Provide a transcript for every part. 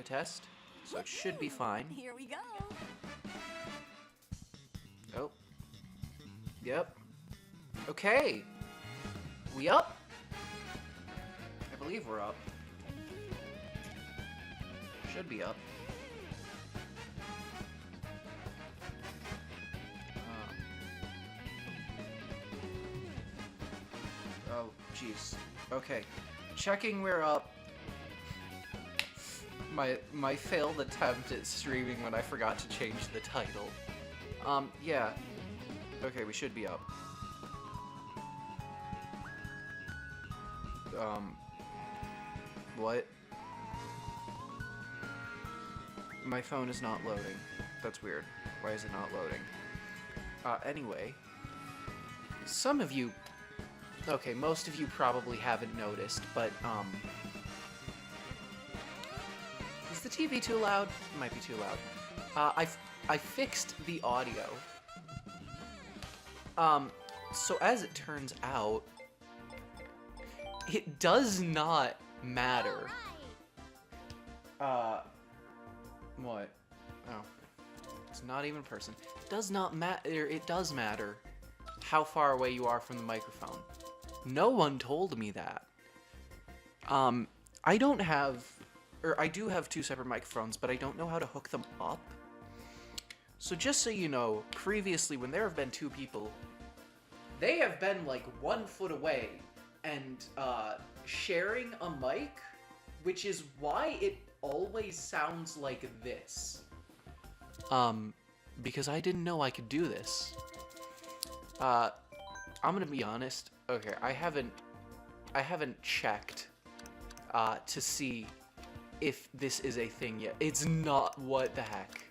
test, so it should be fine. Here we go. Oh. Yep. Okay. We up? I believe we're up. Should be up. Oh, jeez. Okay. Checking we're up. My failed attempt at streaming when I forgot to change the title. Yeah. Okay, we should be up. What? My phone is not loading. That's weird. Why is it not loading? Anyway. Some of you... Okay, most of you probably haven't noticed, but, is the TV too loud? It might be too loud. I fixed the audio. So as it turns out, it does not matter. What? Oh. It's not even a person. Does not matter. It does matter how far away you are from the microphone. No one told me that. I don't have, or I do have 2 separate microphones, but I don't know how to hook them up. So just so you know, previously when there have been 2 people, they have been like 1 foot away and sharing a mic, which is why it always sounds like this. Because I didn't know I could do this. I'm gonna be honest. Okay, I haven't checked to see if this is a thing yet. It's not. What the heck?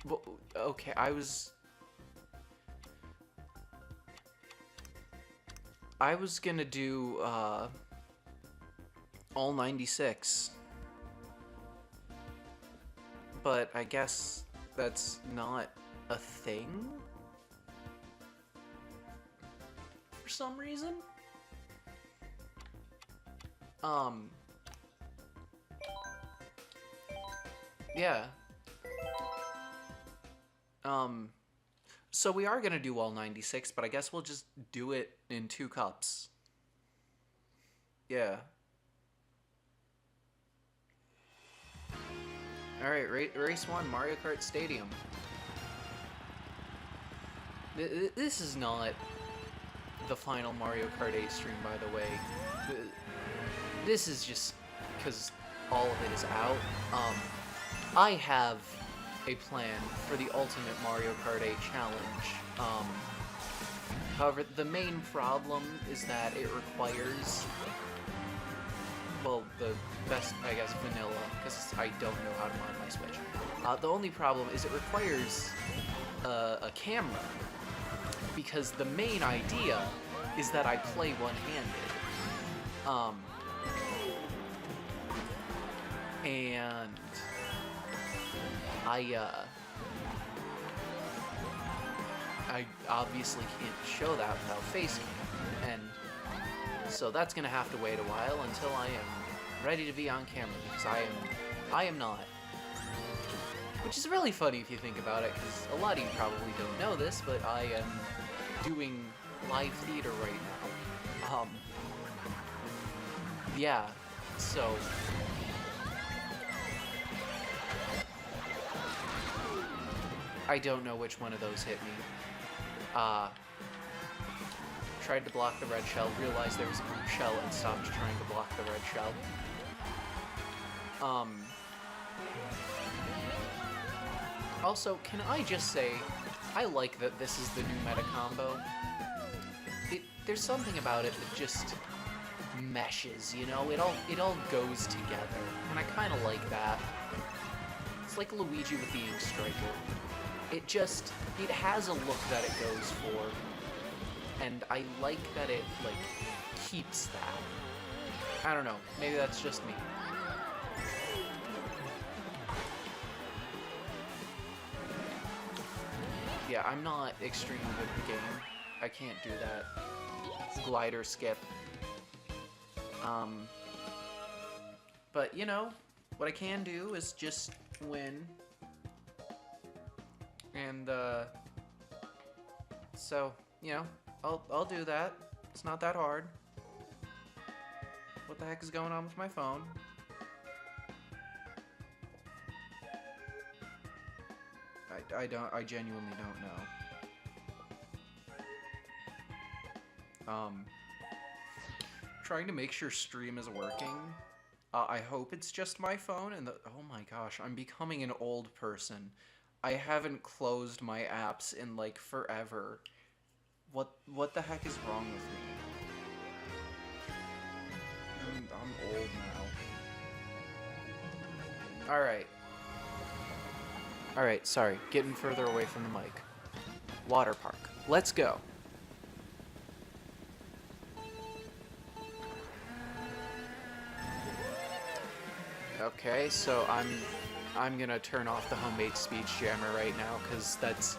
Well, okay, I was gonna do all 96, but I guess that's not a thing for some reason. Yeah. So we are gonna do all 96, but I guess we'll just do it in 2 cups. Yeah. Alright, race 1, Mario Kart Stadium. This is not the final Mario Kart 8 stream, by the way. This is just because all of it is out. I have a plan for the ultimate Mario Kart 8 challenge. However, the main problem is that it requires, well, the best, I guess, vanilla, because I don't know how to mod my Switch. The only problem is it requires a camera, because the main idea is that I play one-handed. And I obviously can't show that without face cam, and so that's gonna have to wait a while until I am ready to be on camera, because I am not. Which is really funny if you think about it, because a lot of you probably don't know this, but I am doing live theater right now. Yeah, so I don't know which one of those hit me. Tried to block the red shell, realized there was a blue shell, and stopped trying to block the red shell. Also, can I just say, I like that this is the new meta combo. There's something about it that just meshes, you know? It all goes together, and I kind of like that. It's like Luigi with the Ink Striker. It has a look that it goes for, and I like that it, like, keeps that. I don't know, maybe that's just me. Yeah, I'm not extremely good at the game. I can't do that. Glider skip. But, you know, what I can do is just win. And, so, you know, I'll do that. It's not that hard. What the heck is going on with my phone? I genuinely don't know. Trying to make sure stream is working. I hope it's just my phone and oh my gosh, I'm becoming an old person. I haven't closed my apps in like forever. What the heck is wrong with me? I'm old now. Alright, sorry. Getting further away from the mic. Water park. Let's go. Okay, so I'm gonna turn off the homemade speech jammer right now, because that's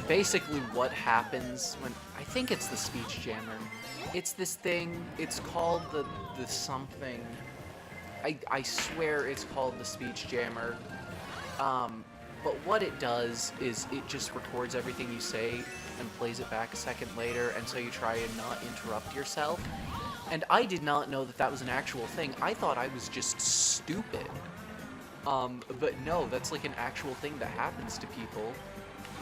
basically what happens when... I think it's the speech jammer. It's this thing, it's called the something... I swear it's called the speech jammer. But what it does is it just records everything you say and plays it back a second later, and so you try and not interrupt yourself. And I did not know that that was an actual thing. I thought I was just stupid. But no, that's like an actual thing that happens to people.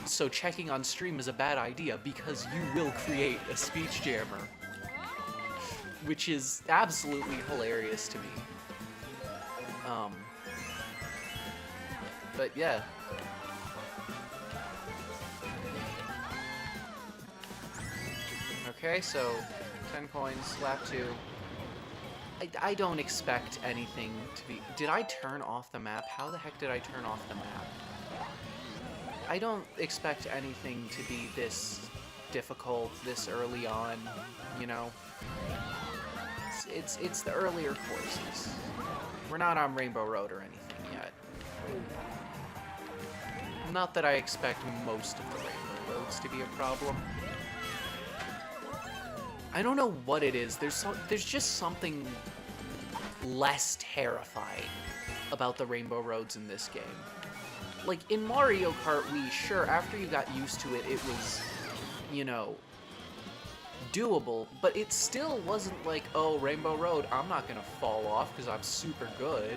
So checking on stream is a bad idea because you will create a speech jammer. Which is absolutely hilarious to me. But yeah. Okay, so 10 coins, lap 2. I don't expect anything to be... Did I turn off the map? How the heck did I turn off the map? I don't expect anything to be this difficult this early on, you know? It's the earlier courses. We're not on Rainbow Road or anything yet. Not that I expect most of the Rainbow Roads to be a problem. I don't know what it is. There's just something less terrifying about the Rainbow Roads in this game. Like, in Mario Kart Wii, sure, after you got used to it, it was, you know, doable, but it still wasn't like, oh, Rainbow Road, I'm not gonna fall off because I'm super good.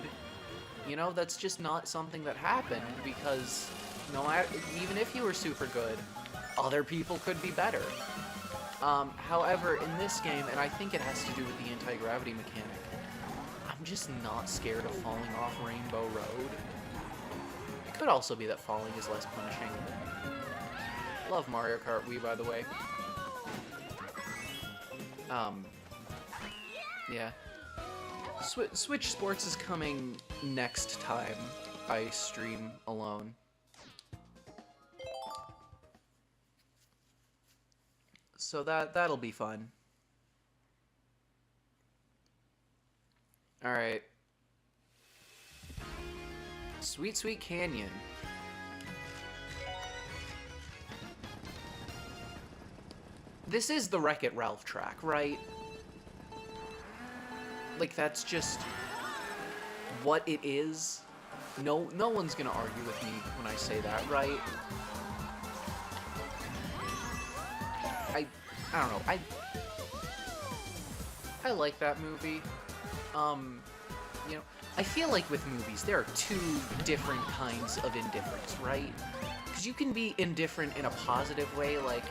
You know, that's just not something that happened because, no matter, even if you were super good, other people could be better. However, in this game, and I think it has to do with the anti-gravity mechanic, I'm just not scared of falling off Rainbow Road. It could also be that falling is less punishing. Love Mario Kart Wii, by the way. Yeah. Switch Sports is coming next time I stream alone. So that'll be fun. Alright. Sweet Sweet Canyon. This is the Wreck-It Ralph track, right? Like, that's just what it is. No one's gonna argue with me when I say that, right? I don't know, I like that movie. You know, I feel like with movies, there are two different kinds of indifference, right? Because you can be indifferent in a positive way, like,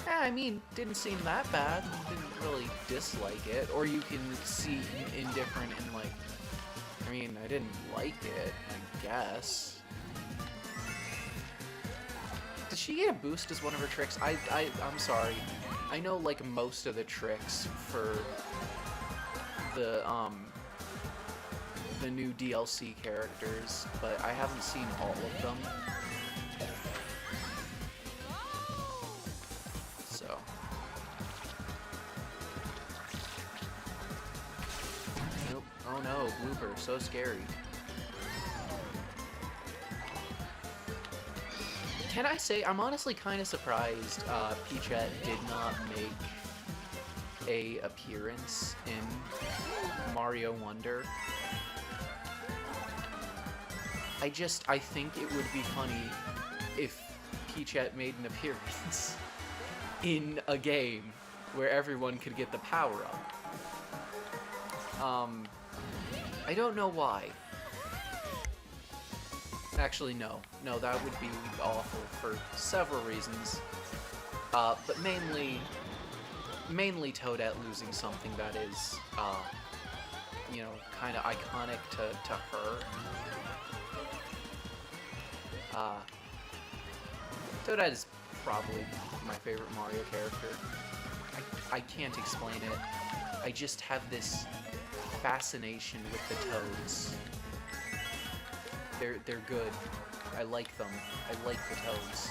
I mean, didn't seem that bad, didn't really dislike it, or you can see indifferent in, like, I mean, I didn't like it, I guess. Did she get a boost as one of her tricks? I'm sorry. I know, like, most of the tricks for the new DLC characters, but I haven't seen all of them. So. Nope. Oh no, blooper, so scary. Can I say, I'm honestly kind of surprised Peachette did not make a appearance in Mario Wonder. I think it would be funny if Peachette made an appearance in a game where everyone could get the power-up. I don't know why. Actually, no. No, that would be awful for several reasons. But mainly Toadette losing something that is, you know, kind of iconic to her. Toadette is probably my favorite Mario character. I can't explain it. I just have this fascination with the Toads. They're good. I like them. I like the Toads.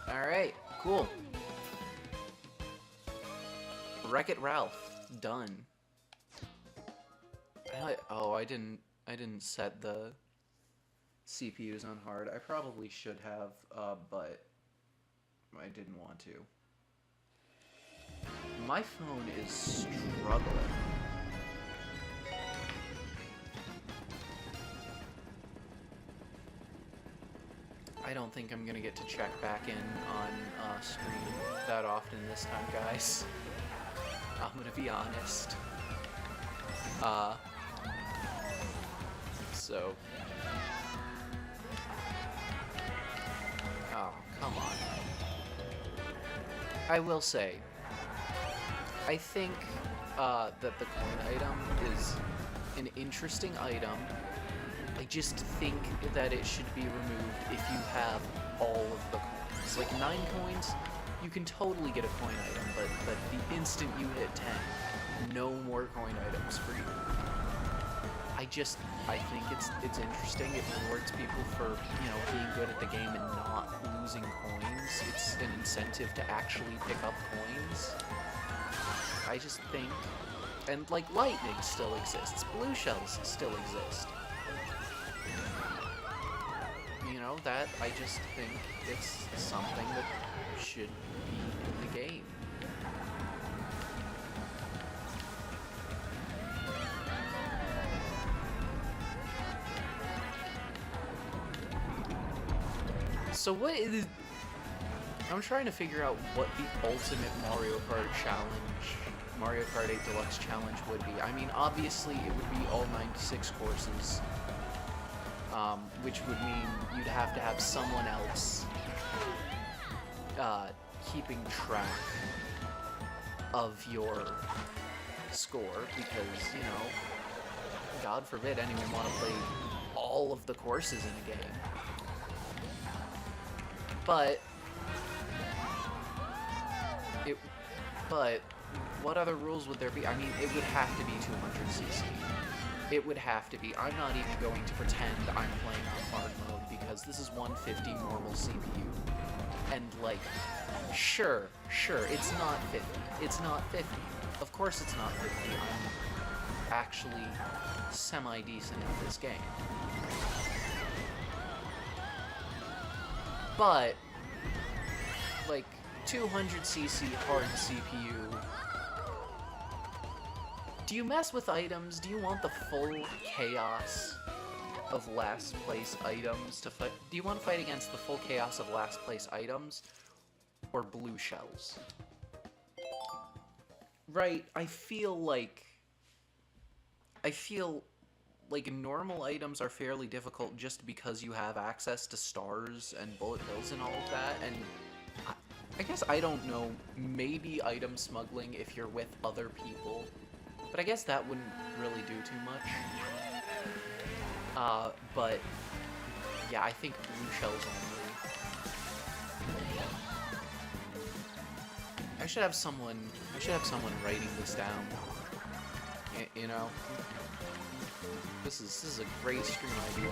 Alright, cool. Wreck-It Ralph. Done. I didn't set the CPUs on hard. I probably should have, but I didn't want to. My phone is struggling. I don't think I'm gonna get to check back in on stream that often this time, guys. I'm gonna be honest. So... Oh, come on. I will say, I think that the coin item is an interesting item. I just think that it should be removed if you have all of the coins. Like 9 coins, you can totally get a coin item, but the instant you hit 10, no more coin items for you. I think it's interesting. It rewards people for, you know, being good at the game and not losing coins. It's an incentive to actually pick up coins. I just think, and like Lightning still exists, Blue Shells still exist. You know, that, I just think it's something that should be in the game. So what is... I'm trying to figure out what the ultimate Mario Kart challenge, Mario Kart 8 Deluxe challenge would be. I mean, obviously it would be all 96 courses. Which would mean you'd have to have someone else keeping track of your score, because, you know, God forbid anyone want to play all of the courses in a game. But what other rules would there be? I mean, it would have to be 200cc. It would have to be. I'm not even going to pretend I'm playing on hard mode, because this is 150 normal CPU. And, like, sure, it's not 50. It's not 50. Of course it's not 50. I'm actually semi-decent at this game. But, like, 200cc hard CPU... Do you mess with items? Do you want the full chaos of last place items to fight? Do you want to fight against the full chaos of last place items or blue shells? Right, I feel like normal items are fairly difficult just because you have access to stars and bullet bills and all of that, and I guess, I don't know, maybe item smuggling if you're with other people. But I guess that wouldn't really do too much. But yeah, I think blue shells only. I should have someone writing this down. You know, this is a great stream idea.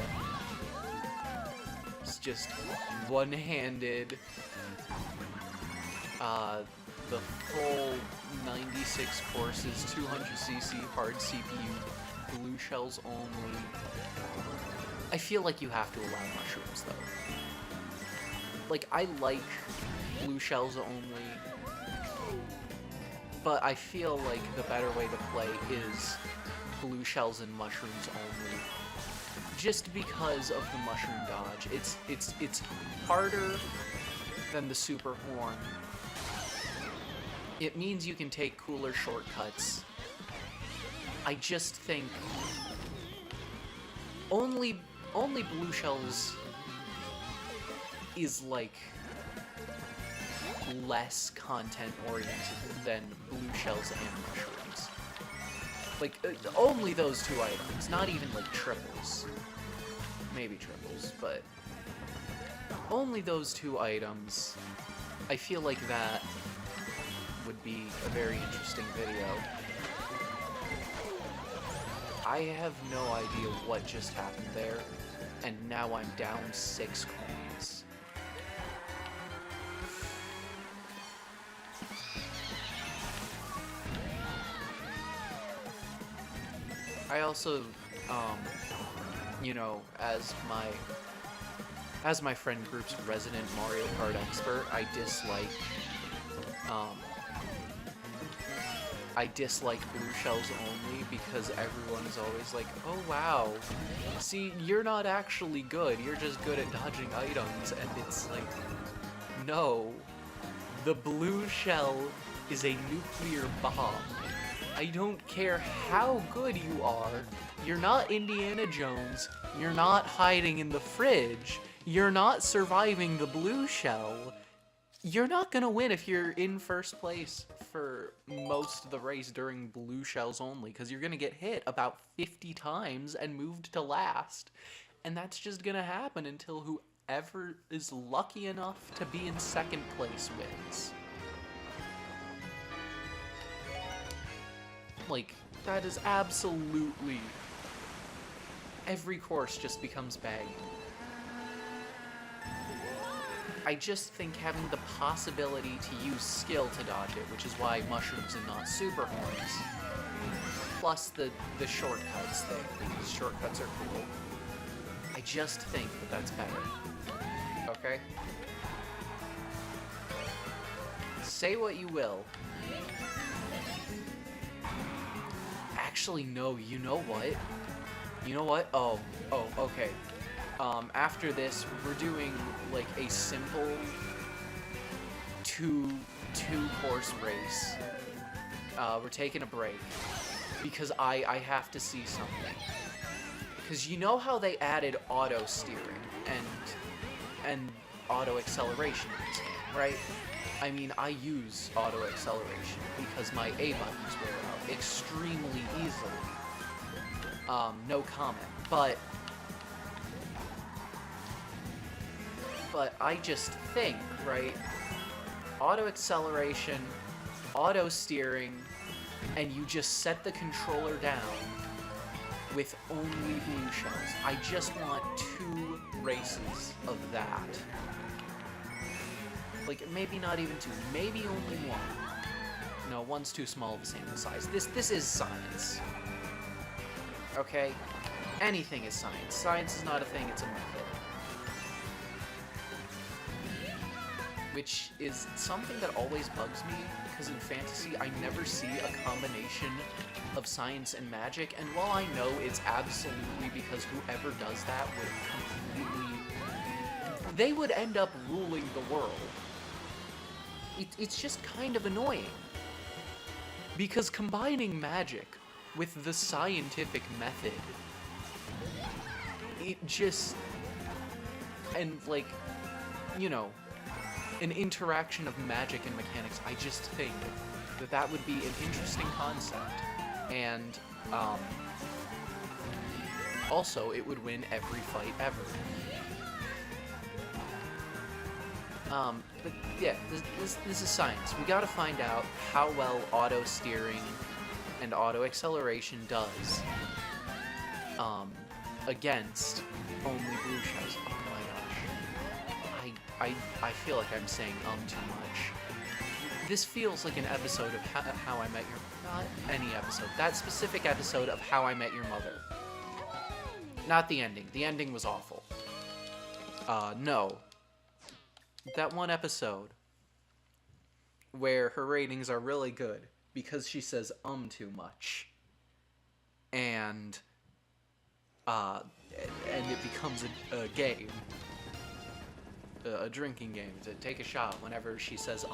It's just one-handed. The full 96 courses, 200cc hard CPU, blue shells only. I feel like you have to allow mushrooms, though. Like, I like blue shells only, but I feel like the better way to play is blue shells and mushrooms only. Just because of the mushroom dodge. It's harder than the super horn. It means you can take cooler shortcuts. I just think only blue shells is like less content oriented than blue shells and mushrooms. Like only those two items, not even like triples. Maybe triples, but only those two items. I feel like that would be a very interesting video. I have no idea what just happened there, and now I'm down 6 coins. I also, you know, as my friend group's resident Mario Kart expert, I dislike blue shells only because everyone's always like, oh wow, see, you're not actually good, you're just good at dodging items, and it's like, no, the blue shell is a nuclear bomb. I don't care how good you are, you're not Indiana Jones, you're not hiding in the fridge, you're not surviving the blue shell. You're not gonna win if you're in first place for most of the race during blue shells only, because you're gonna get hit about 50 times and moved to last. And that's just gonna happen until whoever is lucky enough to be in second place wins. Like, that is absolutely... Every course just becomes baggy. I just think having the possibility to use skill to dodge it, which is why mushrooms and not super horns, plus the shortcuts thing, because shortcuts are cool, I just think that that's better. Okay? Say what you will. Actually, no, you know what? You know what? Oh, okay. After this, we're doing, like, a simple two-course race. We're taking a break, because I have to see something. Because you know how they added auto steering and auto acceleration in this game, right? I mean, I use auto acceleration because my A buttons wear out extremely easily. No comment, but I just think, right, auto acceleration, auto steering, and you just set the controller down with only blue shells. I just want 2 races of that. Like, maybe not even 2, maybe only 1. No, 1's too small of a sample size. This is science. Okay? Anything is science. Science is not a thing, it's a method. Which is something that always bugs me, because in fantasy I never see a combination of science and magic, and while I know it's absolutely because whoever does that would completely... they would end up ruling the world. It's just kind of annoying. Because combining magic with the scientific method, it just... and, like, you know, an interaction of magic and mechanics, I just think that that would be an interesting concept. And, also, it would win every fight ever. But yeah, this is science. We gotta find out how well auto steering and auto acceleration does, against only blue shells. Oh my gosh. I feel like I'm saying too much. This feels like an episode of How I Met Your... not any episode. That specific episode of How I Met Your Mother. Not the ending. The ending was awful. No. That one episode where her ratings are really good because she says too much. and and it becomes a game, a drinking game, to take a shot whenever she says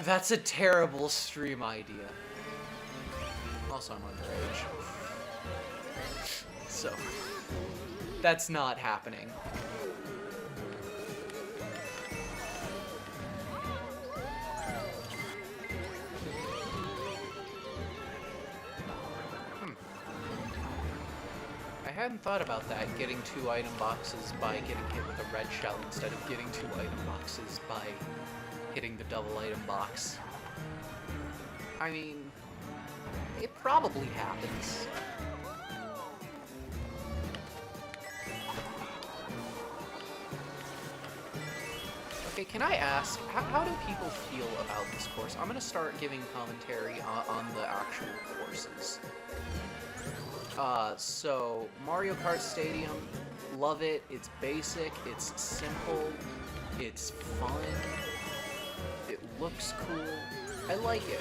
That's a terrible stream idea. Also, I'm underage. So, that's not happening. I hadn't thought about that, getting 2 item boxes by getting hit with a red shell instead of getting 2 item boxes by hitting the double item box. I mean, it probably happens. Okay, can I ask, how do people feel about this course? I'm gonna start giving commentary on the actual courses. So, Mario Kart Stadium, love it. It's basic, it's simple, it's fun, it looks cool. I like it.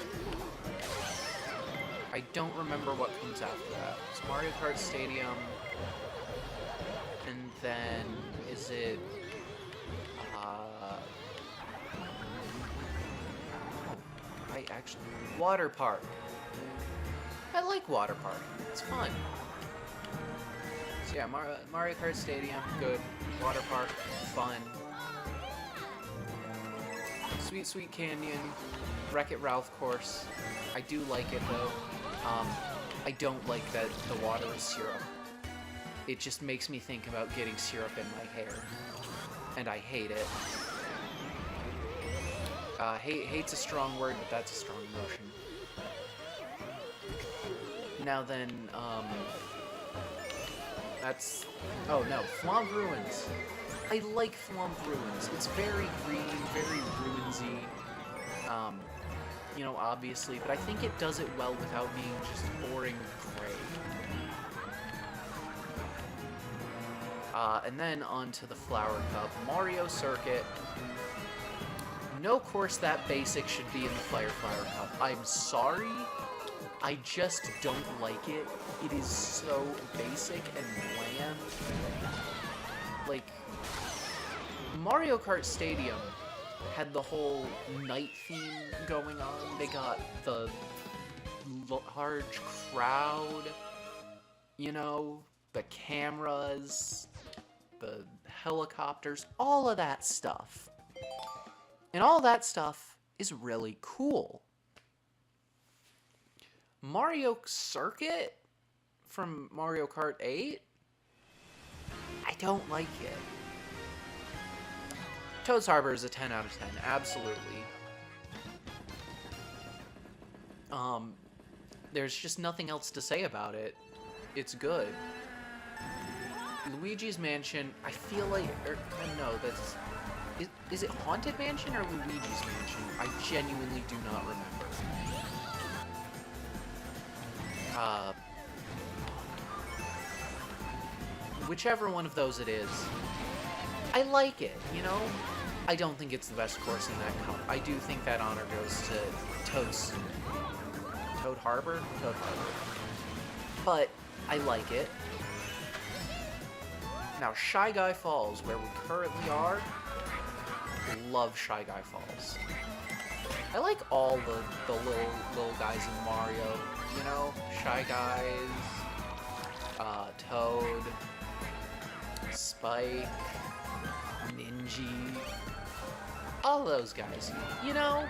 I don't remember what comes after that. It's Mario Kart Stadium, and then, is it, Water Park. I like Water Park. It's fun. So yeah, Mario Kart Stadium, good. Water Park, fun. Sweet Sweet Canyon, Wreck-It Ralph course. I do like it though. I don't like that the water is syrup. It just makes me think about getting syrup in my hair. And I hate it. Hate's a strong word, but that's a strong emotion. Now then, that's... Oh no, Flomp Ruins. I like Flomp Ruins. It's very green, very ruinsy. You know, obviously, but I think it does it well without being just boring gray. And then on to the Flower Cup. Mario Circuit. No course that basic should be in the Flower Cup. I'm sorry. I just don't like it. It is so basic and bland. Like, Mario Kart Stadium had the whole night theme going on. They got the large crowd, you know, the cameras, the helicopters, all of that stuff. And all that stuff is really cool. Mario Circuit from Mario Kart 8? I don't like it. Toad's Harbor is a 10 out of 10, absolutely. There's just nothing else to say about it. It's good. Luigi's Mansion, I feel like, no, that's... Is it Haunted Mansion or Luigi's Mansion? I genuinely do not remember. Whichever one of those it is, I like it, you know? I don't think it's the best course in that cup. I do think that honor goes to Toad Harbor? Toad Harbor. But I like it. Now, Shy Guy Falls, where we currently are, love Shy Guy Falls. I like all the little guys in Mario, you know? Shy Guys, Toad, Spike, Ninja, all those guys, you know?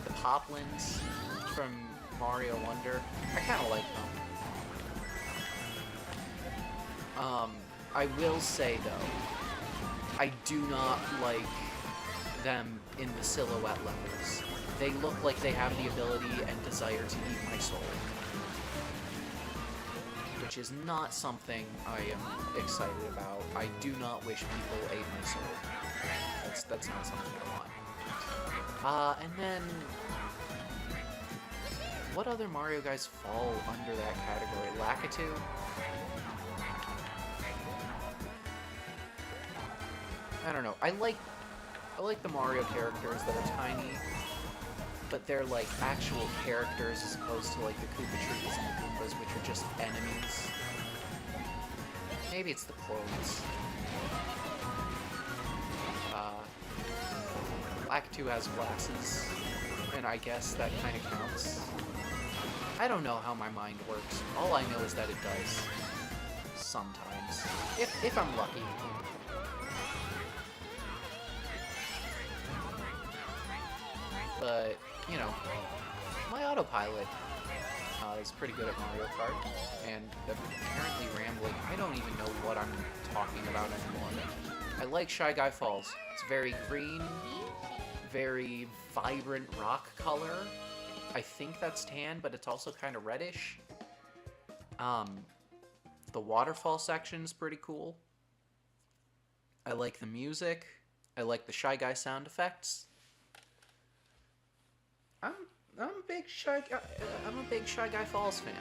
The Poplins from Mario Wonder, I kind of like them. I will say, though, I do not like them in the silhouette levels. They look like they have the ability and desire to eat my soul. Which is not something I am excited about. I do not wish people ate my soul. That's not something I want. And then... what other Mario guys fall under that category? Lakitu? I don't know. I like the Mario characters that are tiny. but they're like actual characters as opposed to like the Koopa Trees and the Goombas, which are just enemies. Maybe it's the clones. Black 2 has glasses, and I guess that kind of counts. I don't know how my mind works. All I know is that it does. Sometimes. If I'm lucky. But, you know, my autopilot is pretty good at Mario Kart, and apparently rambling. I don't even know what I'm talking about anymore. I like Shy Guy Falls. It's very green, very vibrant rock color. I think that's tan, but it's also kind of reddish. The waterfall section's pretty cool. I like the music. I like the Shy Guy sound effects. I'm a big Shy Guy Falls fan.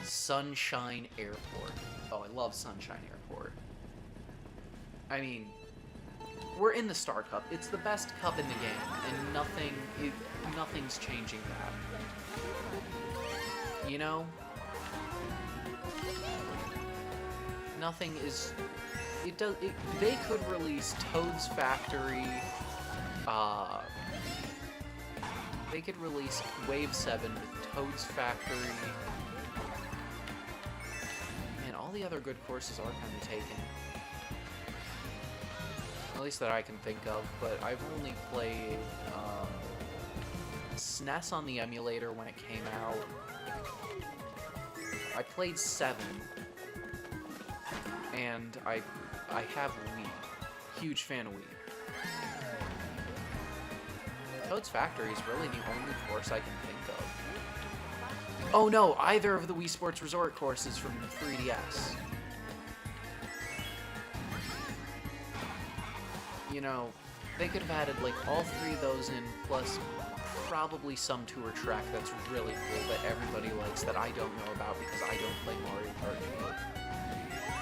Sunshine Airport. Oh, I love Sunshine Airport. I mean, we're in the Star Cup. It's the best cup in the game, and nothing's changing that. You know? Nothing is... they could release Toad's Factory, they could release Wave 7 with Toad's Factory, and all the other good courses are kind of taken. At least that I can think of, but I've only played SNES on the emulator when it came out. I played 7, and I have Wii. Huge fan of Wii. Toad's Factory is really the only course I can think of. Oh no, either of the Wii Sports Resort courses from 3DS. You know, they could have added like all 3 of those in, plus probably some tour track that's really cool that everybody likes that I don't know about because I don't play Mario Kart Tour.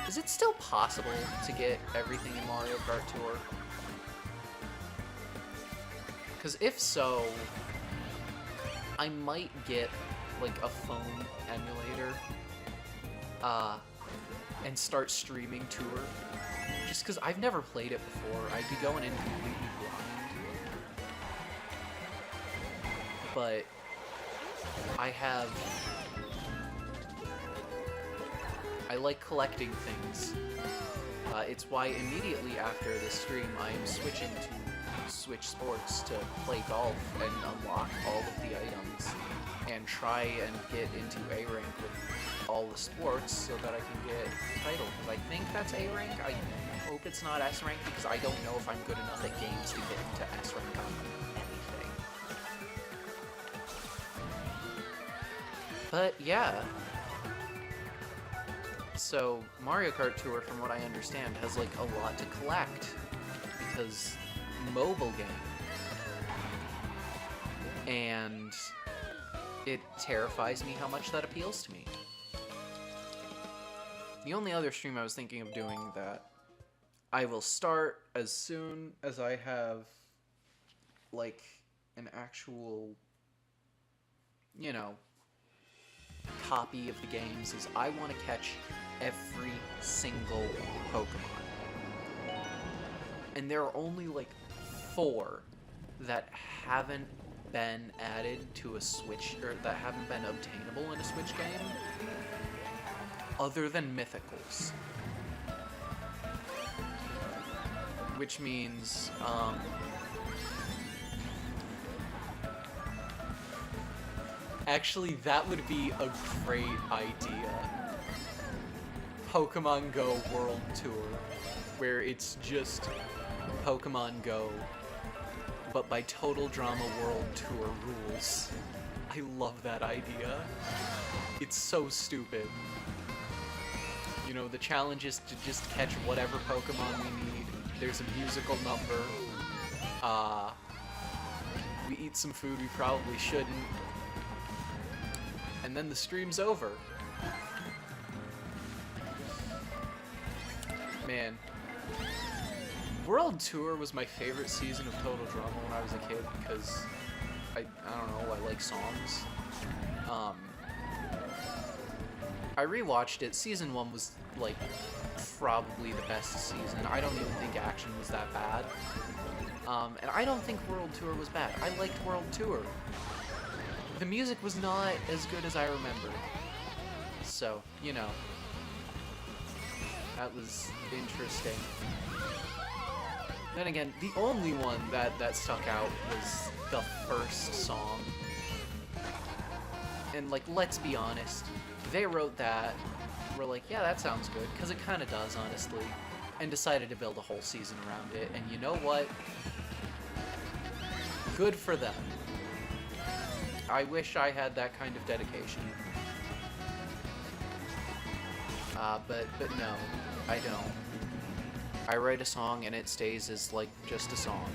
Is it still possible to get everything in Mario Kart Tour? Because if so, I might get like a phone emulator and start streaming Tour. Just because I've never played it before. I'd be going in completely blind. But I like collecting things. It's why immediately after this stream I am switching to Switch Sports to play golf and unlock all of the items and try and get into A rank with all the sports so that I can get the title. Because I think that's A rank. I hope it's not S rank because I don't know if I'm good enough at games to get into S rank on anything. But yeah. So Mario Kart Tour, from what I understand, has like a lot to collect because mobile game, and it terrifies me how much that appeals to me. The only other stream I was thinking of doing that I will start as soon as I have like an actual, you know, copy of the games is I want to catch every single Pokemon. And there are only like 4 that haven't been added to a Switch, or that haven't been obtainable in a Switch game, other than Mythicals. Which means, actually, that would be a great idea. Pokemon Go World Tour, where it's just Pokemon Go, but by Total Drama World Tour rules. I love that idea. It's so stupid. You know, the challenge is to just catch whatever Pokemon we need. There's a musical number. We eat some food we probably shouldn't. And then the stream's over. Man. World Tour was my favorite season of Total Drama when I was a kid because I don't know, I like songs. I rewatched it. Season 1 was, like, probably the best season. I don't even think action was that bad. And I don't think World Tour was bad. I liked World Tour. The music was not as good as I remember. So, you know. That was interesting. Then again, the only one that stuck out was the first song. And, like, let's be honest. They wrote that. We're like, yeah, that sounds good. Because it kind of does, honestly. And decided to build a whole season around it. And you know what? Good for them. I wish I had that kind of dedication. But no, I don't. I write a song and it stays as, like, just a song.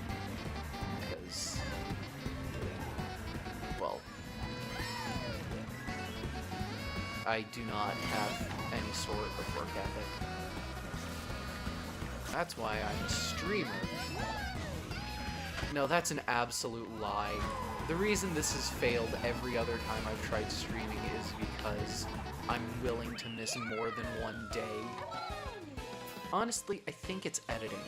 Because, well, I do not have any sort of work ethic. That's why I'm a streamer. No, that's an absolute lie. The reason this has failed every other time I've tried streaming is because I'm willing to miss more than one day. Honestly, I think it's editing.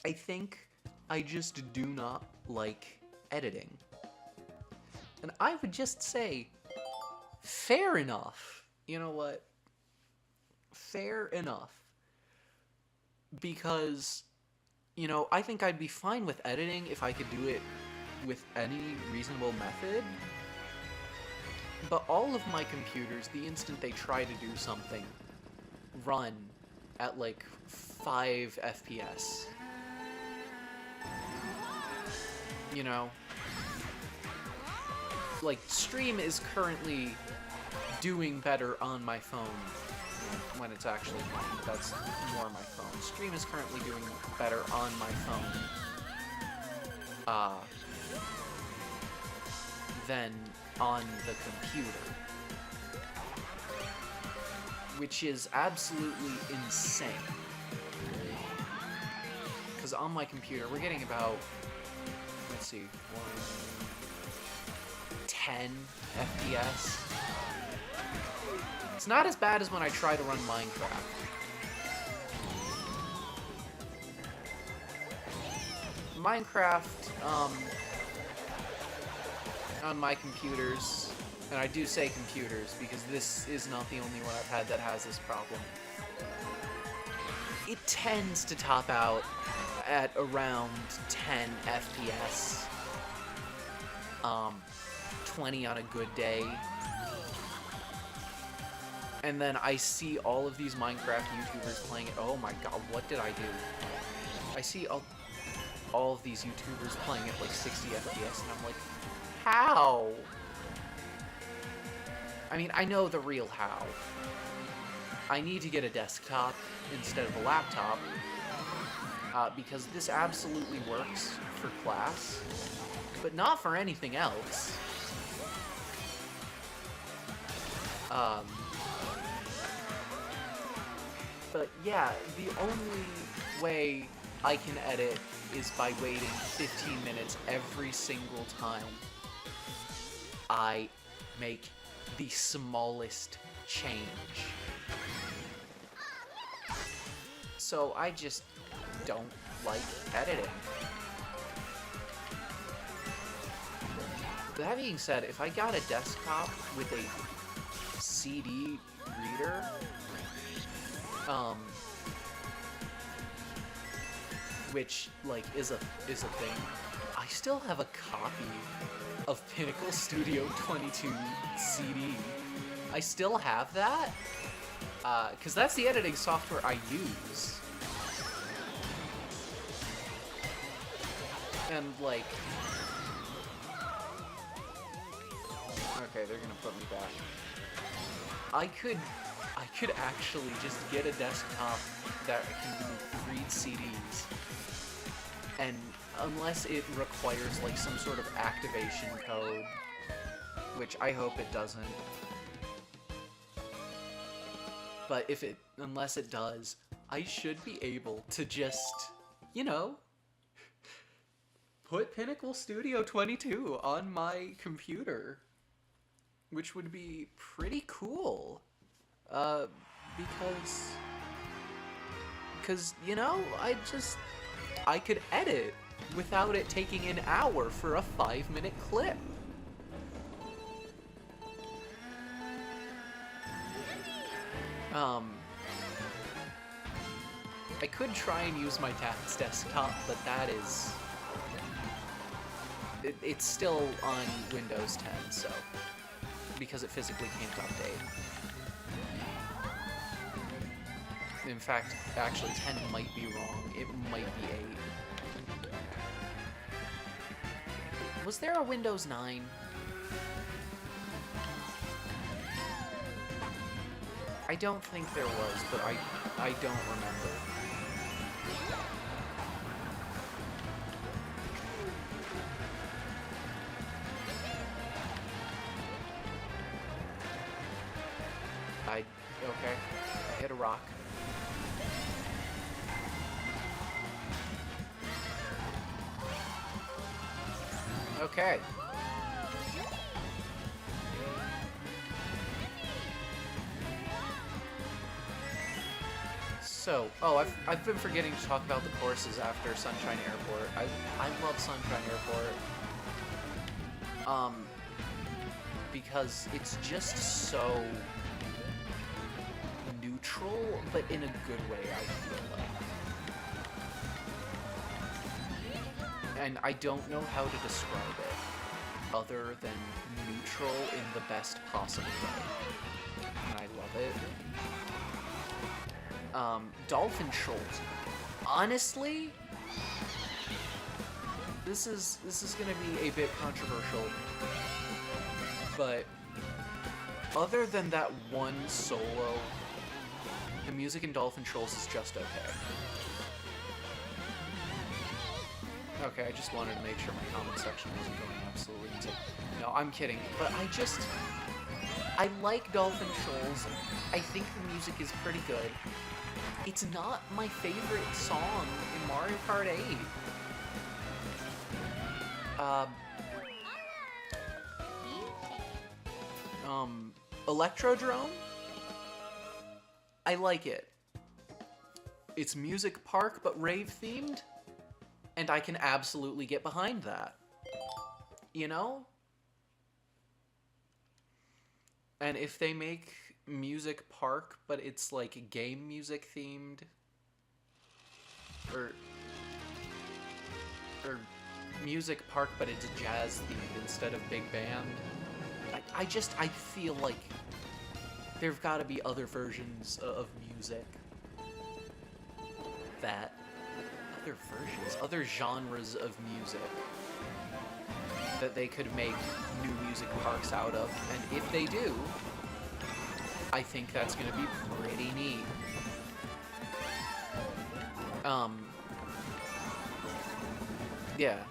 I think I just do not like editing. And I would just say, fair enough. You know what? Fair enough. Because, you know, I think I'd be fine with editing if I could do it with any reasonable method. But all of my computers, the instant they try to do something, run at like 5 FPS. You know? Like, Stream is currently doing better on my phone when it's actually playing. That's more my phone. Stream is currently doing better on my phone than on the computer. Which is absolutely insane. Because on my computer, we're getting about, let's see, 10 FPS. It's not as bad as when I try to run Minecraft. Minecraft, on my computers, and I do say computers because this is not the only one I've had that has this problem. It tends to top out at around 10 FPS. 20 on a good day. And then I see all of these Minecraft YouTubers playing it. Oh my god, what did I do? I see all of these YouTubers playing it like 60 FPS, and I'm like, how? I mean, I know the real how. I need to get a desktop instead of a laptop, because this absolutely works for class, but not for anything else. But yeah, the only way I can edit is by waiting 15 minutes every single time I make the smallest change. So I just don't like editing. That being said, if I got a desktop with a CD reader, which, like, is a thing, I still have a copy of Pinnacle Studio 22 CD. I still have that, because that's the editing software I use. And, like... Okay, they're gonna put me back. I could actually just get a desktop that can read CDs, and unless it requires like some sort of activation code, which I hope it doesn't, but unless it does, I should be able to just, you know, put Pinnacle Studio 22 on my computer, which would be pretty cool. Because you know, I could edit without it taking an hour for a 5-minute clip. I could try and use my dad's desktop, but that is... It's still on Windows 10, so... Because it physically can't update. In fact, actually, 10 might be wrong. It might be 8. Was there a Windows 9? I don't think there was, but I don't remember. Okay. I hit a rock. Okay. So, I've been forgetting to talk about the courses after Sunshine Airport. I love Sunshine Airport. Because it's just so neutral, but in a good way, I feel like. And I don't know how to describe it other than neutral in the best possible way. And I love it. Dolphin Shoals. Honestly, this is gonna be a bit controversial, but other than that one solo, the music in Dolphin Shoals is just okay. Okay, I just wanted to make sure my comment section wasn't going absolutely insane. No, I'm kidding, but I like Dolphin Shoals. I think the music is pretty good. It's not my favorite song in Mario Kart 8. Electrodrome? I like it. It's Music Park, but rave-themed, and I can absolutely get behind that. You know? And if they make Music Park, but it's like game music themed, or Music Park, but it's jazz themed instead of big band, I feel like there've got to be other versions of music other genres of music that they could make new music parks out of, and if they do, I think that's gonna be pretty neat. Yeah.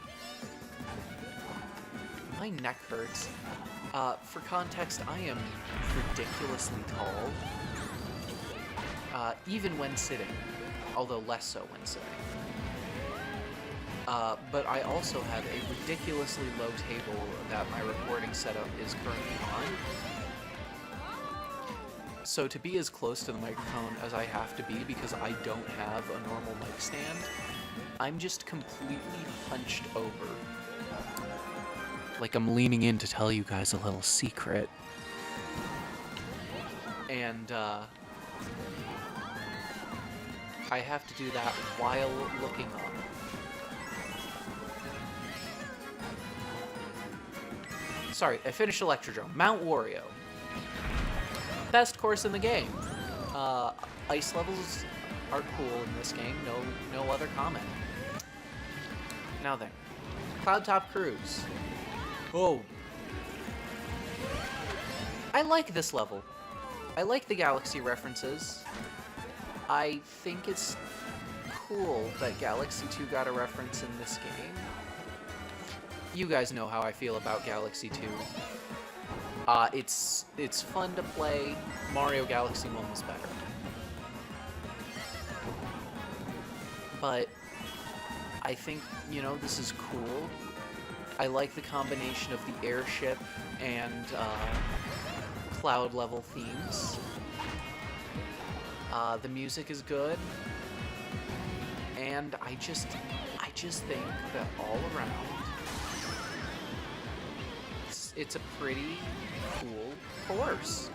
My neck hurts. For context, I am ridiculously tall. Even when sitting, although less so when sitting. But I also have a ridiculously low table that my recording setup is currently on. So to be as close to the microphone as I have to be because I don't have a normal mic stand, I'm just completely hunched over. Like I'm leaning in to tell you guys a little secret. And, I have to do that while looking up. Sorry, I finished Electrodrome. Mount Wario. Best course in the game. Ice levels are cool in this game. No other comment. Now then. Cloud Top Cruise. Oh. I like this level. I like the Galaxy references. I think it's cool that Galaxy 2 got a reference in this game. You guys know how I feel about Galaxy 2. It's fun to play. Mario Galaxy 1 was better. But I think, you know, this is cool. I like the combination of the airship and cloud level themes. The music is good, and I just think that all around, it's a pretty cool course.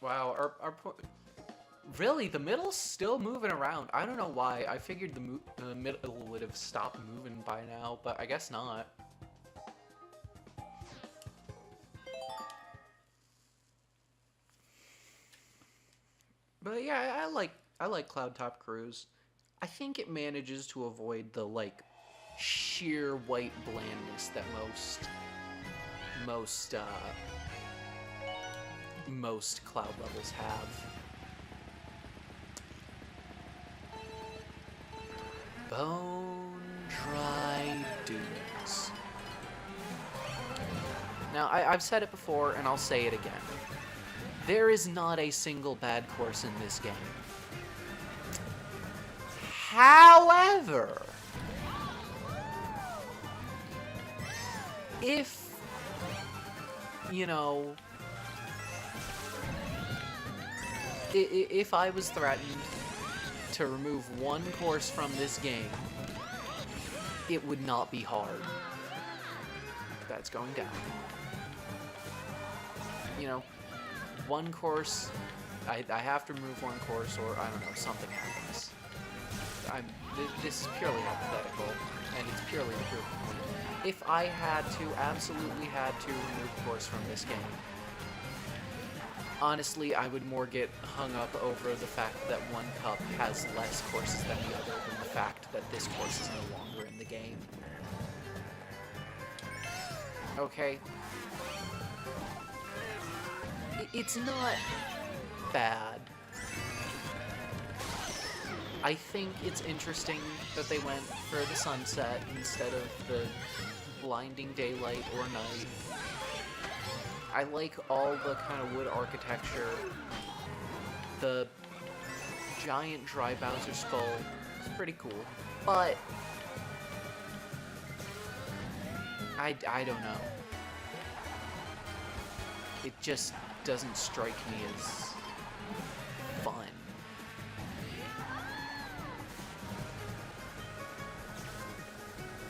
Wow, really, the middle's still moving around. I don't know why. I figured the middle would have stopped moving by now, but I guess not. But yeah, I like Cloud Top Cruise. I think it manages to avoid the like sheer white blandness that most cloud levels have. Bone Dry Dunes. Now, I've said it before, and I'll say it again. There is not a single bad course in this game. However, if, you know, if I was threatened to remove one course from this game, it would not be hard. That's going down. You know, one course, I have to remove one course, or I don't know, something happens. This is purely hypothetical, and it's purely a proof point. If I absolutely had to remove a course from this game, honestly, I would more get hung up over the fact that one cup has less courses than the other than the fact that this course is no longer in the game. Okay? It's not bad. I think it's interesting that they went for the sunset instead of the blinding daylight or night. I like all the kind of wood architecture. The giant dry Bowser skull is pretty cool, but I don't know. It just doesn't strike me as fun.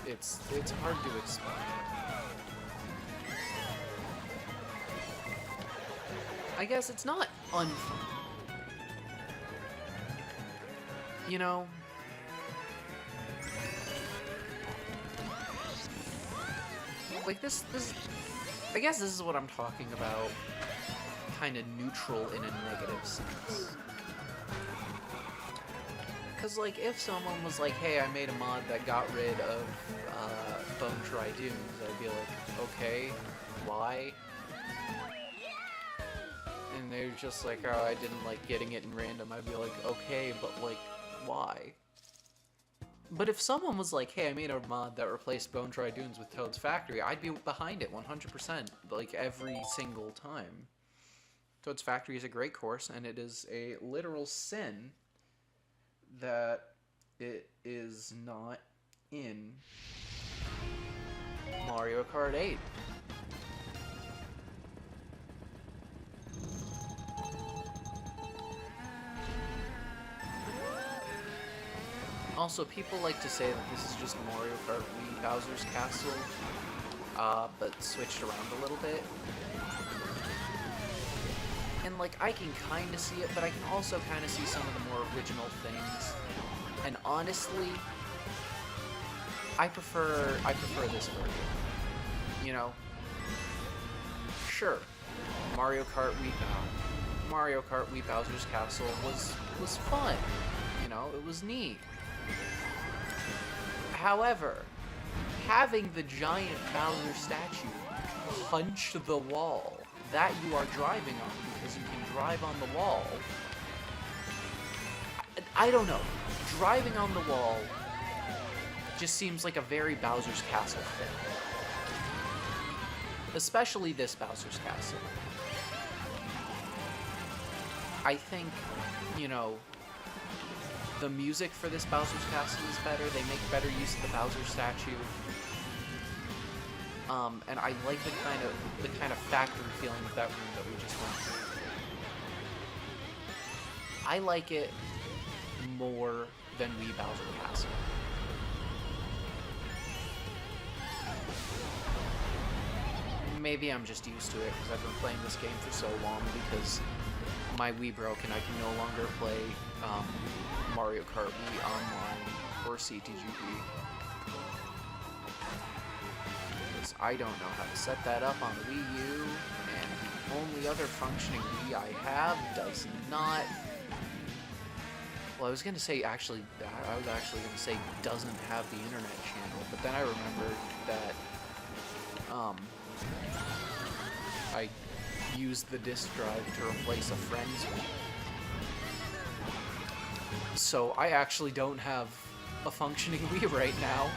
It's hard to explain. I guess it's not unfun. You know, like this, I guess this is what I'm talking about, kind of neutral in a negative sense. Because, like, if someone was like, hey, I made a mod that got rid of Bone Dry Dunes, I'd be like, okay, why? And they're just like, oh, I didn't like getting it in random. I'd be like, okay, but, like, why? But if someone was like, hey, I made a mod that replaced Bone Dry Dunes with Toad's Factory, I'd be behind it 100%, like, every single time. Toad's Factory is a great course, and it is a literal sin that it is not in Mario Kart 8. Also, people like to say that this is just Mario Kart Wii Bowser's Castle, but switched around a little bit. And, like, I can kind of see it, but I can also kind of see some of the more original things. And honestly, I prefer this version. You know? Sure, Mario Kart Wii Bowser's Castle was fun. You know, it was neat. However, having the giant Bowser statue punch the wall that you are driving on, because you can drive on the wall, I don't know. Driving on the wall just seems like a very Bowser's Castle thing. Especially this Bowser's Castle. I think, you know, the music for this Bowser's Castle is better. They make better use of the Bowser statue. And I like the kind of factory feeling of that room that we just went through. I like it more than Wii Bowser Castle. Maybe I'm just used to it because I've been playing this game for so long because my Wii broke and I can no longer play Mario Kart Wii Online or CTGP. Because I don't know how to set that up on Wii U, and the only other functioning Wii I have does not... Well, I was going to say, actually, I was actually going to say doesn't have the internet channel, but then I remembered that, I used the disk drive to replace a friend's Wii. So I actually don't have a functioning Wii right now.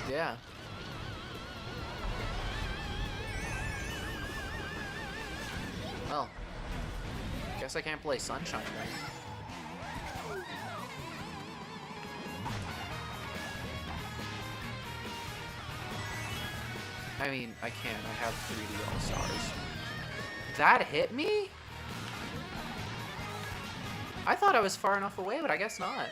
Yeah. Well, guess I can't play Sunshine then. I mean, I can. I have 3D All-Stars. That hit me? I thought I was far enough away, but I guess not.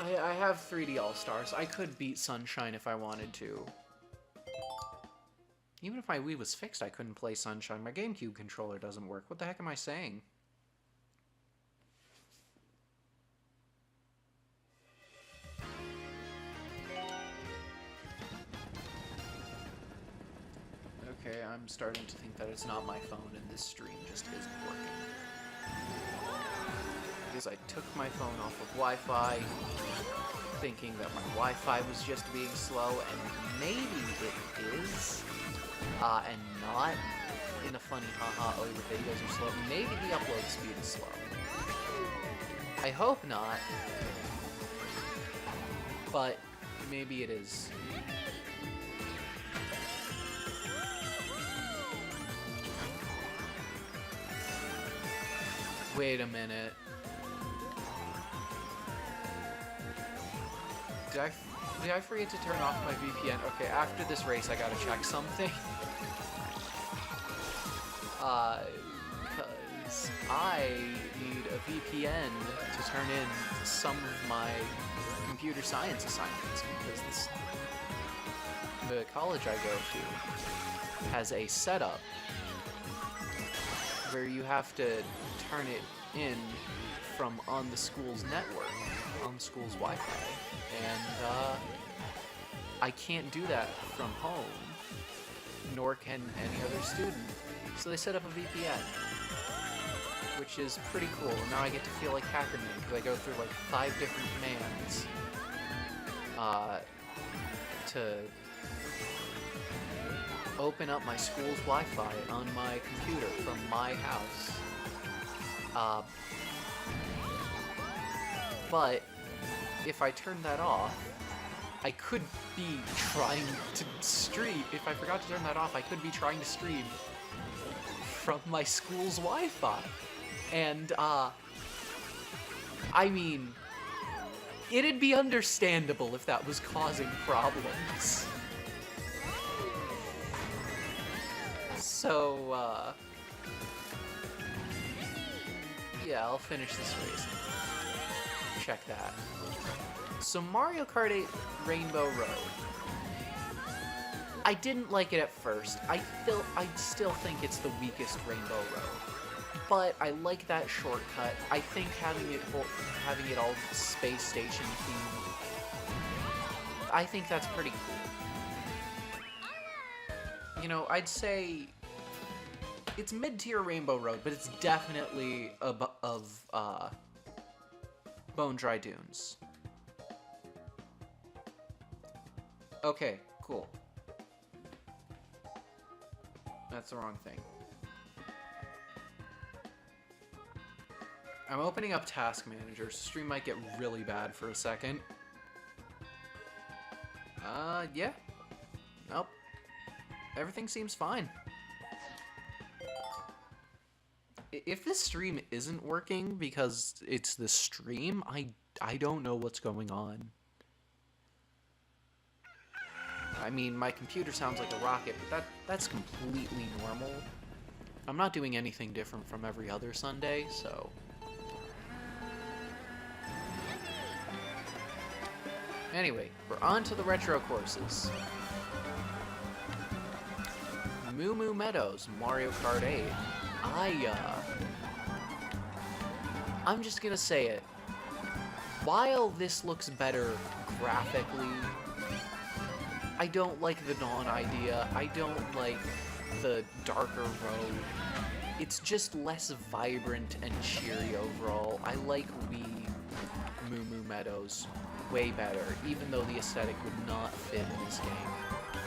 I have 3D All-Stars. I could beat Sunshine if I wanted to. Even if my Wii was fixed, I couldn't play Sunshine. My GameCube controller doesn't work. What the heck am I saying? Okay, I'm starting to think that it's not my phone and this stream just isn't working. Because I took my phone off of Wi-Fi, thinking that my Wi-Fi was just being slow, and maybe it is, and not in a funny haha, oh, your videos are slow. Maybe the upload speed is slow. I hope not, but maybe it is. Wait a minute. Did I forget to turn off my VPN? Okay, after this race I gotta check something. Because I need a VPN to turn in some of my computer science assignments, because the college I go to has a setup where you have to turn it in from on the school's network, on the school's Wi-Fi, and I can't do that from home, nor can any other student. So they set up a VPN, which is pretty cool. Now I get to feel like Hackerman, because I go through like 5 different commands to open up my school's Wi-Fi on my computer from my house. But if I turn that off, I could be trying to stream. If I forgot to turn that off, I could be trying to stream from my school's Wi-Fi. And, I mean, it'd be understandable if that was causing problems. So, yeah, I'll finish this race. Check that. So Mario Kart 8 Rainbow Road. I didn't like it at first. I still think it's the weakest Rainbow Road. But I like that shortcut. I think having it all space station themed, I think that's pretty cool. You know, I'd say it's mid-tier Rainbow Road, but it's definitely above Bone Dry Dunes. Okay, cool. That's the wrong thing. I'm opening up Task Manager, so stream might get really bad for a second. Yeah. Nope. Everything seems fine. If this stream isn't working because it's the stream, I don't know what's going on. I mean, my computer sounds like a rocket, but that's completely normal. I'm not doing anything different from every other Sunday, so... Anyway, we're on to the retro courses. Moo Moo Meadows, Mario Kart 8. I'm just gonna say it. While this looks better graphically, I don't like the Dawn idea. I don't like the darker road. It's just less vibrant and cheery overall. I like Wii Moo Moo Meadows way better, even though the aesthetic would not fit in this game.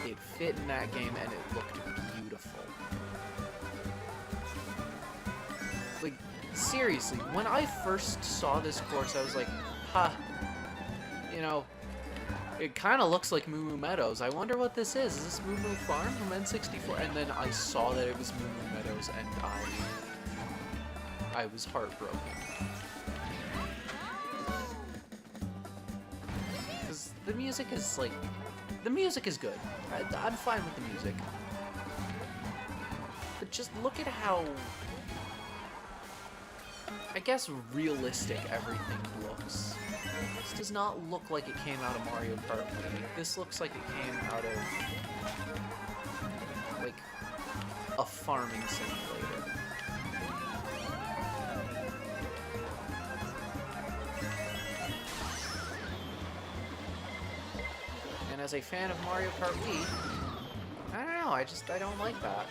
It fit in that game and it looked beautiful. Like, seriously, when I first saw this course, I was like, ha, you know, it kind of looks like Moo Moo Meadows. I wonder what this is. Is this Moo Moo Farm from N64? And then I saw that it was Moo Moo Meadows, and I was heartbroken. Because the music is, like, the music is good. I'm fine with the music. But just look at how, I guess, realistic everything looks. This does not look like it came out of Mario Kart Wii. This looks like it came out of, like, a farming simulator. And as a fan of Mario Kart Wii, I don't know, I don't like that.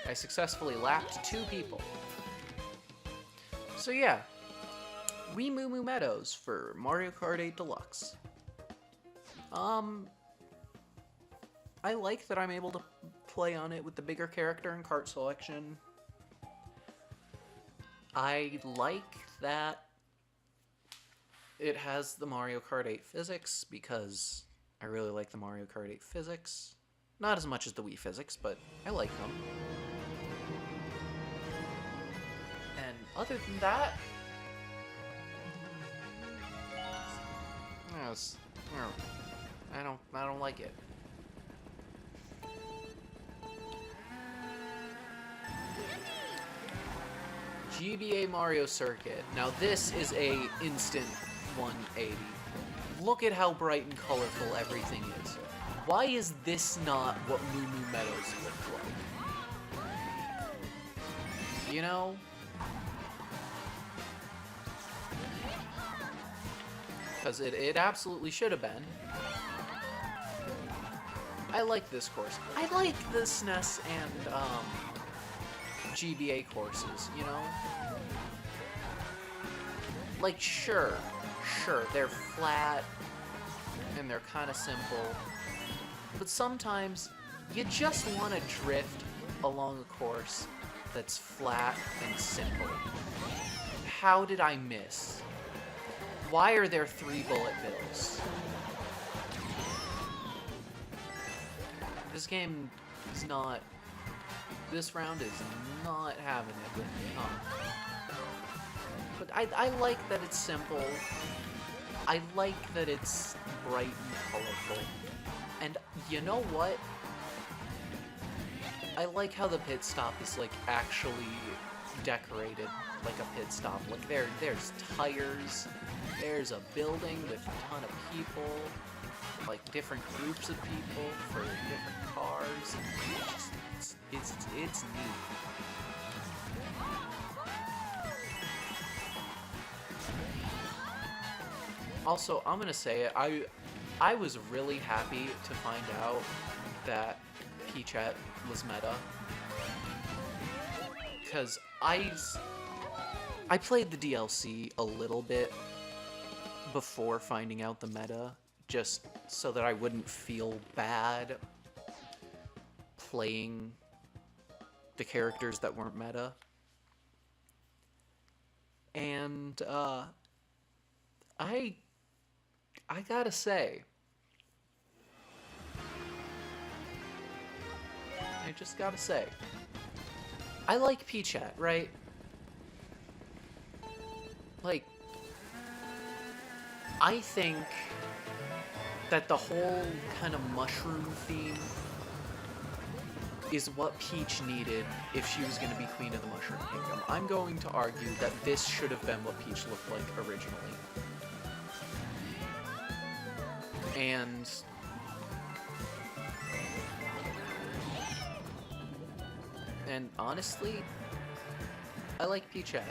I successfully lapped 2 people. So yeah, Wii Moo Moo Meadows for Mario Kart 8 Deluxe. I like that I'm able to play on it with the bigger character and kart selection. I like that it has the Mario Kart 8 physics, because I really like the Mario Kart 8 physics. Not as much as the Wii physics, but I like them. And other than that, I don't like it. GBA Mario Circuit. Now this is a instant 180. Look at how bright and colorful everything is. Why is this not what Moo Moo Meadows looked like? You know? Because it absolutely should have been. I like this course. I like the SNES and GBA courses, you know? Like, sure, they're flat and they're kind of simple, but sometimes you just want to drift along a course that's flat and simple. How did I miss? Why are there 3 bullet bills? This game is not... This round is not having it with me, huh? But I like that it's simple. I like that it's bright and colorful. And you know what? I like how the pit stop is, like, actually decorated like a pit stop. Like, there's tires, there's a building with a ton of people, like, different groups of people for different cars. It's neat. Also, I'm gonna say it, I was really happy to find out that Peachette was meta. Because I played the DLC a little bit before finding out the meta, just so that I wouldn't feel bad playing the characters that weren't meta. And I gotta say, I just gotta say, I like Peachat, right? Like, I think that the whole kind of mushroom theme is what Peach needed if she was going to be Queen of the Mushroom Kingdom. I'm going to argue that this should have been what Peach looked like originally. And honestly, I like Peachette.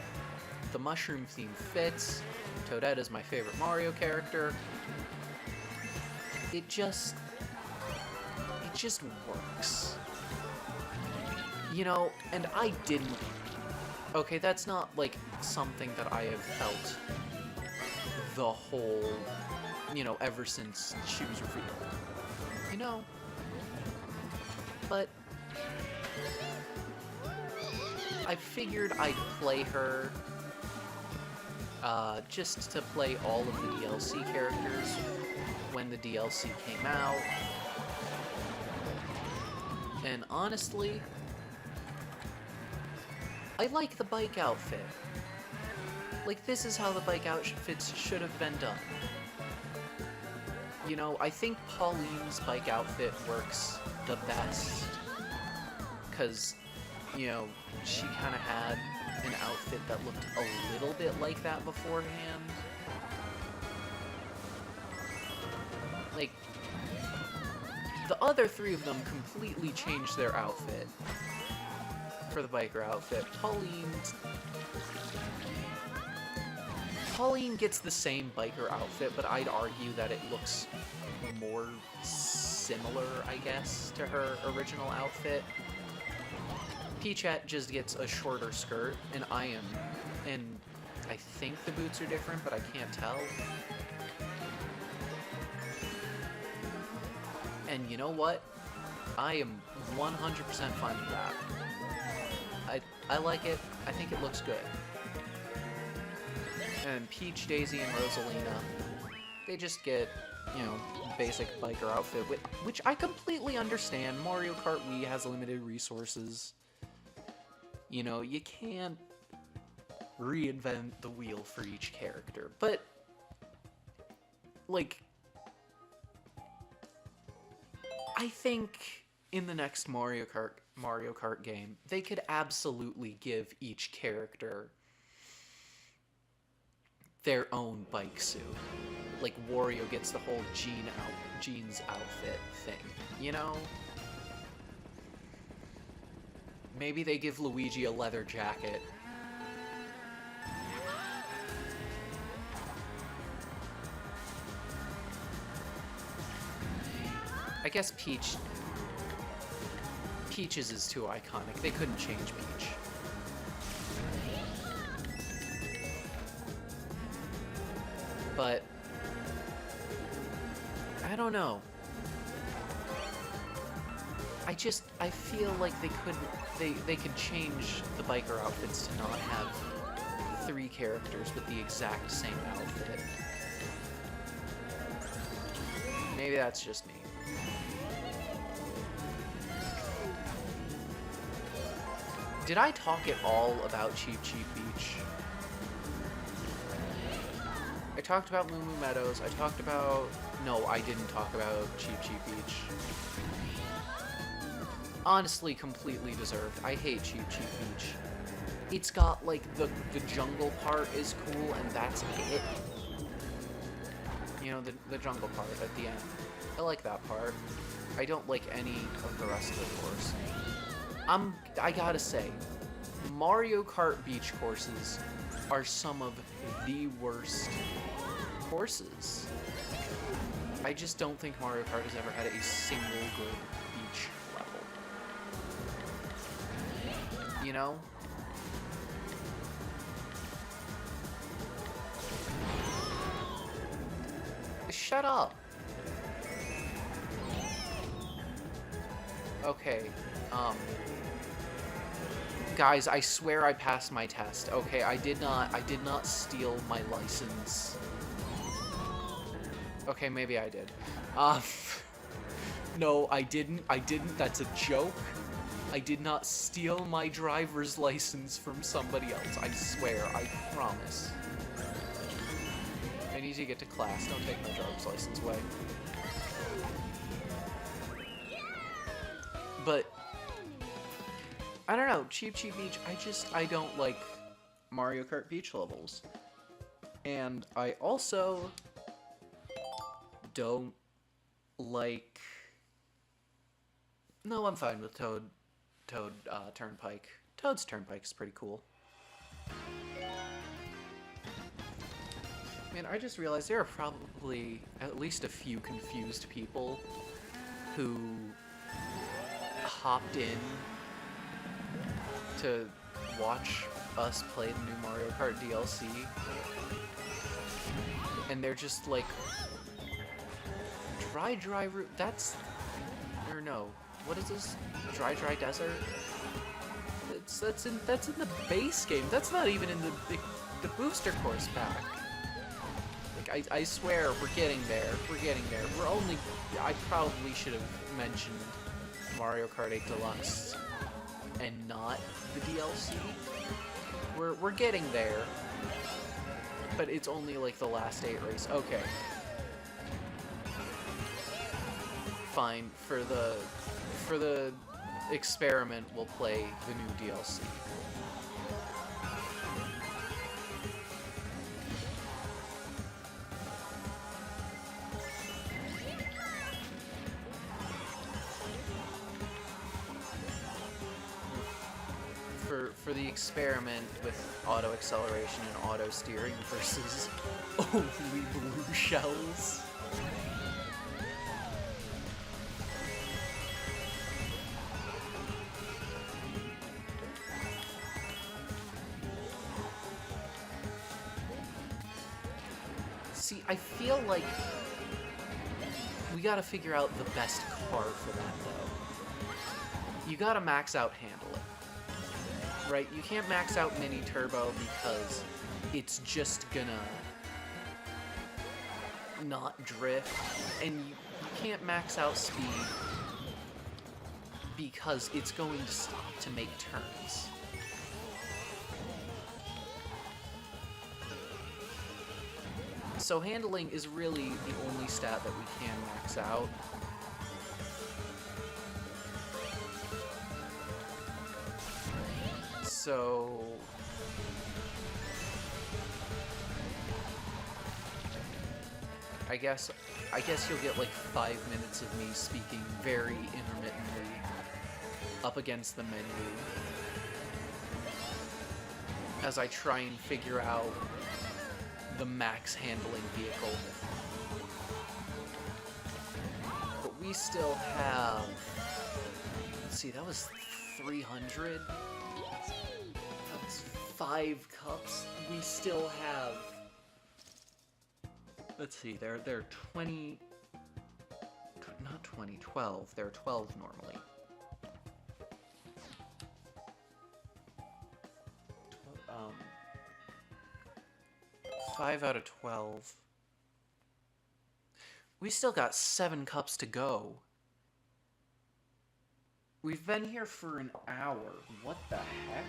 The mushroom theme fits. Toadette is my favorite Mario character. It just works. You know, and I didn't... Okay, that's not, like, something that I have felt the whole, you know, ever since she was revealed. You know? But I figured I'd play her just to play all of the DLC characters when the DLC came out. And honestly, I like the bike outfit. Like, this is how the bike outfits should have been done. You know, I think Pauline's bike outfit works the best. Because, you know, she kind of had an outfit that looked a little bit like that beforehand. Like, the other three of them completely changed their outfit for the biker outfit. Pauline gets the same biker outfit, but I'd argue that it looks more similar, I guess, to her original outfit. Peachette just gets a shorter skirt, and I think the boots are different, but I can't tell. And you know what? I am 100% fine with that. I like it. I think it looks good. And Peach, Daisy, and Rosalina, they just get, you know, basic biker outfit, which I completely understand. Mario Kart Wii has limited resources. You know, you can't reinvent the wheel for each character, but, like, I think in the next Mario Kart game, they could absolutely give each character their own bike suit. Like, Wario gets the whole jeans outfit thing, you know? Maybe they give Luigi a leather jacket. I guess Peach's is too iconic. They couldn't change Peach. But I don't know. I feel like they could change the biker outfits to not have 3 characters with the exact same outfit. Maybe that's just me. Did I talk at all about Cheep Cheep Beach? I talked about Moo Moo Meadows. I talked about... No, I didn't talk about Cheep Cheep Beach. Honestly, completely deserved. I hate Cheep Cheep Beach. It's got, like, the jungle part is cool, and that's it. You know, the jungle part at the end. I like that part. I don't like any of the rest of the course. I gotta say, Mario Kart Beach courses are some of the worst courses. I just don't think Mario Kart has ever had a single good beach level. You know? shut up. Okay, guys, I swear I passed my test. Okay, I did not steal my license. Okay, maybe I did. No, I didn't. That's a joke. I did not steal my driver's license from somebody else. I swear, I promise. I need to get to class. Don't take my driver's license away. But I don't know, Cheep Cheep Beach, I don't like Mario Kart Beach levels. And I also don't like... No, I'm fine with Toad Turnpike. Toad's Turnpike is pretty cool. Man, I just realized there are probably at least a few confused people who hopped in to watch us play the new Mario Kart DLC, and they're just like, Dry Route, that's, or no, what is this, Dry Desert? That's in the base game, that's not even in the booster course pack. Like, I swear, we're getting there, we're only, I probably should have mentioned Mario Kart 8 Deluxe and not the DLC. We're getting there, but it's only like the last 8 race. Okay, fine. For the experiment, we'll play the new DLC. For the experiment with auto acceleration and auto steering versus only blue shells. See, I feel like we gotta figure out the best car for that, though. You gotta max out Handle It. Right, you can't max out Mini Turbo because it's just gonna not drift, and you can't max out Speed because it's going to stop to make turns. So handling is really the only stat that we can max out. So I guess you'll get like 5 minutes of me speaking very intermittently up against the menu as I try and figure out the max handling vehicle. But we still have, let's see, that was 300? That's 5 cups. We still have, let's see, they're 20, not 20, 12. They're 12 normally. 5 out of 12. We still got 7 cups to go. We've been here for an hour. What the heck?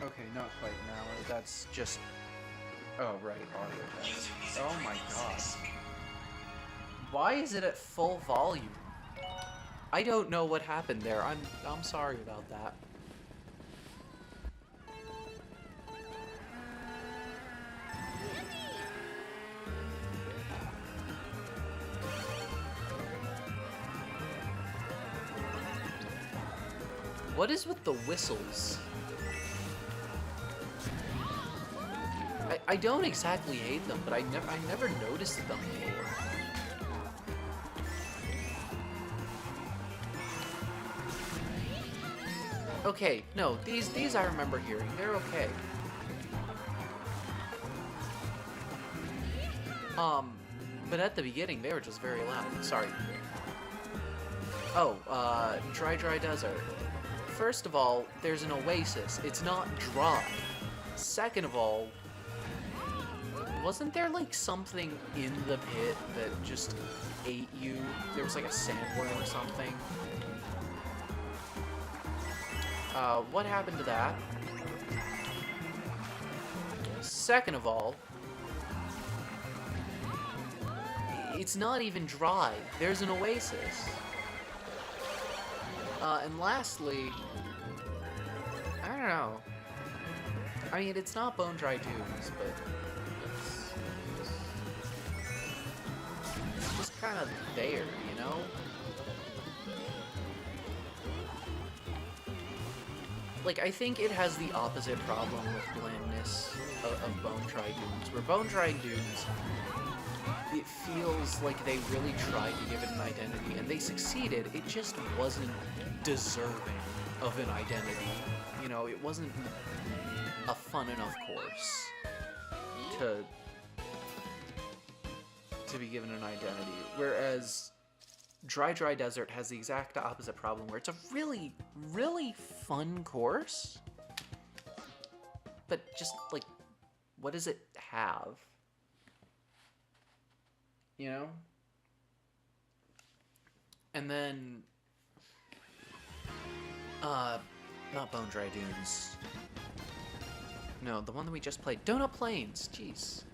Okay, not quite an hour. That's just... Oh, right, audio test. Oh my god. Why is it at full volume? I don't know what happened there. I'm sorry about that. What is with the whistles? I don't exactly hate them, but I never noticed them before. Okay, no, these I remember hearing. They're okay. But at the beginning, they were just very loud. Sorry. Oh, dry desert. First of all, there's an oasis. It's not dry. Second of all, wasn't there like something in the pit that just ate you? There was like a sandworm or something. What happened to that? Second of all, it's not even dry. There's an oasis. And lastly, I don't know. I mean, it's not Bone Dry Dunes, but it's just kind of there, you know? Like, I think it has the opposite problem with blandness of Bone Dry Dunes, where Bone Dry Dunes, it feels like they really tried to give it an identity, and they succeeded. It just wasn't deserving of an identity. You know, it wasn't a fun enough course to be given an identity. Whereas Dry Desert has the exact opposite problem, where it's a really, really fun course, but just, like, what does it have? You know? And then, not Bone Dry Dunes. No, the one that we just played. Donut Plains, jeez.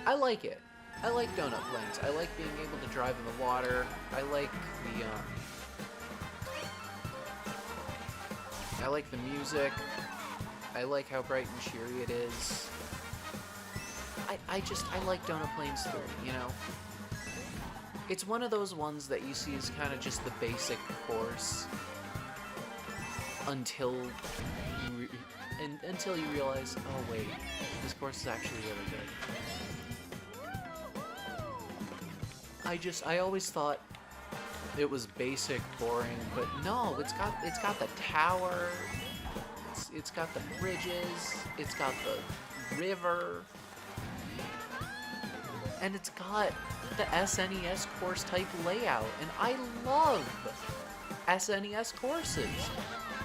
I like it. I like Donut Plains. I like being able to drive in the water. I like the music. I like how bright and cheery it is. I like Donut Plains 3, you know? It's one of those ones that you see as kind of just the basic course until you realize, oh wait, this course is actually really good. I always thought it was basic, boring, but no, it's got the tower, it's got the bridges, it's got the river, and it's got the SNES course type layout, and I love SNES courses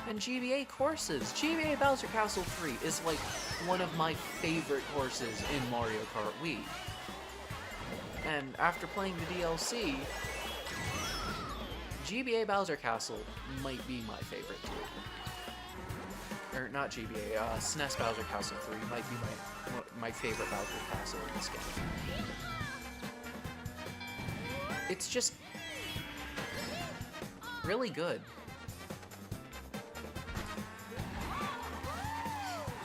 and GBA courses. GBA Bowser Castle 3 is like one of my favorite courses in Mario Kart Wii. And after playing the DLC, GBA Bowser Castle might be my favorite too. Or not GBA, SNES Bowser Castle 3 might be my favorite Bowser Castle in this game. It's just really good.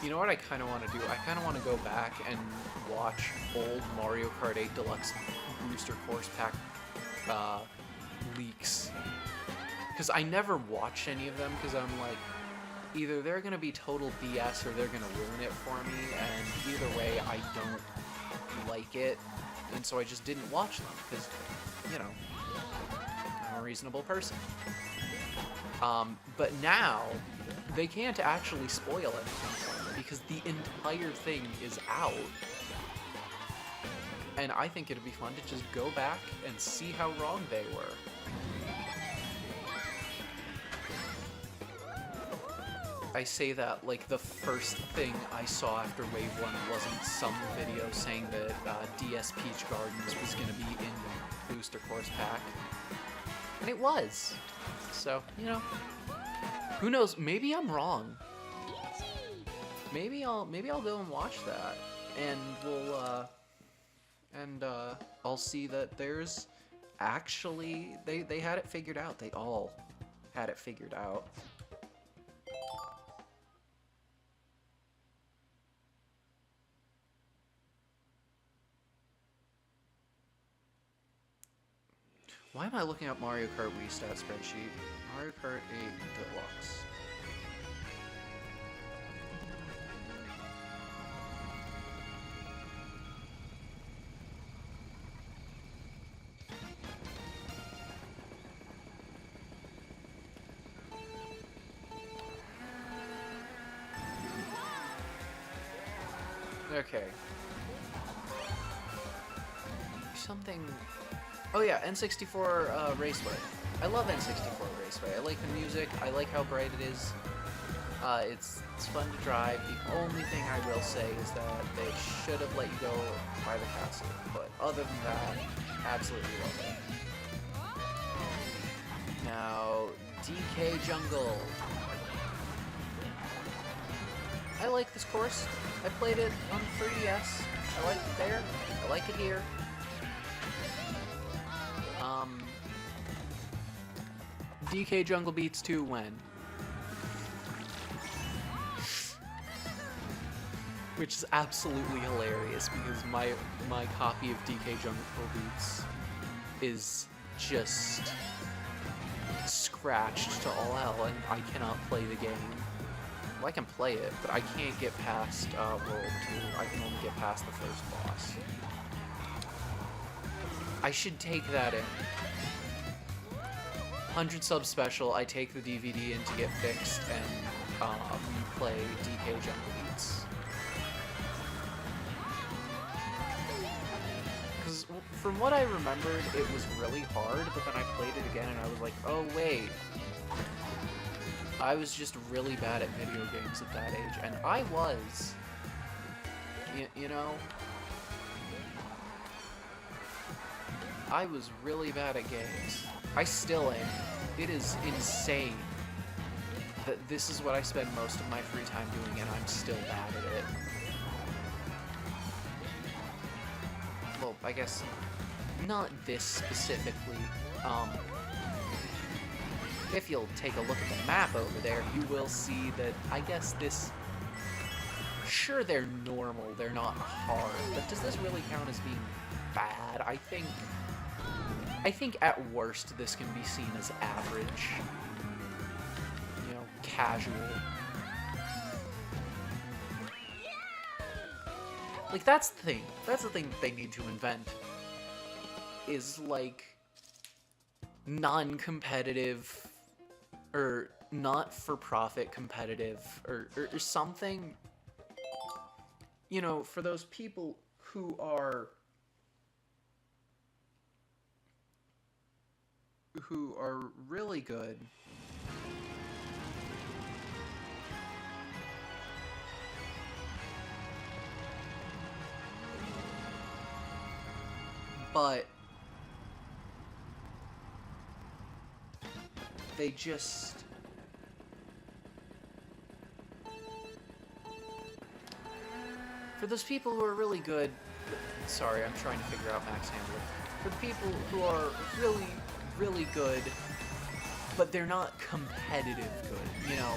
You know what I kind of want to do? I kind of want to go back and watch old Mario Kart 8 Deluxe Booster Course Pack leaks. Because I never watched any of them, because I'm like, either they're going to be total BS or they're going to ruin it for me, and either way, I don't like it, and so I just didn't watch them, because, you know, I'm a reasonable person. But now, they can't actually spoil anything for me, because the entire thing is out. And I think it'd be fun to just go back and see how wrong they were. I say that like the first thing I saw after Wave 1 wasn't some video saying that DS Peach Gardens was going to be in the Booster Course Pack. And it was. So, you know, who knows? Maybe I'm wrong. Maybe I'll go and watch that, and we'll I'll see that there's actually they had it figured out. They all had it figured out. Why am I looking up Mario Kart Wii stat spreadsheet? Mario Kart 8 Deluxe. Okay. something... Oh yeah, N64 Raceway. I love N64 Raceway. I like the music, I like how bright it is. It's fun to drive. The only thing I will say is that they should have let you go by the castle. But other than that, absolutely love it. Now, DK Jungle. I like this course. I played it on 3DS. I like it there. I like it here. DK Jungle Beats 2 when? Which is absolutely hilarious because my copy of DK Jungle Beats is just scratched to all hell, and I cannot play the game. Well, I can play it, but I can't get past World 2. I can only get past the first boss. I should take that in. 100 sub special, I take the DVD in to get fixed and play DK Jungle Beats. Because from what I remembered, it was really hard, but then I played it again and I was like, oh wait. I was just really bad at video games at that age, and I was. You know? I was really bad at games. I still am. It is insane that this is what I spend most of my free time doing, and I'm still bad at it. Well, I guess not this specifically. If you'll take a look at the map over there, you will see that, I guess this... Sure, they're normal, they're not hard, but does this really count as being bad? I think at worst this can be seen as average. You know, casual. Like, that's the thing. That's the thing that they need to invent. Is, like, non-competitive, or not-for-profit competitive, or something. You know, for those people who are really good. But they just... For those people who are really good... Sorry, I'm trying to figure out Max Handler. For the people who are really, really good, but they're not competitive good, you know?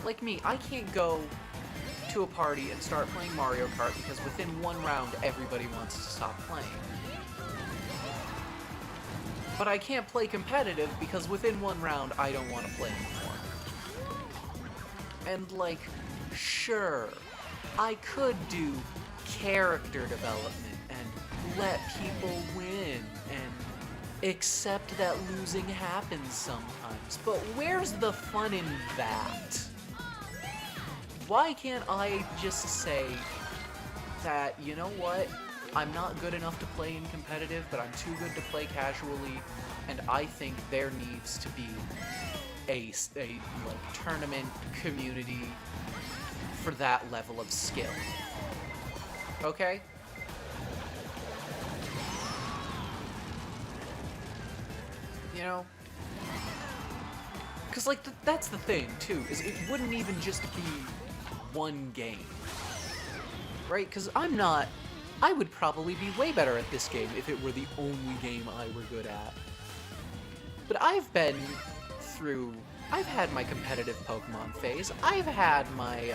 Like me, I can't go to a party and start playing Mario Kart because within one round everybody wants to stop playing. But I can't play competitive because within one round I don't want to play anymore. And like, sure, I could do character development and let people win and accept that losing happens sometimes, but where's the fun in that? Why can't I just say that, you know what, I'm not good enough to play in competitive, but I'm too good to play casually, and I think there needs to be a like tournament community for that level of skill. Okay? You know? Because, like, that's the thing, too, is it wouldn't even just be one game. Right? Because I would probably be way better at this game if it were the only game I were good at. But I've been through... I've had my competitive Pokemon phase. I've had my,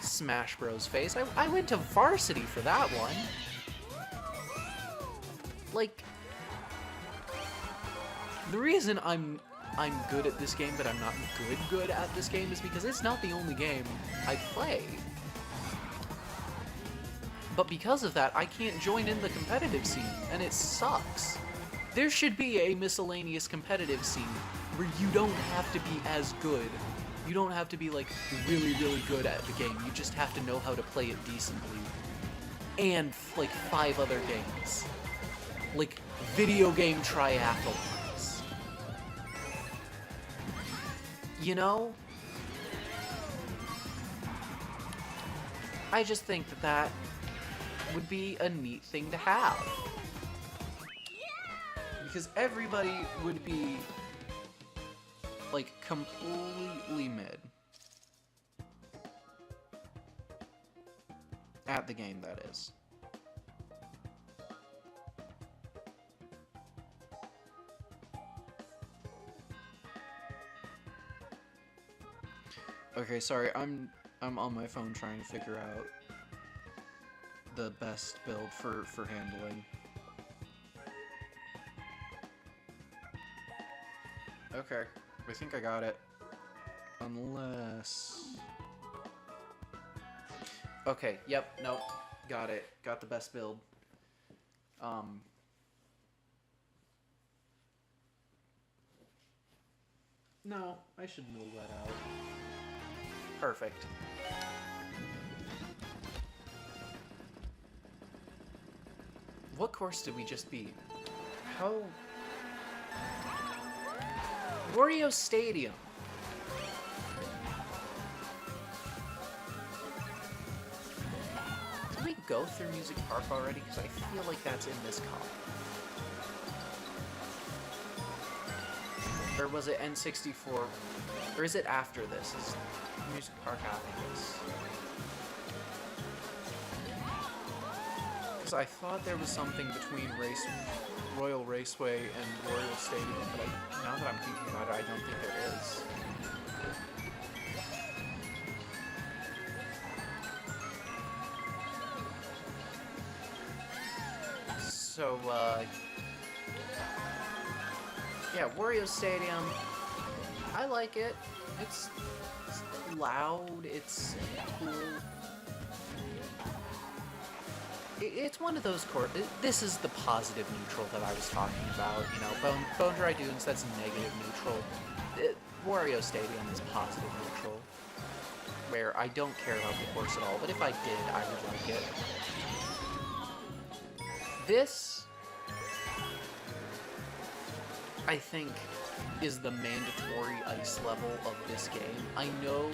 Smash Bros. Phase. I went to varsity for that one. Like... The reason I'm good at this game, but I'm not good at this game is because it's not the only game I play. But because of that, I can't join in the competitive scene, and it sucks. There should be a miscellaneous competitive scene where you don't have to be as good. You don't have to be, like, really, really good at the game. You just have to know how to play it decently. and like 5 other games. Like video game triathlons. You know? I just think that that would be a neat thing to have. Because everybody would be like completely mid at the game, that is. Okay, sorry, I'm on my phone trying to figure out the best build for handling. Okay, I think I got it. Unless... Okay, yep, nope, got it. Got the best build. No, I should mill that out. Perfect. What course did we just beat? How... Wario Stadium. Did we go through Music Park already? Because I feel like that's in this column. Or was it N64? Or is it after this? Is Music Park after this? Because I thought there was something between Royal Raceway and Wario Stadium, but now that I'm thinking about it, I don't think there is. So, yeah, Wario Stadium, I like it. It's loud, it's cool. It's one of those this is the positive neutral that I was talking about, you know, Bone Dry Dunes, that's negative neutral. Wario Stadium is positive neutral, where I don't care about the course at all, but if I did, I would like it. This, I think, is the mandatory ice level of this game. I know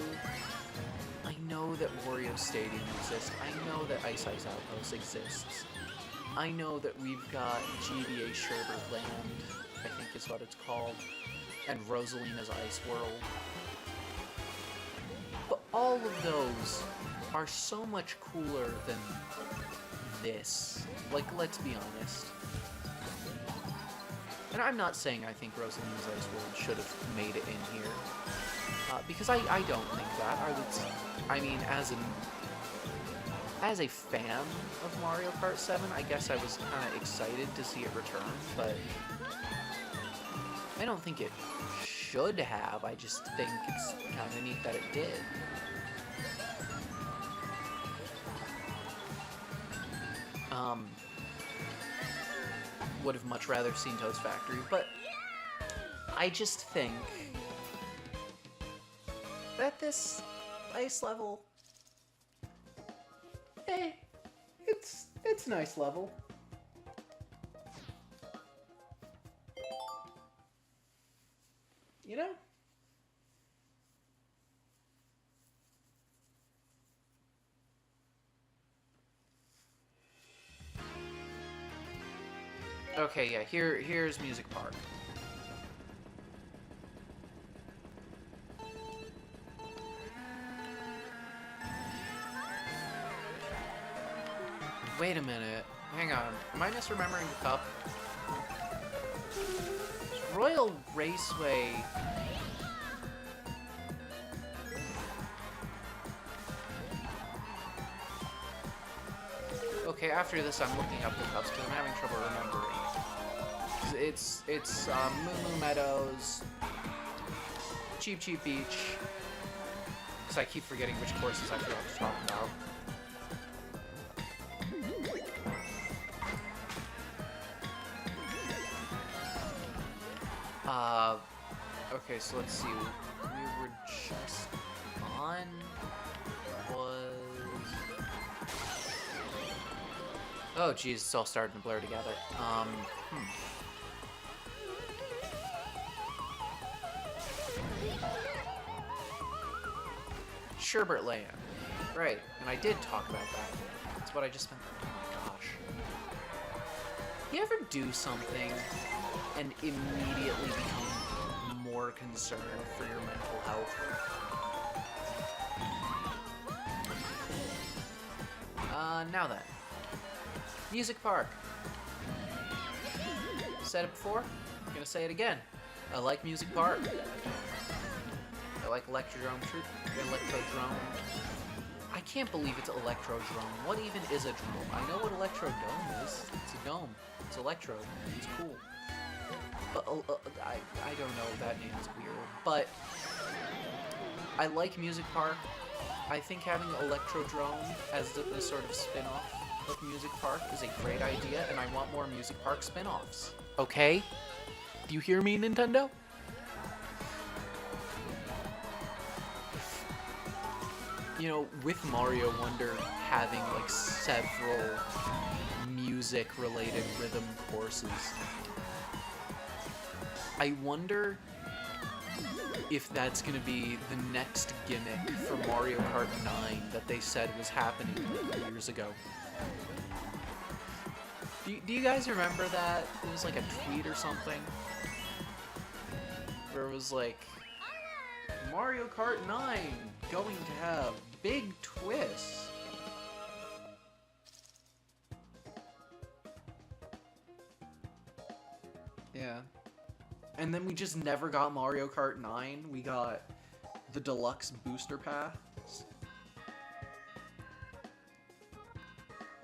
that Wario Stadium exists. I know that Ice Ice Outpost exists. I know that we've got GBA Sherbert Land, I think is what it's called, and Rosalina's Ice World. But all of those are so much cooler than this. Like, let's be honest. And I'm not saying I think Rosalina's Ice World should have made it in here. Because I don't think that. I mean, as a fan of Mario Kart 7, I guess I was kind of excited to see it return, but I don't think it should have. I just think it's kind of neat that it did. Would have much rather seen Toad's Factory, but I just think that this ice level, it's nice level. You know? Okay, yeah, here's Music Park. Wait a minute. Hang on. Am I misremembering the cup? Royal Raceway... Okay, after this I'm looking up the cups because I'm having trouble remembering. It's Moo Moo Meadows, Cheep Cheep Beach, because I keep forgetting which courses I forgot to talk about. Okay, so let's see. We were just on was Oh, geez, it's all starting to blur together. Sherbert Land. Right, and I did talk about that. That's what I just spent. Oh my gosh. You ever do something and immediately become more concerned for your mental health? Now then. Music Park. Said it before, I'm gonna say it again. I like Music Park. I like Electrodrome. I can't believe it's Electrodrome. What even is a drone? I know what Electrodome is. It's a dome. It's Electro. It's cool. But I don't know. That name is weird. But I like Music Park. I think having Electrodrome as the sort of spin-off of Music Park is a great idea, and I want more Music Park spin-offs. Okay? Do you hear me, Nintendo? You know, with Mario Wonder having, like, several music-related rhythm courses, I wonder if that's going to be the next gimmick for Mario Kart 9 that they said was happening years ago. Do you guys remember that? It was like a tweet or something where it was like, Mario Kart 9 going to have big twists. Yeah. And then we just never got Mario Kart 9. We got the deluxe booster pass.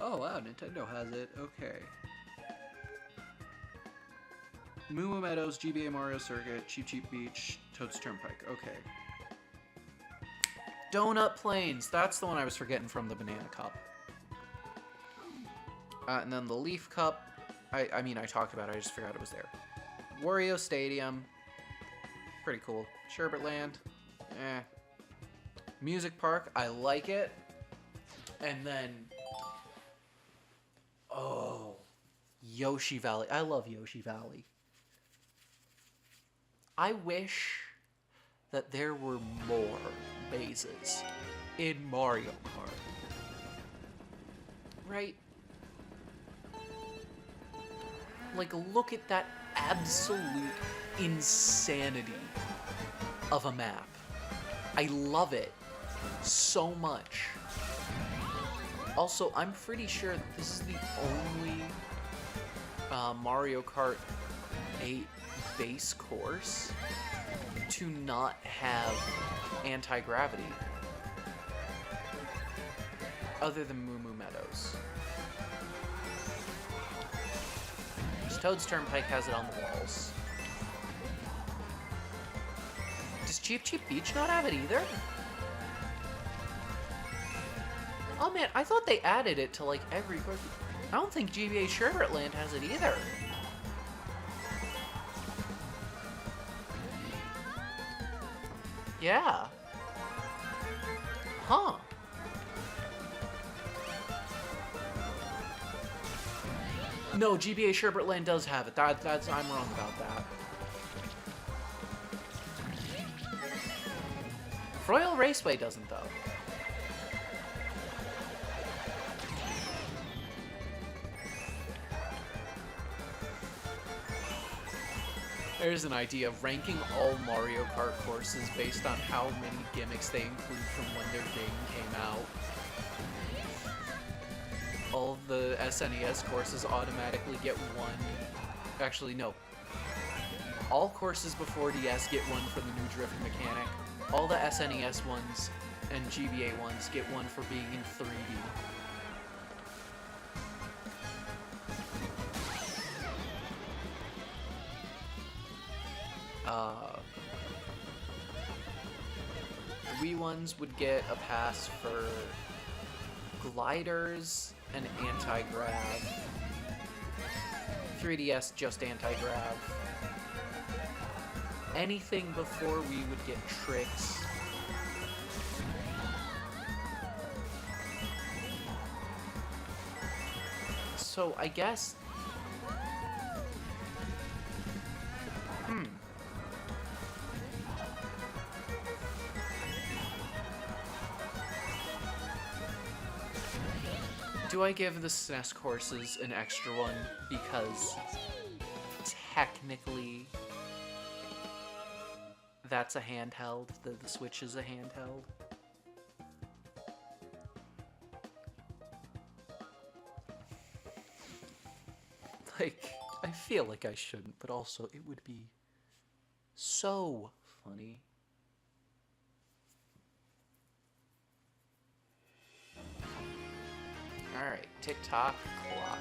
Oh wow, Nintendo has it. Okay. Moo Moo Meadows, GBA Mario Circuit, Cheep Cheep Beach, Toad's Turnpike. Okay. Donut Plains. That's the one I was forgetting from the Banana Cup. And then the Leaf Cup. I mean, I talked about it. I just forgot it was there. Wario Stadium. Pretty cool. Sherbert Land. Eh. Music Park. I like it. And then... oh. Yoshi Valley. I love Yoshi Valley. I wish that there were more mazes in Mario Kart. Right? Like, look at that absolute insanity of a map. I love it so much. Also, I'm pretty sure that this is the only Mario Kart 8 base course to not have anti-gravity, other than Moo Moo Meadows. Toad's Turnpike has it on the walls. Does Cheep Cheep Beach not have it either? Oh man, I thought they added it to like every course. I don't think GBA Sherbert Land has it either. Yeah. Huh. No, GBA Sherbert Land does have it. That's I'm wrong about that. Royal Raceway doesn't, though. There's an idea of ranking all Mario Kart courses based on how many gimmicks they include from when their game came out. All of the SNES courses automatically get one. Actually, no. All courses before DS get one for the new drift mechanic. All the SNES ones and GBA ones get one for being in 3D. The Wii ones would get a pass for gliders and anti-grav. 3DS just anti-grav. Anything before we would get tricks. So, I guess... Do I give the SNES courses an extra one because technically that's a handheld, the Switch is a handheld? Like, I feel like I shouldn't, but also it would be so funny. Alright, TikTok clock.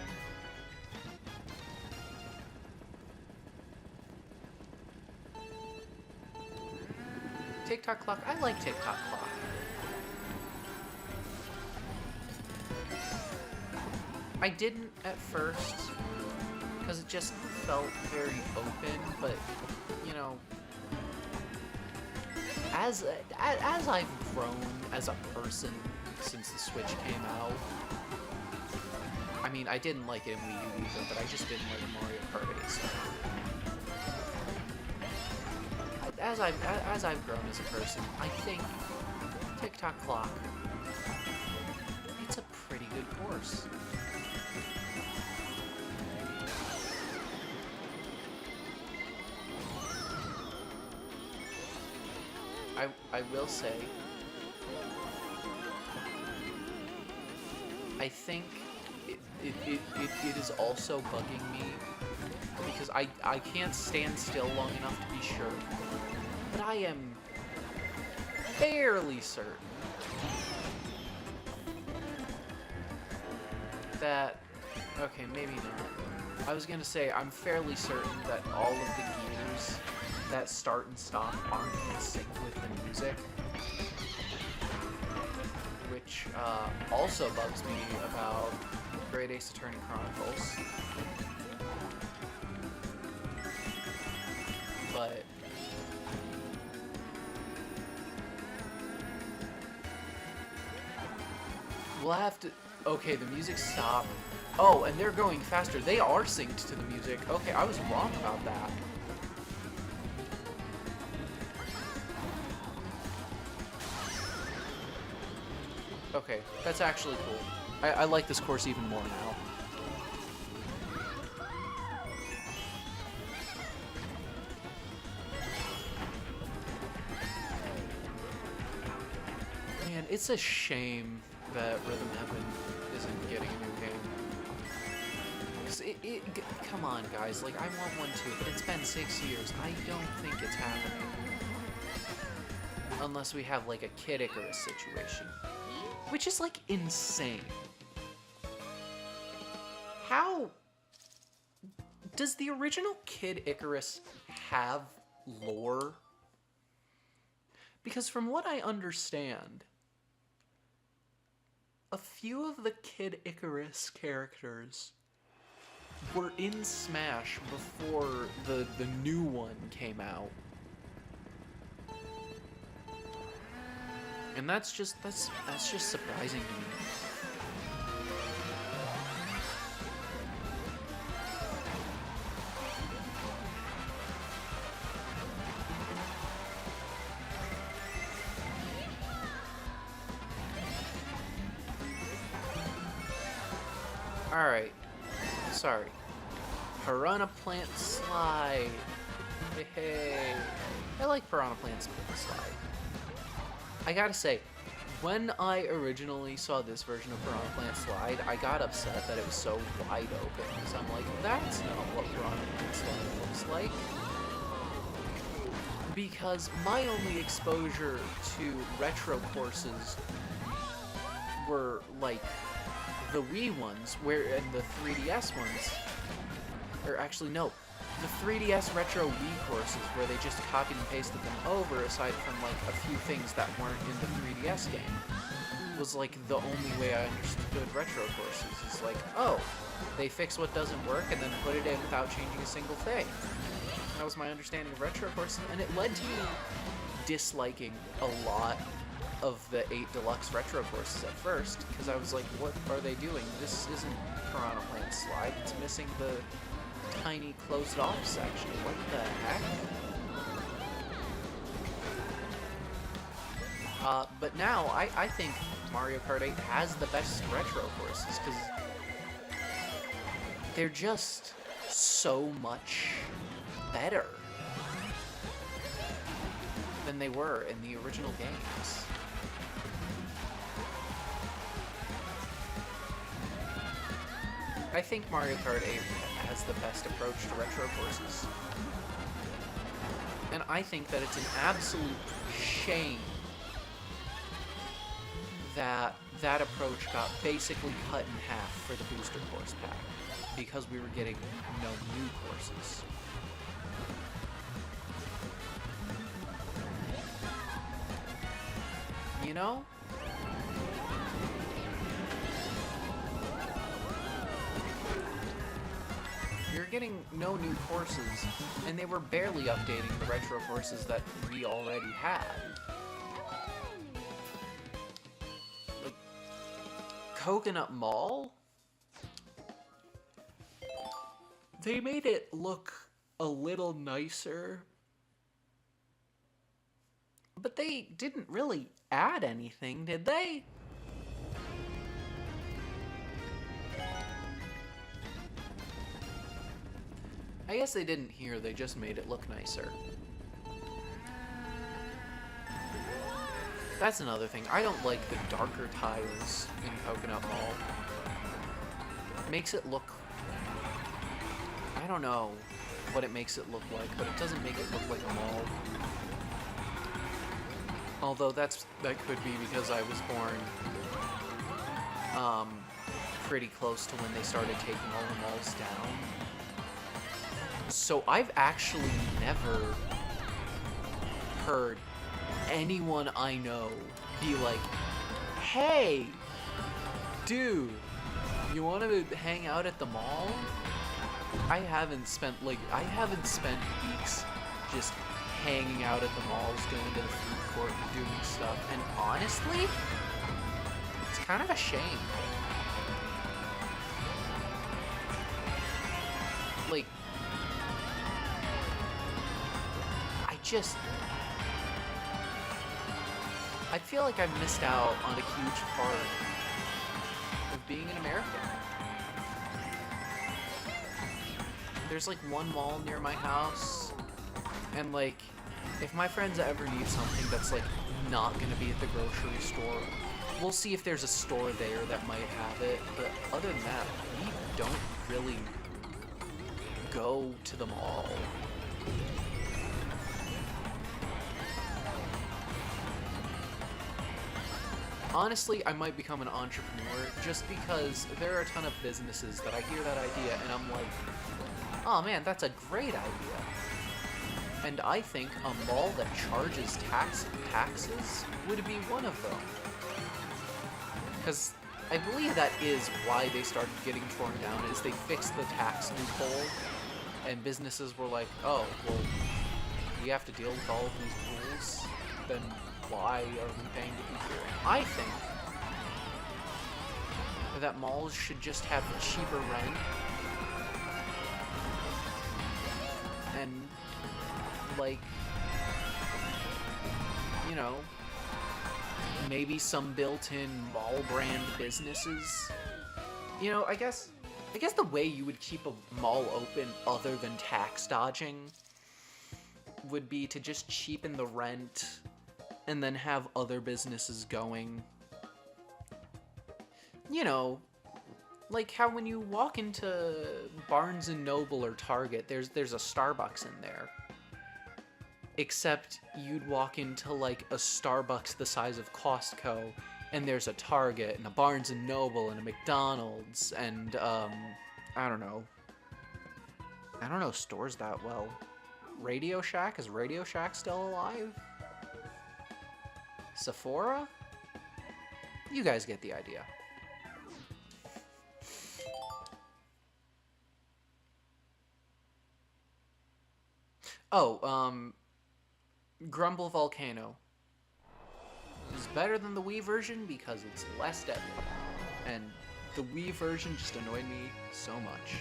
TikTok clock, I like TikTok clock. I didn't at first, because it just felt very open, but, you know, as I've grown as a person since the Switch came out, I mean, I didn't like it in Wii U either, but I just didn't like Mario Kart 8, so. As I've grown as a person, I think TikTok clock, it's a pretty good course. I will say, I think it is also bugging me because I can't stand still long enough to be sure, but I am fairly certain that, okay, maybe not. I was gonna say I'm fairly certain that all of the gears that start and stop aren't in sync with the music, which also bugs me about Great Ace Attorney Chronicles. But we'll have to... Okay, the music stopped. Oh, and they're going faster. They are synced to the music. Okay, I was wrong about that. Okay, that's actually cool. I like this course even more now. Man, it's a shame that Rhythm Heaven isn't getting a new game. 'Cause come on, guys, like, I want one too, but it's been 6 years. I don't think it's happening. Unless we have, like, a Kid Icarus situation. Which is, like, insane. How... Does the original Kid Icarus have lore? Because from what I understand, a few of the Kid Icarus characters were in Smash before the new one came out. And that's just surprising to me. Alright. Sorry. Piranha Plant Slide. Hey. I like Piranha Plant Slide. I gotta say, when I originally saw this version of Piranha Plant Slide, I got upset that it was so wide open, because I'm like, that's not what Piranha Plant Slide looks like. Because my only exposure to retro courses were, like, the Wii ones, and the 3DS ones, or actually, no, the 3DS Retro Wii courses, where they just copied and pasted them over, aside from, like, a few things that weren't in the 3DS game, was, like, the only way I understood retro courses. It's like, oh, they fix what doesn't work and then put it in without changing a single thing. That was my understanding of retro courses, and it led to me disliking a lot of the 8 deluxe retro courses at first, because I was like, what are they doing? This isn't Piranha Plant Slide, it's missing the tiny closed off section. What the heck? But now, I think Mario Kart 8 has the best retro courses, because they're just so much better than they were in the original games. I think Mario Kart 8 has the best approach to retro courses. And I think that it's an absolute shame that that approach got basically cut in half for the booster course pack, because we were getting no new courses. You know? You're getting no new courses, and they were barely updating the retro courses that we already had. Like, Coconut Mall? They made it look a little nicer, but they didn't really add anything, did they? I guess they didn't here, they just made it look nicer. That's another thing. I don't like the darker tires in Coconut Mall. It makes it look... I don't know what it makes it look like, but it doesn't make it look like a mall. Although that could be because I was born pretty close to when they started taking all the malls down. So I've actually never heard anyone I know be like, hey, dude, you want to hang out at the mall? I haven't spent weeks just hanging out at the malls, going to the food court and doing stuff. And honestly, it's kind of a shame. Like, I feel like I've missed out on a huge part of being an American. There's like one mall near my house, and like, if my friends ever need something that's like not gonna be at the grocery store, we'll see if there's a store there that might have it, but other than that, we don't really go to the mall. Honestly, I might become an entrepreneur just because there are a ton of businesses that I hear that idea and I'm like, oh man, that's a great idea. And I think a mall that charges taxes would be one of them. Because I believe that is why they started getting torn down, is they fixed the tax loophole, and businesses were like, oh, well, we have to deal with all of these rules, then why are we paying to be here? I think that malls should just have cheaper rent, and, like, you know, maybe some built-in mall brand businesses. You know, I guess the way you would keep a mall open other than tax dodging would be to just cheapen the rent and then have other businesses going. You know, like how when you walk into Barnes & Noble or Target, there's a Starbucks in there. Except you'd walk into like a Starbucks the size of Costco, and there's a Target and a Barnes & Noble and a McDonald's and I don't know stores that well. Radio Shack? Is Radio Shack still alive? Sephora? You guys get the idea. Oh, Grumble Volcano. is better than the Wii version because it's less deadly. And the Wii version just annoyed me so much.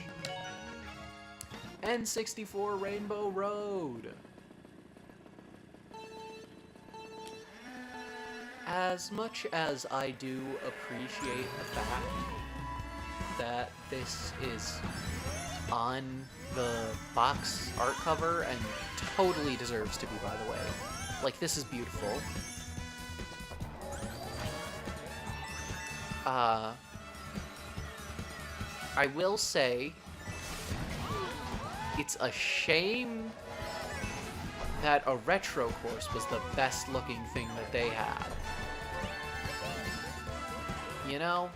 N64 Rainbow Road. As much as I do appreciate the fact that this is on the box art cover and totally deserves to be, by the way. Like, this is beautiful. I will say, it's a shame that a retro course was the best looking thing that they had. You know?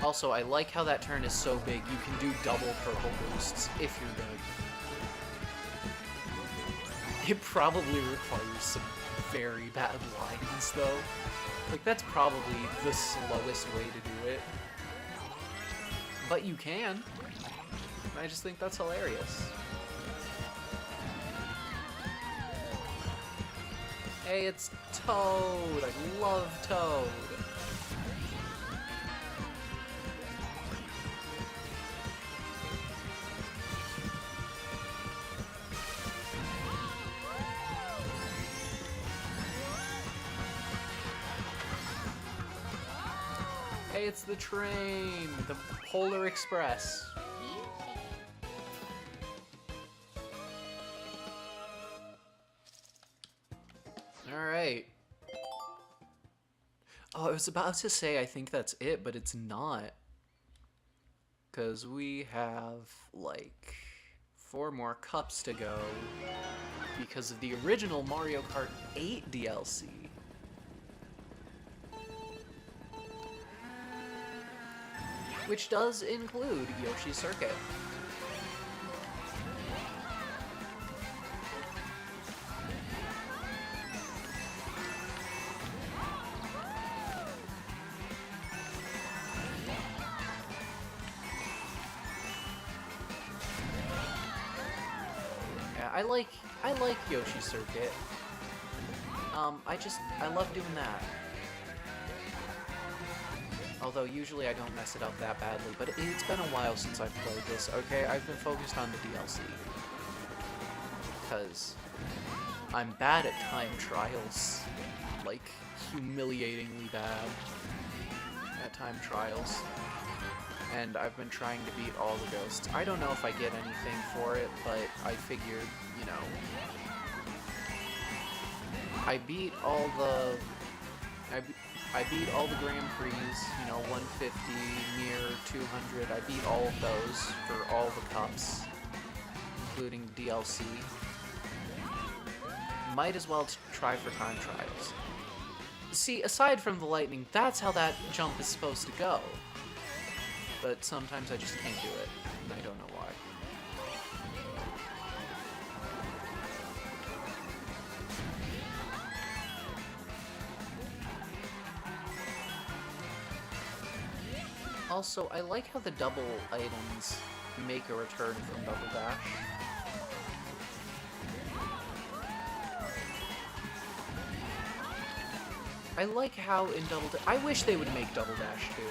Also, I like how that turn is so big, you can do double purple boosts if you're good. It probably requires some very bad lines, though. Like, that's probably the slowest way to do it. But you can. I just think that's hilarious. Hey, it's Toad! I love Toad! Hey, it's the train! The Polar Express. Alright. Oh, I was about to say I think that's it, but it's not. Because we have, like, 4 more cups to go because of the original Mario Kart 8 DLC. Which does include Yoshi's Circuit. Yeah, I like Yoshi's Circuit. I love doing that. Although usually I don't mess it up that badly, but it's been a while since I've played this, okay? I've been focused on the DLC. Because I'm bad at time trials. Like, humiliatingly bad at time trials. And I've been trying to beat all the ghosts. I don't know if I get anything for it, but I figured, you know... I beat all the Grand Prix, you know, 150, Mirror, 200. I beat all of those for all the cups, including DLC. Might as well try for time trials. See, aside from the lightning, that's how that jump is supposed to go. But sometimes I just can't do it, and I don't know why. Also, I like how the double items make a return from Double Dash. I like how in Double Dash... I wish they would make Double Dash too.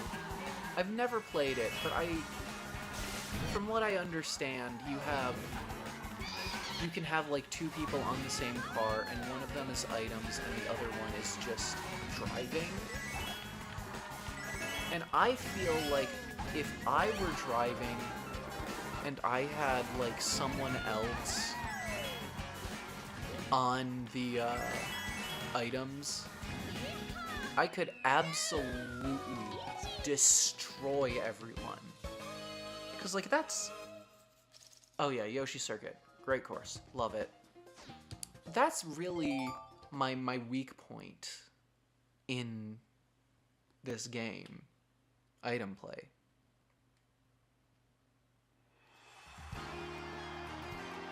I've never played it, but from what I understand, you can have like 2 people on the same car, and one of them is items, and the other one is just driving. And I feel like if I were driving and I had like someone else on the items, I could absolutely destroy everyone. Because like that's... Oh yeah, Yoshi Circuit. Great course. Love it. That's really my weak point in this game. Item play.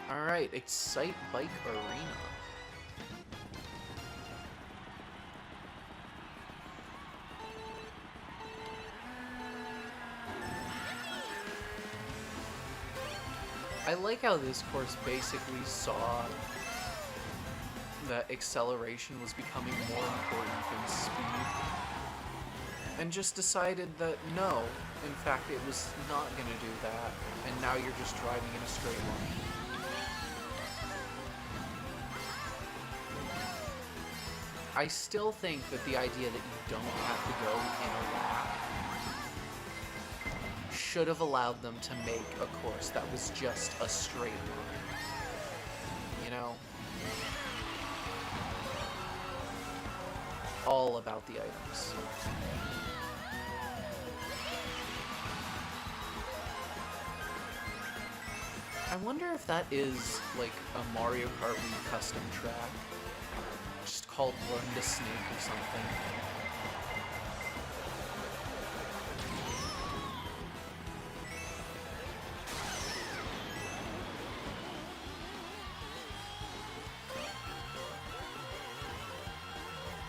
Alright, Excite Bike Arena. I like how this course basically saw that acceleration was becoming more important than speed, and just decided that no, in fact it was not going to do that, and now you're just driving in a straight line. I still think that the idea that you don't have to go in a lap should have allowed them to make a course that was just a straight line. You know? All about the items. I wonder if that is like a Mario Kart Wii custom track, just called Learn to Snake or something.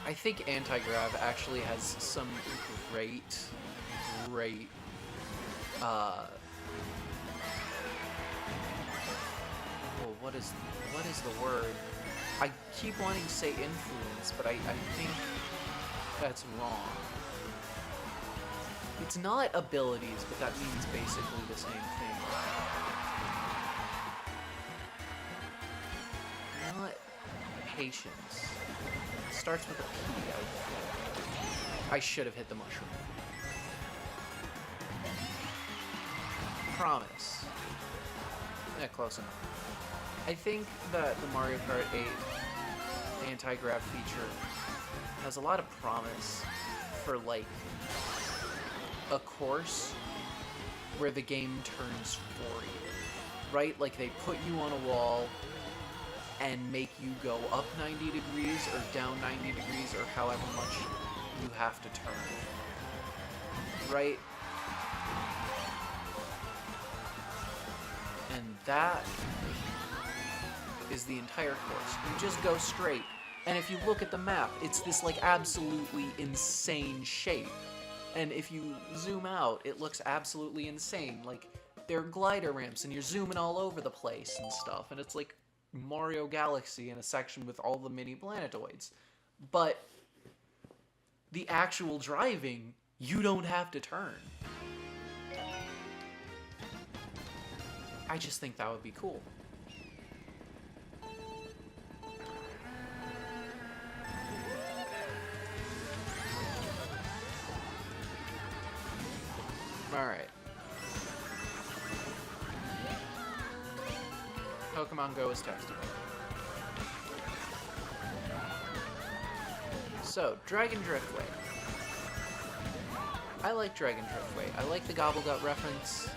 I think Anti-Grav actually has some great, what is the word? I keep wanting to say influence, but I think that's wrong. It's not abilities, but that means basically the same thing. Not patience. It starts with a P, I should have hit the mushroom. Promise. Yeah, close enough. I think that the Mario Kart 8 anti-grav feature has a lot of promise for, like, a course where the game turns for you, right? Like, they put you on a wall and make you go up 90 degrees or down 90 degrees or however much you have to turn, right? And that is the entire course. You just go straight, and if you look at the map, it's this like absolutely insane shape. And if you zoom out, it looks absolutely insane. Like, there are glider ramps, and you're zooming all over the place and stuff, and it's like Mario Galaxy in a section with all the mini planetoids. But the actual driving, you don't have to turn. I just think that would be cool. Alright. Pokemon Go is texting. So, Dragon Driftway. I like Dragon Driftway. I like the Gobblegut reference.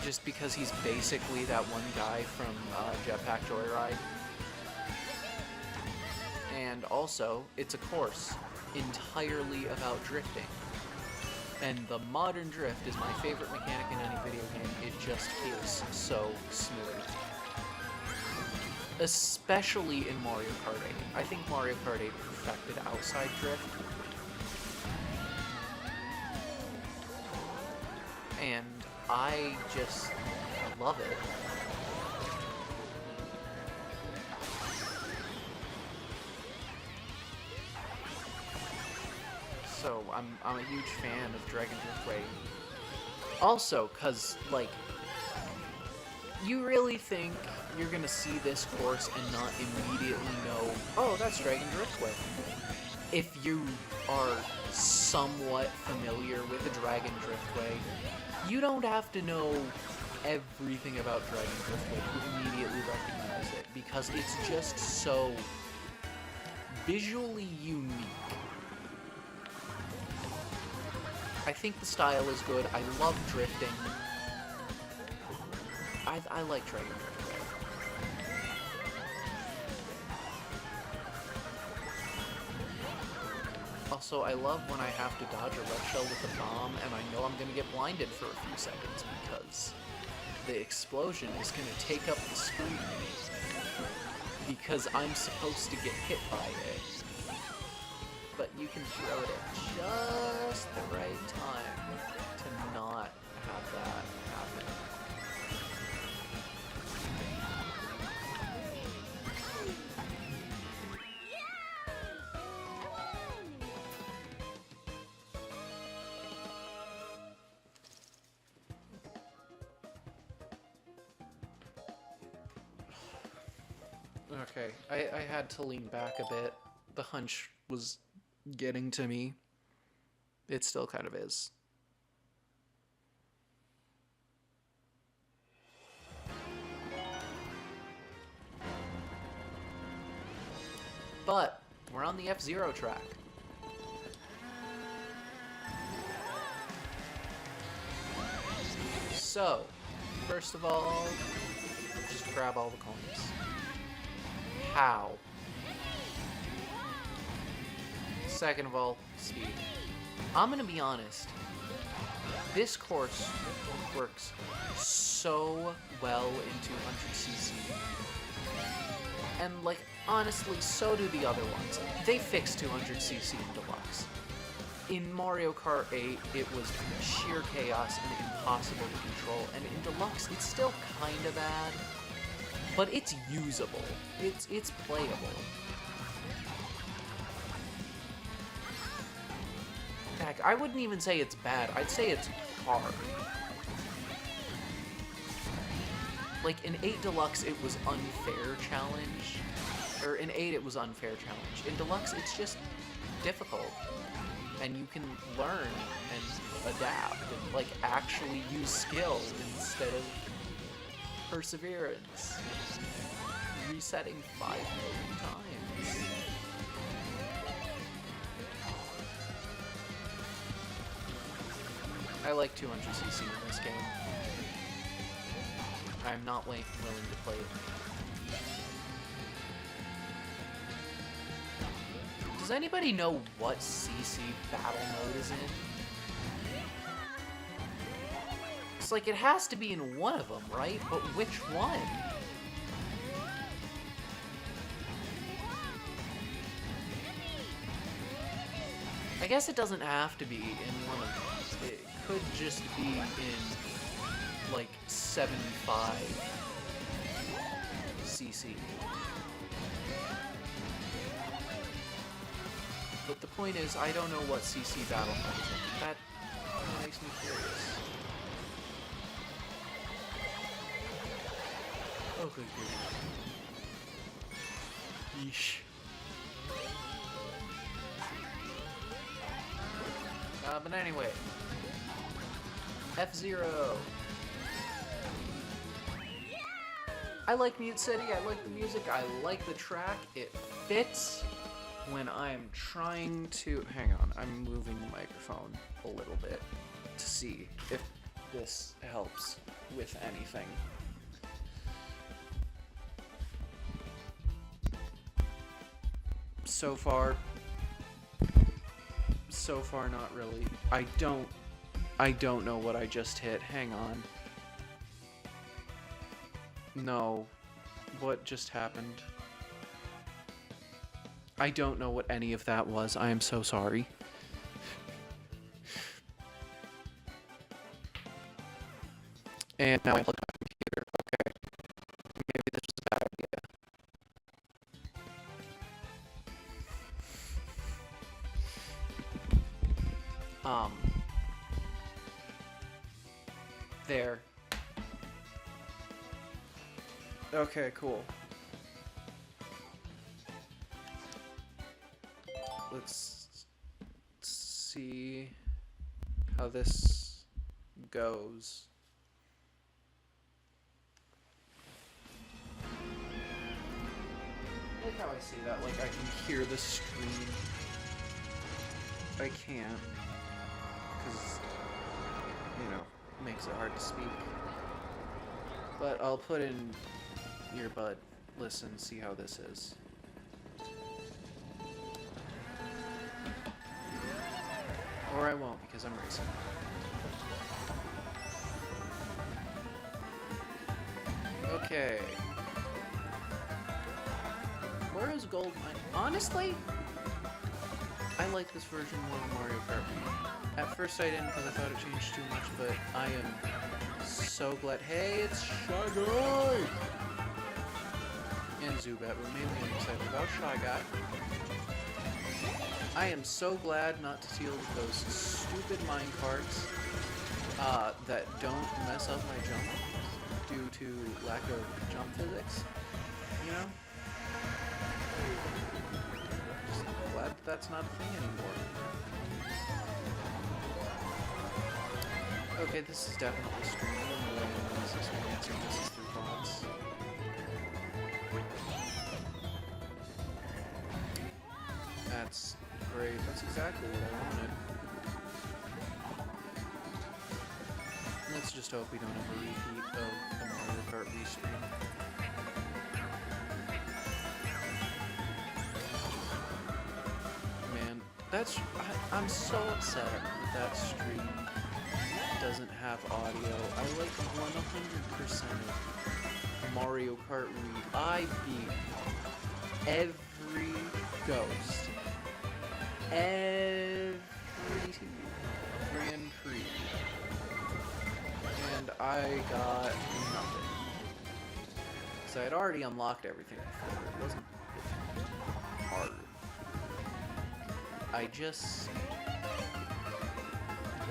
Just because he's basically that one guy from Jetpack Joyride. And also, it's a course entirely about drifting. And the modern drift is my favorite mechanic in any video game. It just feels so smooth. Especially in Mario Kart 8. I think Mario Kart 8 perfected outside drift. And I just love it. So I'm a huge fan of Dragon Driftway. Also, cause like, you really think you're gonna see this course and not immediately know, oh, that's Dragon Driftway. If you are somewhat familiar with the Dragon Driftway, you don't have to know everything about Dragon Driftway to immediately recognize it, because it's just so visually unique. I think the style is good. I love drifting. I like Dragon Driftway. Also, I love when I have to dodge a red shell with a bomb, and I know I'm going to get blinded for a few seconds, because the explosion is going to take up the screen, because I'm supposed to get hit by it. But you can throw it at just the right time to not have that happen. Okay, I had to lean back a bit. The hunch was getting to me. It still kind of is. But we're on the F-Zero track. So, first of all, just grab all the coins. How? Second of all, speed. I'm gonna be honest. This course works so well in 200cc. And, like, honestly, so do the other ones. They fixed 200cc in Deluxe. In Mario Kart 8, it was sheer chaos and impossible to control. And in Deluxe, it's still kinda bad. But it's usable. It's playable. Heck, I wouldn't even say it's bad. I'd say it's hard. Like, in 8 Deluxe, it was unfair challenge. Or in 8, it was unfair challenge. In Deluxe, it's just difficult. And you can learn and adapt and, like, actually use skill instead of perseverance. Resetting 5 million times. I like 200cc in this game. I'm not willing to play it. Does anybody know what CC battle mode is in? It's like it has to be in one of them, right? But which one? I guess it doesn't have to be in one of them. It could just be in, like, 75 CC. But the point is, I don't know what CC battle mode is in. That makes me curious. Oh, good grief. Yeesh. But anyway. F-Zero. I like Mute City, I like the music, I like the track. It fits when I'm trying to... Hang on, I'm moving the microphone a little bit to see if this helps with anything. So far, not really. I don't know what I just hit. Hang on. No. What just happened? I don't know what any of that was. I am so sorry. And now I plugged my computer. Okay. Maybe this was a bad idea. There. Okay, cool. Let's see how this goes. I like how I see that, like I can hear the stream. I can't, because, you know, makes it hard to speak. But I'll put in earbud, listen, see how this is. Or I won't, because I'm racing. Okay. Where is Gold Mine? Honestly, I like this version more of Mario Kart. At first I didn't, because I thought it changed too much, but I am so glad. Hey, it's Shy Guy! And Zubat, but mainly I'm excited about Shy Guy. I am so glad not to deal with those stupid minecarts that don't mess up my jump due to lack of jump physics, you know? Just glad that's not a thing anymore. Okay, this is definitely streaming. The way I'm answering this is through bots. That's great. That's exactly what I wanted. Let's just hope we don't have a repeat of the Mario Kart restream. Man, I'm so upset that stream doesn't have audio. I like 100% of Mario Kart Wii. I beat every ghost, every Grand Prix, and I got nothing. So I had already unlocked everything before. It wasn't hard. I just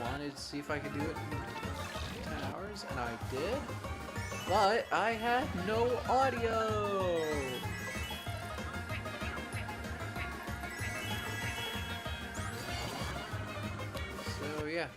wanted to see if I could do it in 10 hours, and I did, but I had no audio! So, yeah.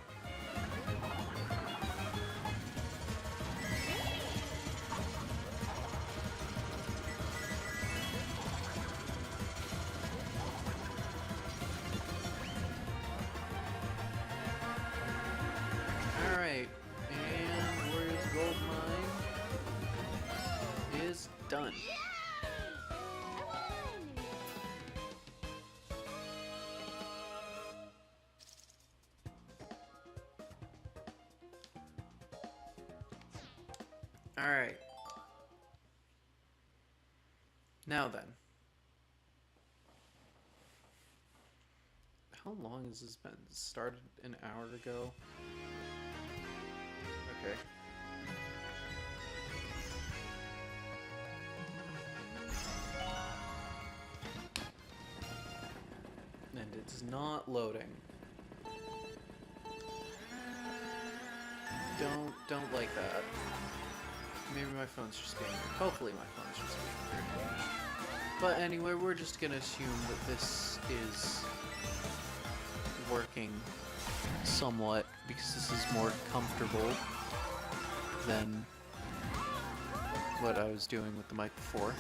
Alright, and Warriors Gold Mine is done. Alright. Now then. How long has this been? It started an hour ago? Okay. And it's not loading. Don't like that. Maybe my phone's just being weird. Hopefully my phone's just being weird. But anyway, we're just gonna assume that this is working somewhat because this is more comfortable than what I was doing with the mic before.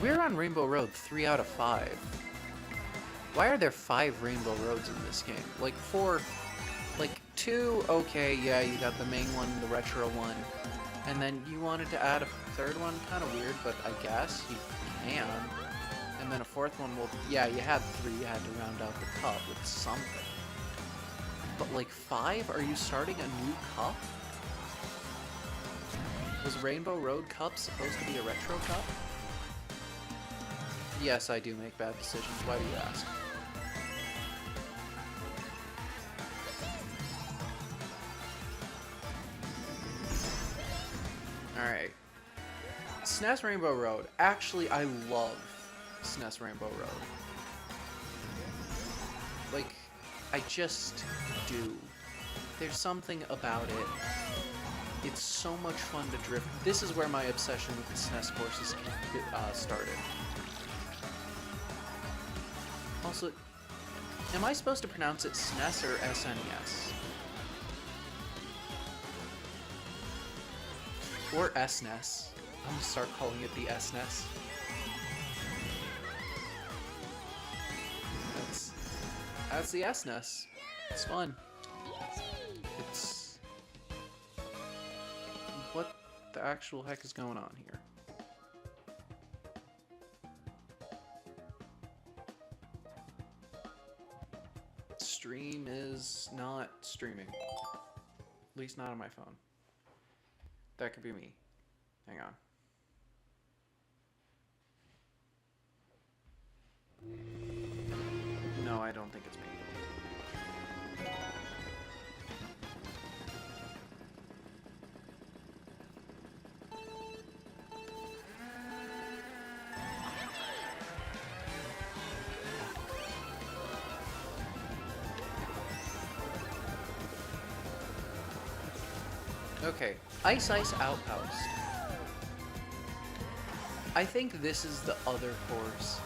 We're on Rainbow Road 3 out of 5. Why are there 5 Rainbow Roads in this game? Like 4, like 2, okay, yeah, you got the main one, the retro one, and then you wanted to add a third one? Kind of weird, but I guess you can. And then a fourth one, well, yeah, you had 3, you had to round out the cup with something. But like 5? Are you starting a new cup? Was Rainbow Road Cup supposed to be a retro cup? Yes, I do make bad decisions. Why do you ask? Alright. SNES Rainbow Road. Actually, I love SNES Rainbow Road. Like, I just do. There's something about it. It's so much fun to drift. This is where my obsession with the SNES courses started. Also, am I supposed to pronounce it SNES or SNES? Or SNES. I'm gonna start calling it the SNES. That's the SNES. It's fun. It's... What the actual heck is going on here? Stream is not streaming. At least not on my phone. That could be me. Hang on. No, I don't think it's me. Okay, Ice Outpost. I think this is the other course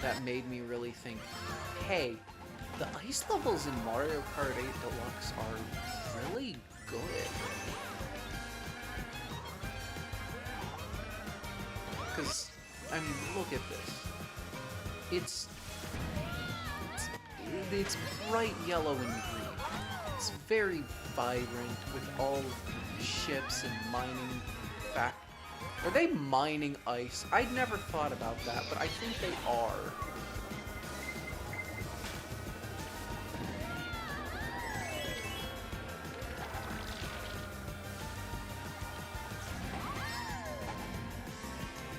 that made me really think, hey, the ice levels in Mario Kart 8 Deluxe are really good. Because, I mean, look at this. It's bright yellow and green. It's very vibrant with all ships and mining fact. Are they mining ice? I'd never thought about that, but I think they are.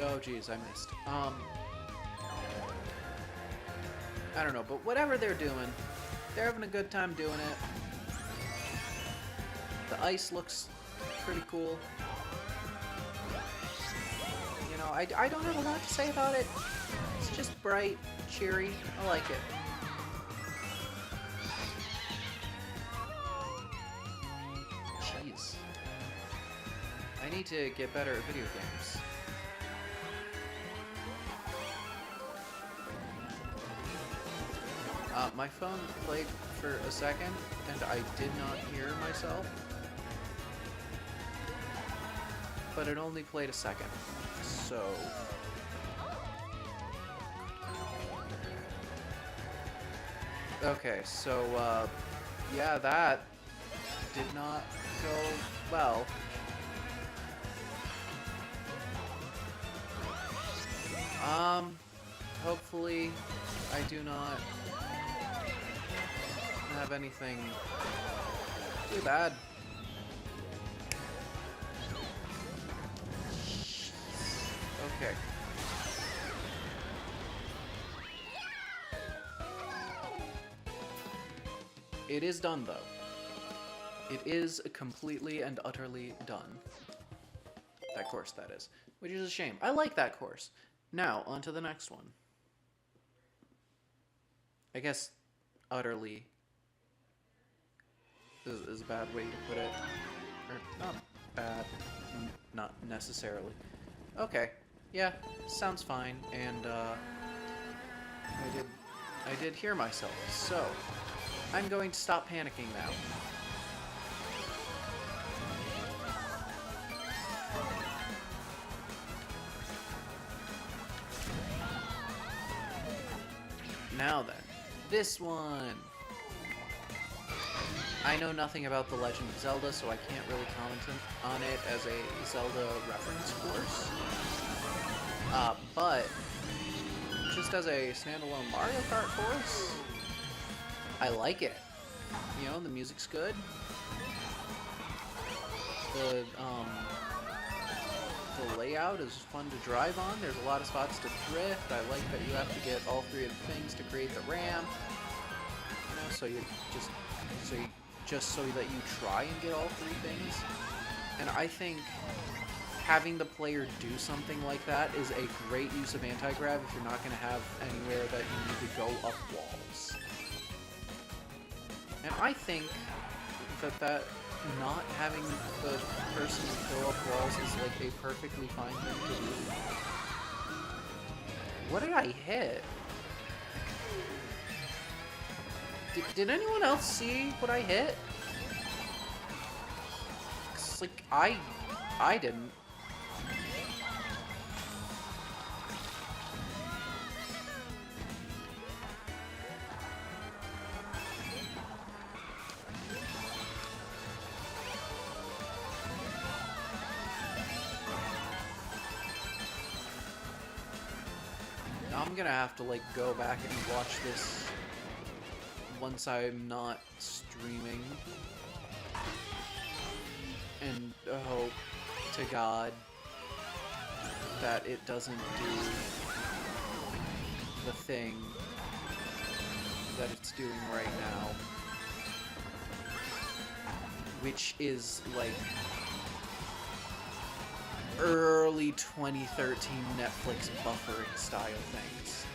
Oh geez, I missed. I don't know, but whatever they're doing, they're having a good time doing it. The ice looks pretty cool. You know, I don't have a lot to say about it. It's just bright, cheery. I like it. Jeez. I need to get better at video games. My phone played for a second, and I did not hear myself. But it only played a second, so... Okay, so, yeah, that did not go well. Hopefully I do not have anything too bad. Okay. It is done, though. It is completely and utterly done. That course, that is. Which is a shame. I like that course. Now, on to the next one. I guess utterly is a bad way to put it. Or, not bad. Not necessarily. Okay. Yeah, sounds fine. And, I did hear myself. So, I'm going to stop panicking now. Now then, this one! I know nothing about The Legend of Zelda, so I can't really comment on it as a Zelda reference course. But, just as a standalone Mario Kart course, I like it. You know, the music's good. The layout is fun to drive on. There's a lot of spots to drift. I like that you have to get all three of the things to create the ramp. You know, so that you try and get all three things. And I think having the player do something like that is a great use of anti-grav if you're not going to have anywhere that you need to go up walls. And I think that not having the person go up walls is like a perfectly fine thing to do. What did I hit? Did anyone else see what I hit? 'Cause, like, I didn't. I'm gonna have to, like, go back and watch this once I'm not streaming. And hope to God that it doesn't do the thing that it's doing right now. Which is, like, early 2013 Netflix buffering style things.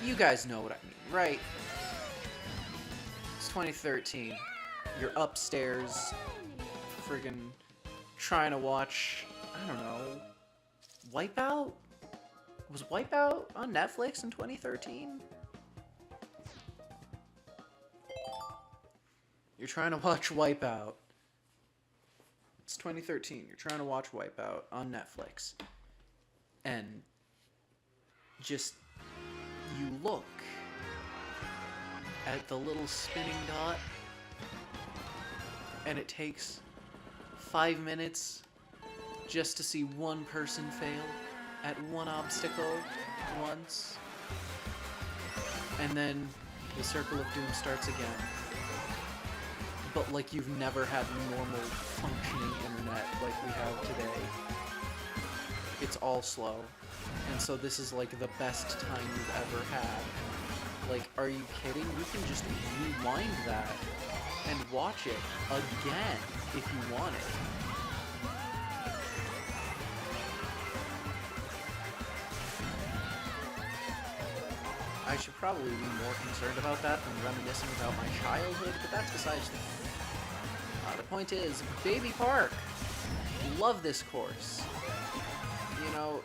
You guys know what I mean, right? It's 2013. You're upstairs, friggin' trying to watch, I don't know, Wipeout? Was Wipeout on Netflix in 2013? You're trying to watch Wipeout. It's 2013. You're trying to watch Wipeout on Netflix. And just, you look at the little spinning dot, and it takes 5 minutes just to see one person fail at one obstacle once. And then the circle of doom starts again. But like you've never had normal functioning internet like we have today. It's all slow. And so this is like the best time you've ever had. Like, are you kidding? You can just rewind that and watch it again if you want it. I should probably be more concerned about that than reminiscing about my childhood, but that's besides the point. The point is, Baby Park! Love this course. You know,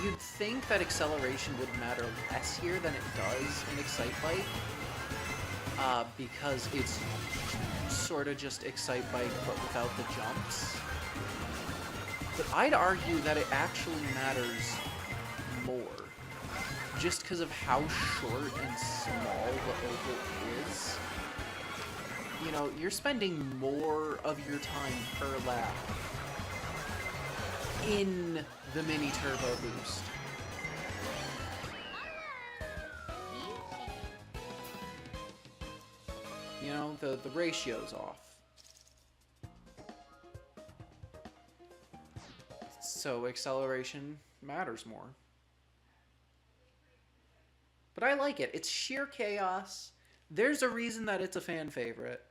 you'd think that acceleration would matter less here than it does in Excitebike, because it's sort of just Excitebike but without the jumps. But I'd argue that it actually matters more, just because of how short and small the oval is. You know, you're spending more of your time per lap in the mini turbo boost. You know, the ratio's off. So acceleration matters more. But I like it. It's sheer chaos. There's a reason that it's a fan favorite.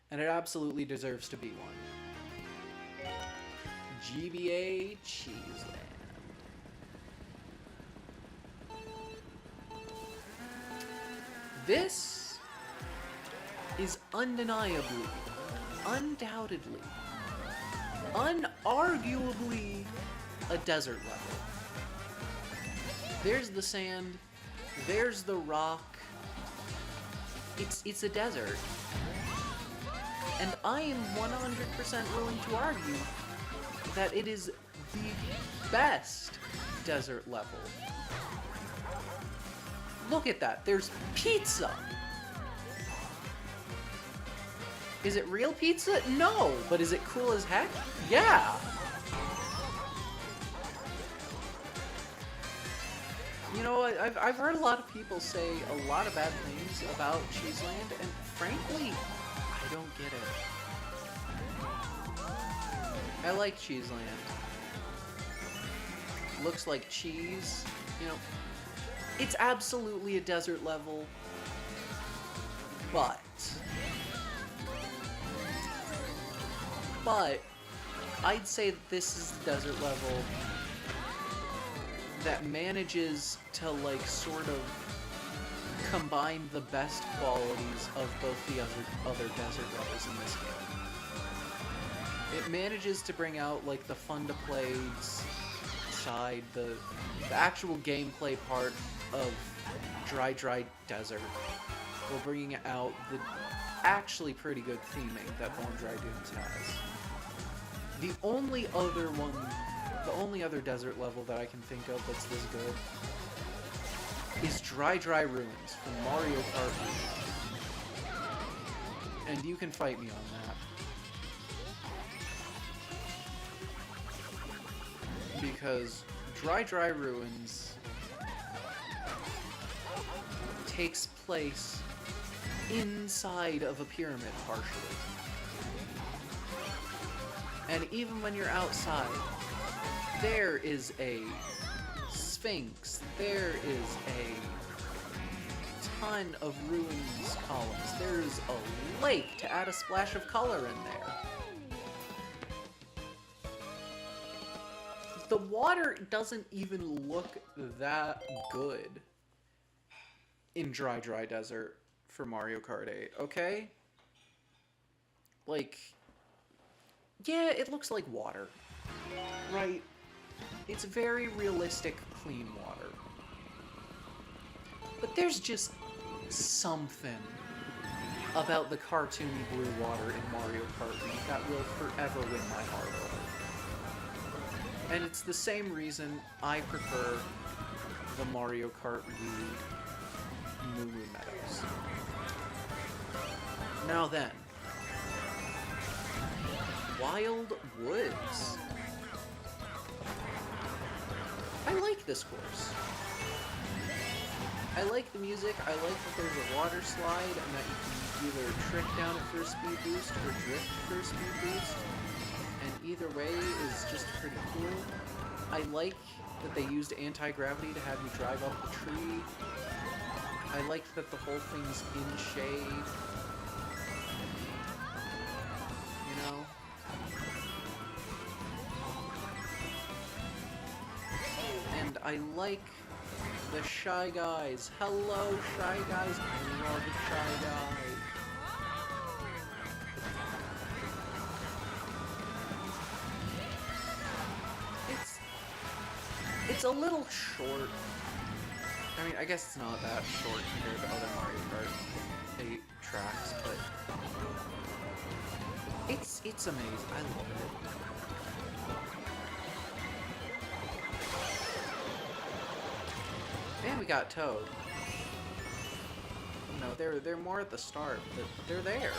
And it absolutely deserves to be one. GBA Cheeseland. This is undeniably, undoubtedly, unarguably a desert level. There's the sand, there's the rock. It's a desert. And I am 100% willing to argue that it is the best desert level. Look at that. There's pizza. Is it real pizza? No. But is it cool as heck? Yeah. You know, I've heard a lot of people say a lot of bad things about Cheeseland, and frankly, I don't get it. I like Cheeseland. Looks like cheese. You know, it's absolutely a desert level, but I'd say that this is the desert level that manages to, like, sort of combine the best qualities of both the other desert levels in this game. It manages to bring out, like, the fun-to-play side, the actual gameplay part of Dry Desert, while bringing out the actually pretty good theming that Born Dry Dunes has. The only other desert level that I can think of that's this good is Dry Ruins from Mario Kart Wii. And you can fight me on that. Because Dry Ruins takes place inside of a pyramid partially. And even when you're outside, there is a sphinx, there is a ton of ruins columns, there's a lake to add a splash of color in there. The water doesn't even look that good in Dry Desert for Mario Kart 8, okay? Like, yeah, it looks like water. right? It's very realistic, clean water. But there's just something about the cartoony blue water in Mario Kart Wii that will forever win my heart over. And it's the same reason I prefer the Mario Kart Wii Moo Moo Meadows. Now then, Wild Woods. I like this course. I like the music, I like that there's a water slide and that you can either trick down it for a speed boost or drift for a speed boost. And either way is just pretty cool. I like that they used anti-gravity to have you drive up the tree. I like that the whole thing's in shade. You know? And I like the Shy Guys. Hello, Shy Guys. I love Shy Guys. It's a little short. I mean, I guess it's not that short compared to other Mario Kart 8 tracks, but it's amazing. I love it. And we got Toad. No, they're more at the start, but they're there.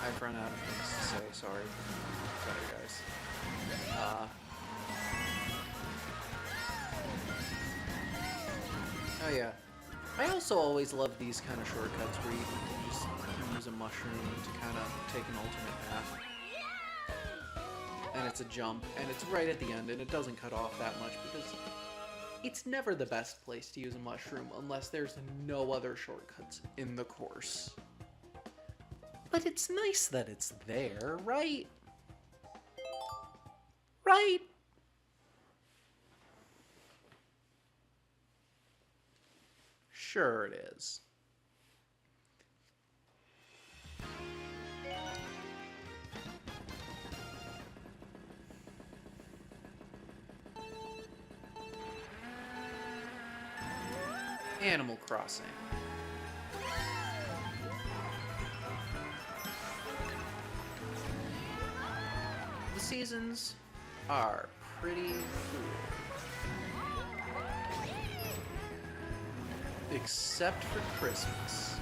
I've run out of things to say, sorry. Sorry, guys. Oh yeah. I also always love these kind of shortcuts where you can just use a mushroom to kind of take an alternate path. And it's a jump, and it's right at the end, and it doesn't cut off that much because it's never the best place to use a mushroom unless there's no other shortcuts in the course. But it's nice that it's there, right? Right? Sure it is. Animal Crossing. The seasons are pretty cool. Except for Christmas.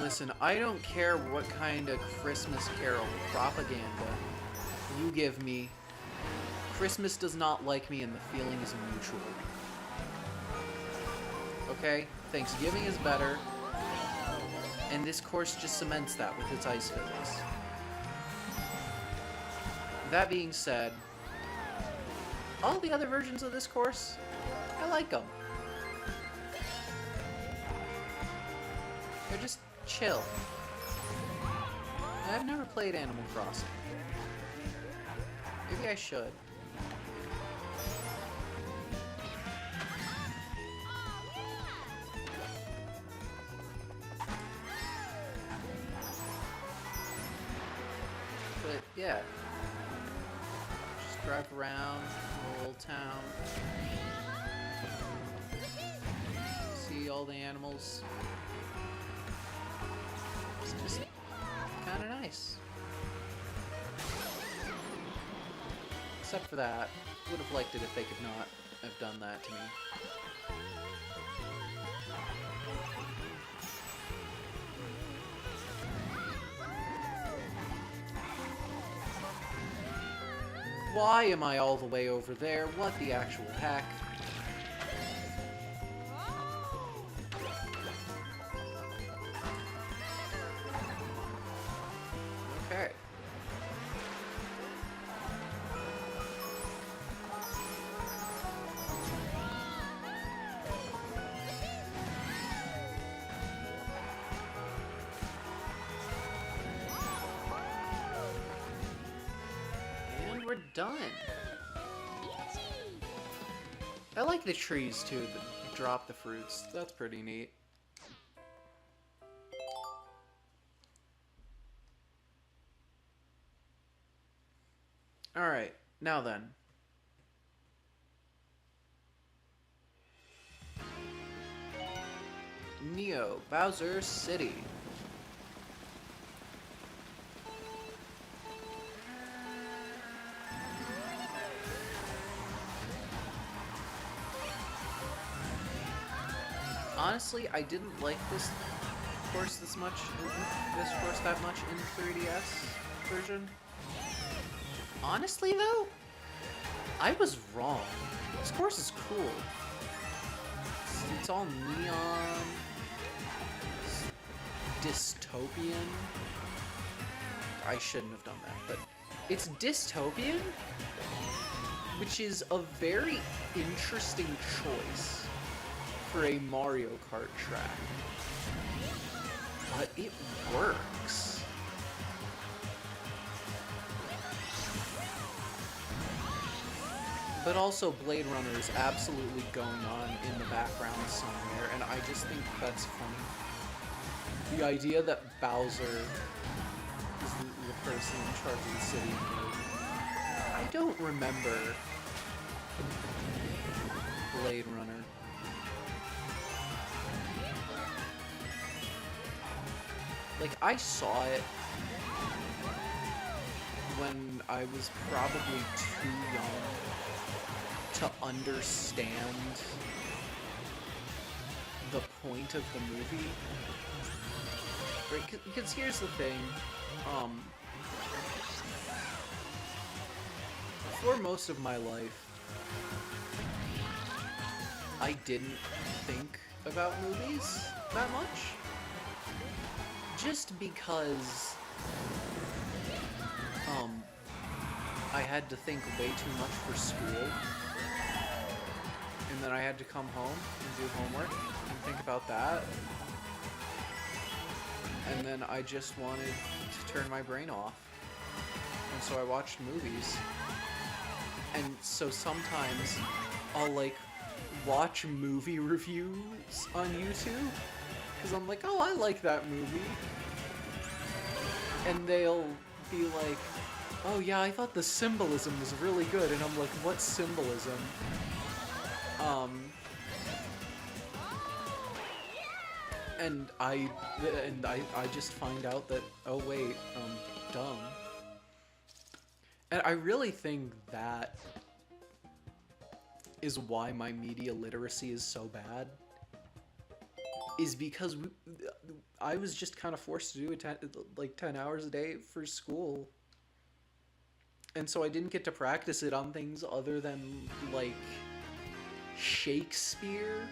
Listen, I don't care what kind of Christmas Carol propaganda you give me. Christmas does not like me and the feeling is mutual. Okay? Thanksgiving is better. And this course just cements that with its ice physics. That being said, all the other versions of this course, I like them. They're just chill. I've never played Animal Crossing. Maybe I should. But yeah. Just drive around the old town. See all the animals. It's just kind of nice. Except for that. Would have liked it if they could not have done that to me. Why am I all the way over there? What the actual heck? Okay. we're done. I like the trees too that drop the fruits. That's pretty neat. Alright, now then. Neo, Bowser City. Honestly, I didn't like this course that much in 3DS version. Honestly, though, I was wrong. This course is cool. It's all neon, it's dystopian. I shouldn't have done that, but it's dystopian, which is a very interesting choice for a Mario Kart track. But it works. But also Blade Runner is absolutely going on in the background somewhere, and I just think that's funny. The idea that Bowser is the person in charge of the city. I don't remember Blade Runner. Like, I saw it when I was probably too young to understand the point of the movie. Right? Because here's the thing. For most of my life, I didn't think about movies that much. Just because I had to think way too much for school, and then I had to come home and do homework and think about that, and then I just wanted to turn my brain off, and so I watched movies. And so sometimes I'll like watch movie reviews on YouTube because I'm like, oh, I like that movie. And they'll be like, oh yeah, I thought the symbolism was really good. And I'm like, what symbolism? And I just find out that, oh wait, dumb. And I really think that is why my media literacy is so bad. Is because I was just kind of forced to do it like 10 hours a day for school. And so I didn't get to practice it on things other than, like, Shakespeare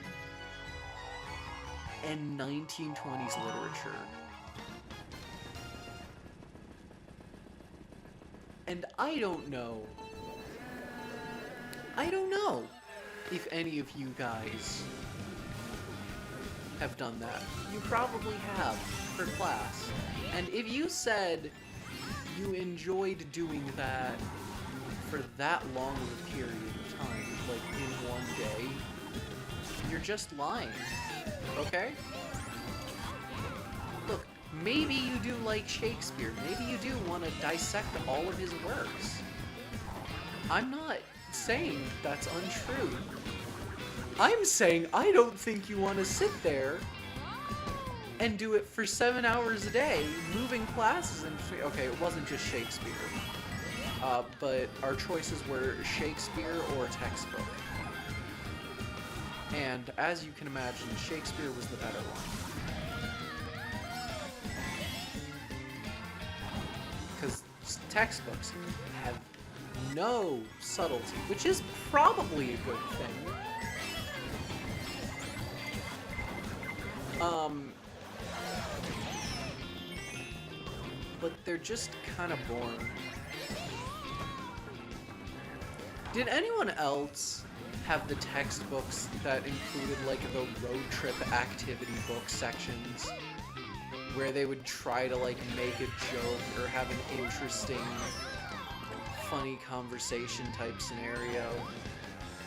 and 1920s literature. And I don't know if any of you guys have done that. You probably have for class. And if you said you enjoyed doing that for that long of a period of time, like in one day, you're just lying, okay? Look, maybe you do like Shakespeare. Maybe you do want to dissect all of his works. I'm not saying that's untrue. I'm saying I don't think you want to sit there and do it for 7 hours a day, moving classes and... Okay, it wasn't just Shakespeare. But our choices were Shakespeare or textbook. And as you can imagine, Shakespeare was the better one. Because textbooks have no subtlety, which is probably a good thing. But they're just kind of boring. Did anyone else have the textbooks that included, like, the road trip activity book sections where they would try to, like, make a joke or have an interesting funny conversation type scenario,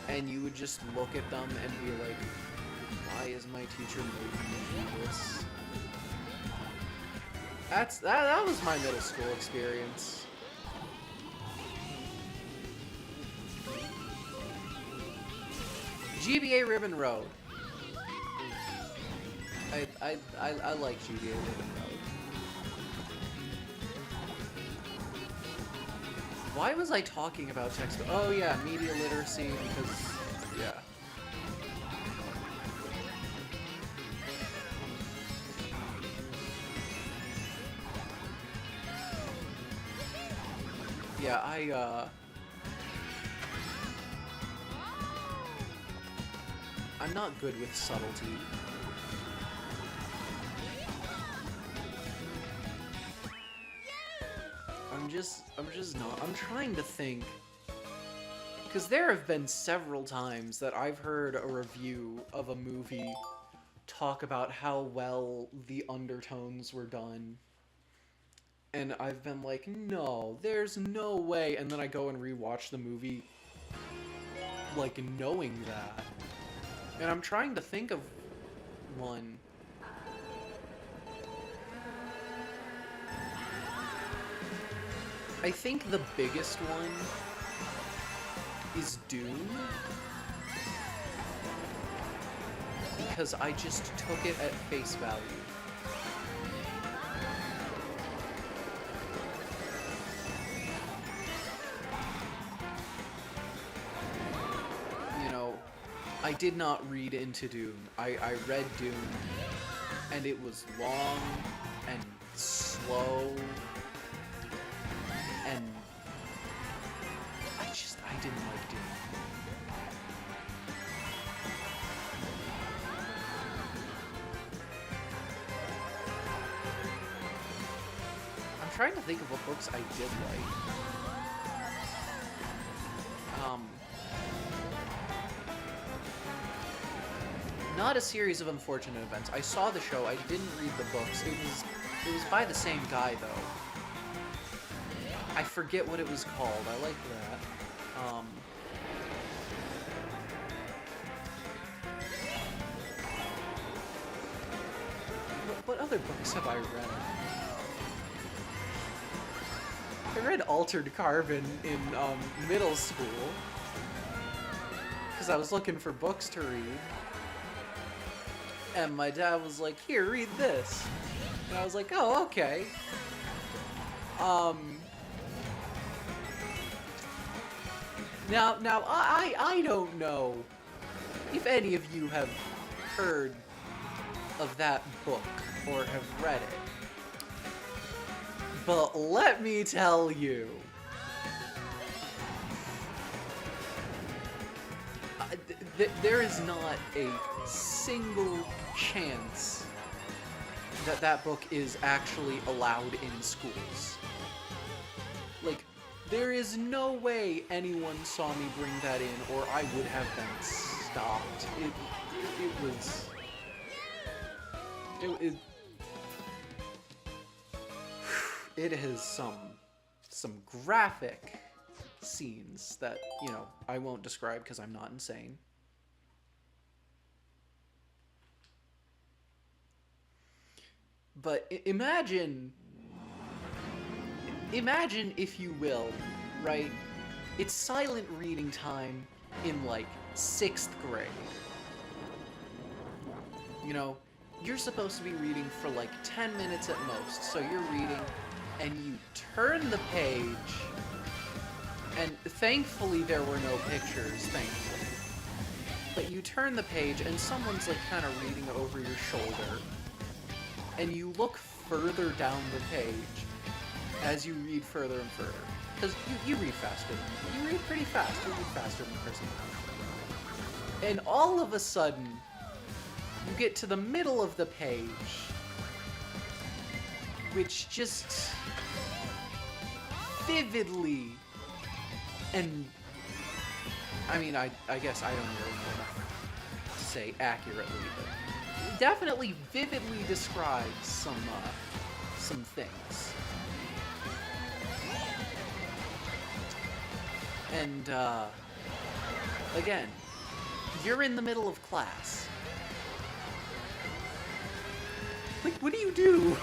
and you would just look at them and be like, why is my teacher making me do this? That was my middle school experience. GBA Ribbon Road. I like GBA Ribbon Road. Why was I talking about text? Oh yeah, media literacy, because, yeah. Yeah, I'm not good with subtlety. I'm just not. I'm trying to think. Because there have been several times that I've heard a review of a movie talk about how well the undertones were done. And I've been like, no, there's no way. And then I go and rewatch the movie, like, knowing that. And I'm trying to think of one. I think the biggest one is Dune. Because I just took it at face value. You know, I did not read into Dune. I read Dune, and it was long and slow. And I didn't like Dune. I'm trying to think of what books I did like. Not A Series of Unfortunate Events. I saw the show, I didn't read the books. It was by the same guy, though. I forget what it was called. I like that. What other books have I read? I read Altered Carbon in middle school because I was looking for books to read. And my dad was like, here, read this. And I was like, oh, okay. Now, I don't know if any of you have heard of that book or have read it. But let me tell you, there is not a single chance that that book is actually allowed in schools. Like, there is no way anyone saw me bring that in, or I would have been stopped. It has some graphic scenes that, you know, I won't describe because I'm not insane. But imagine, if you will, right? It's silent reading time in, like, 6th grade. You know, you're supposed to be reading for, like, 10 minutes at most. So you're reading, and you turn the page, and thankfully there were no pictures, thankfully. But you turn the page, and someone's, like, kind of reading over your shoulder. And you look further down the page as you read further and further. Because you read faster than me. You read pretty fast. You read faster than the person behind you. And all of a sudden, you get to the middle of the page, which just vividly, and I mean, I guess I don't really know to say accurately, but definitely vividly describes some things. And, again, you're in the middle of class. Like, what do you do?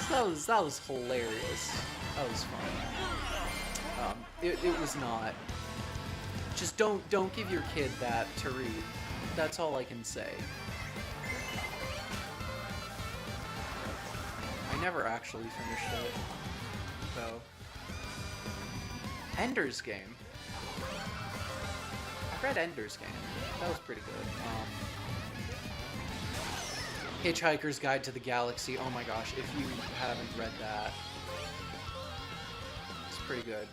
So that was hilarious. That was fun. It was not. Just don't give your kid that to read. That's all I can say. I never actually finished it, though. Ender's Game. I've read Ender's Game. That was pretty good. Hitchhiker's Guide to the Galaxy. Oh my gosh, if you haven't read that, it's pretty good.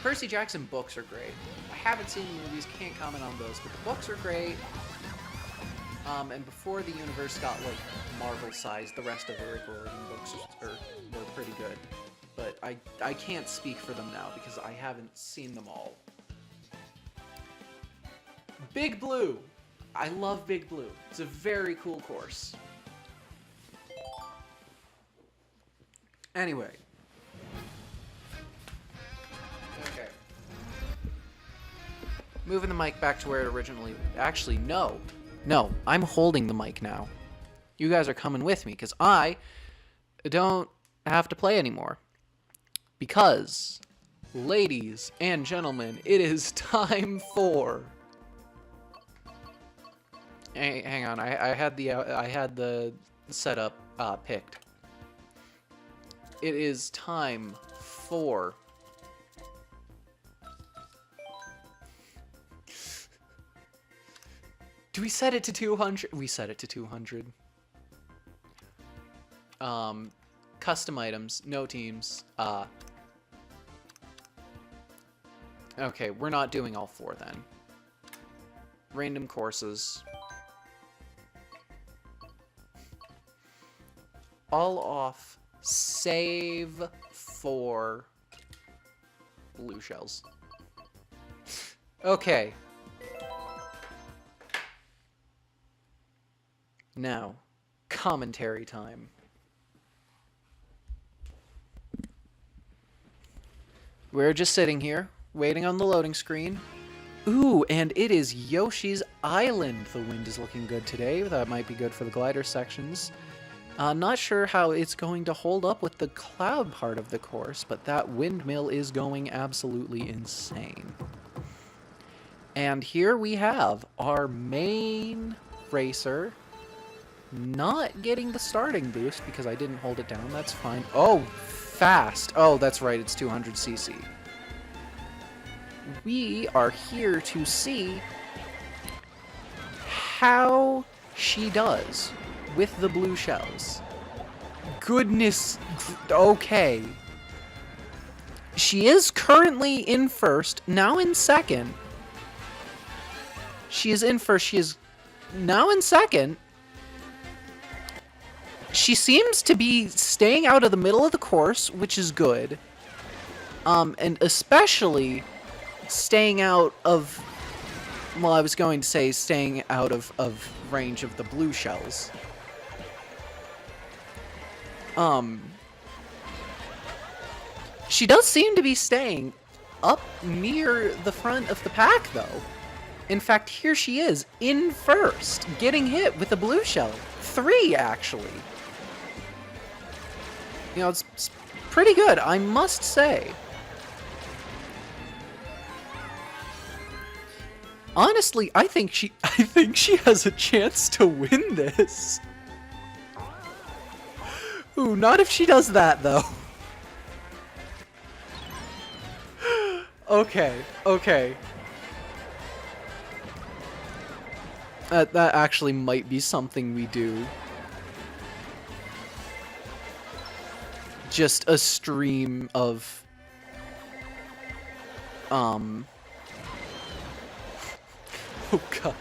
Percy Jackson books are great. I haven't seen the movies, can't comment on those, but the books are great. And before the universe got, like, Marvel-sized, the rest of the Rick Riordan books were pretty good. But I can't speak for them now, because I haven't seen them all. Big Blue! I love Big Blue. It's a very cool course. Anyway. Okay. Moving the mic back to where it originally... Actually, no. No, I'm holding the mic now. You guys are coming with me, because I don't have to play anymore. Because, ladies and gentlemen, it is time for... Hang on, I had the setup picked. It is time for... Do we set it to 200? We set it to 200. Custom items, no teams. Okay, we're not doing all 4 then. Random courses. All off. Save for blue shells. Okay. Now, commentary time. We're just sitting here, waiting on the loading screen. Ooh, and it is Yoshi's Island. The wind is looking good today. That might be good for the glider sections. Not sure how it's going to hold up with the cloud part of the course, but that windmill is going absolutely insane. And here we have our main racer not getting the starting boost because I didn't hold it down. That's fine. Oh, fast. Oh, that's right. It's 200cc. We are here to see how she does with the blue shells. Goodness. Okay. She is currently in first, now in second. She is in first. She is now in second. She seems to be staying out of the middle of the course, which is good. And especially staying out of... Well, I was going to say staying out of range of the blue shells. She does seem to be staying up near the front of the pack, though. In fact, here she is, in first, getting hit with a blue shell. 3, actually. You know, it's pretty good, I must say. Honestly, I think she has a chance to win this. Ooh, not if she does that, though. Okay. That actually might be something we do. Just a stream of... Oh god.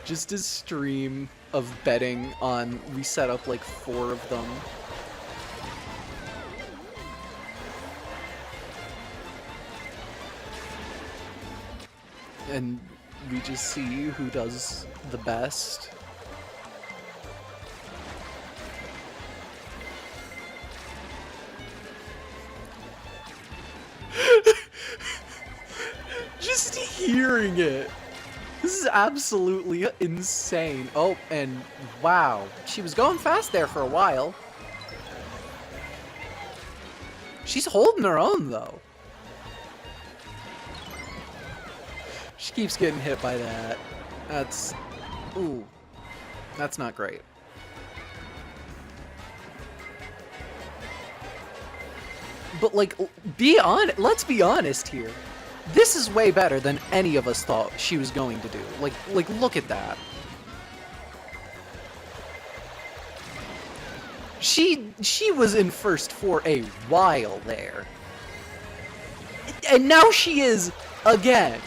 Just a stream of betting on... We set up like 4 of them. And we just see who does the best. cornering it. This is absolutely insane. Oh, and wow. She was going fast there for a while. She's holding her own, though. She keeps getting hit by that. That's... Ooh. That's not great. But, like, let's be honest here. This is way better than any of us thought she was going to do. Like, look at that. She was in first for a while there. And now she is again.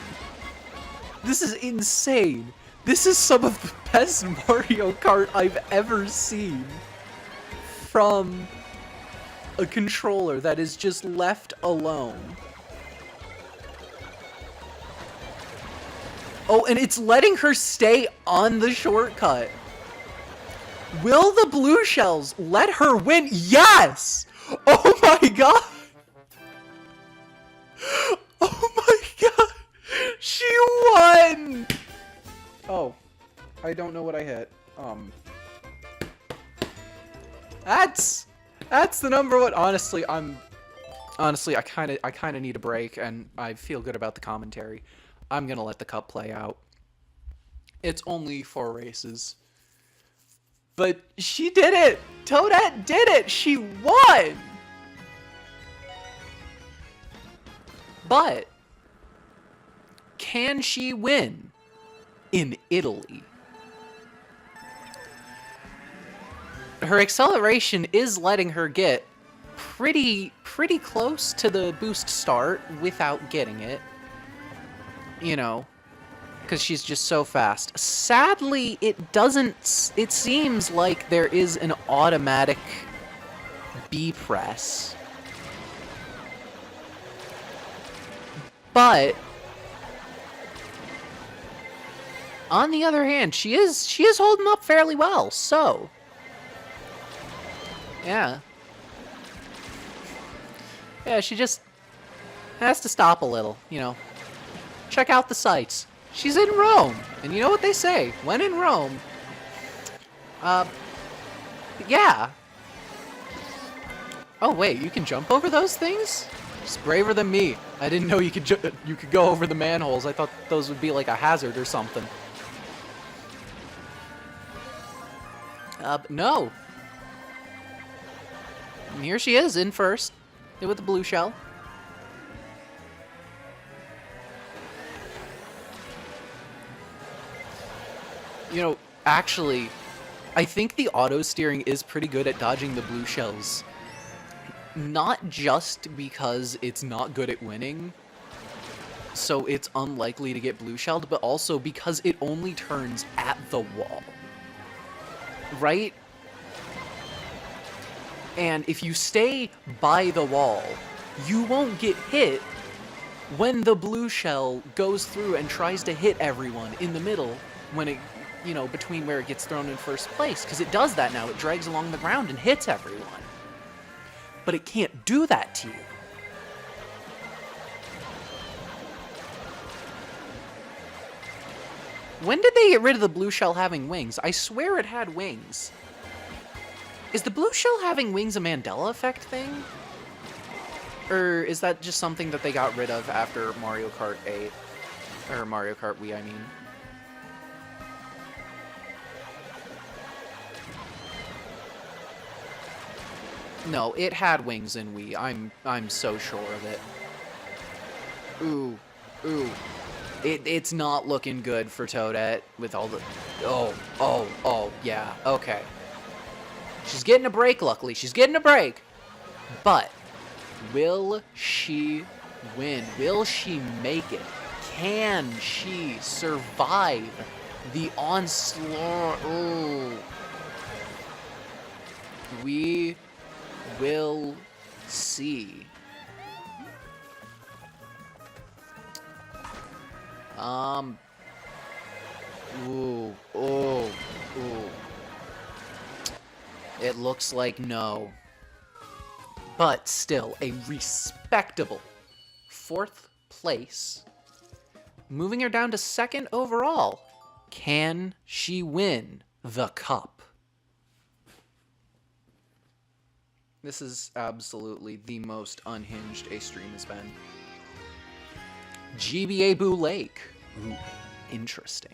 This is insane. This is some of the best Mario Kart I've ever seen from a controller that is just left alone. Oh, and it's letting her stay on the shortcut. Will the blue shells let her win? Yes! Oh my god! Oh my god! She won! Oh, I don't know what I hit. That's the number one. Honestly, I kind of need a break, and I feel good about the commentary. I'm gonna let the cup play out. It's only 4 races. But she did it! Toadette did it! She won! But can she win in Italy? Her acceleration is letting her get pretty close to the boost start without getting it. You know, because she's just so fast. Sadly, it doesn't... It seems like there is an automatic B press. But on the other hand, she is holding up fairly well, so yeah. Yeah, she just has to stop a little, you know. Check out the sights. She's in Rome, and you know what they say, when in Rome. Yeah. Oh wait, you can jump over those things? She's braver than me. I didn't know you could go over the manholes. I thought those would be like a hazard or something. But no. And here she is in first, with the blue shell. You know, actually, I think the auto steering is pretty good at dodging the blue shells. Not just because it's not good at winning, so it's unlikely to get blue shelled, but also because it only turns at the wall. Right? And if you stay by the wall, you won't get hit when the blue shell goes through and tries to hit everyone in the middle when it, you know, between where it gets thrown in first place, because it does that now. It drags along the ground and hits everyone. But it can't do that to you. When did they get rid of the blue shell having wings? I swear it had wings. Is the blue shell having wings a Mandela effect thing? Or is that just something that they got rid of after Mario Kart 8? Or Mario Kart Wii, I mean. No, it had wings in Wii. I'm so sure of it. Ooh. Ooh. It's not looking good for Toadette with all the... Oh, yeah, okay. She's getting a break, luckily. She's getting a break. But will she win? Will she make it? Can she survive the onslaught? Ooh. We will see. Ooh. It looks like no. But still, a respectable 4th place moving her down to second overall. Can she win the cup? This is absolutely the most unhinged a stream has been. GBA Boo Lake. Ooh, interesting.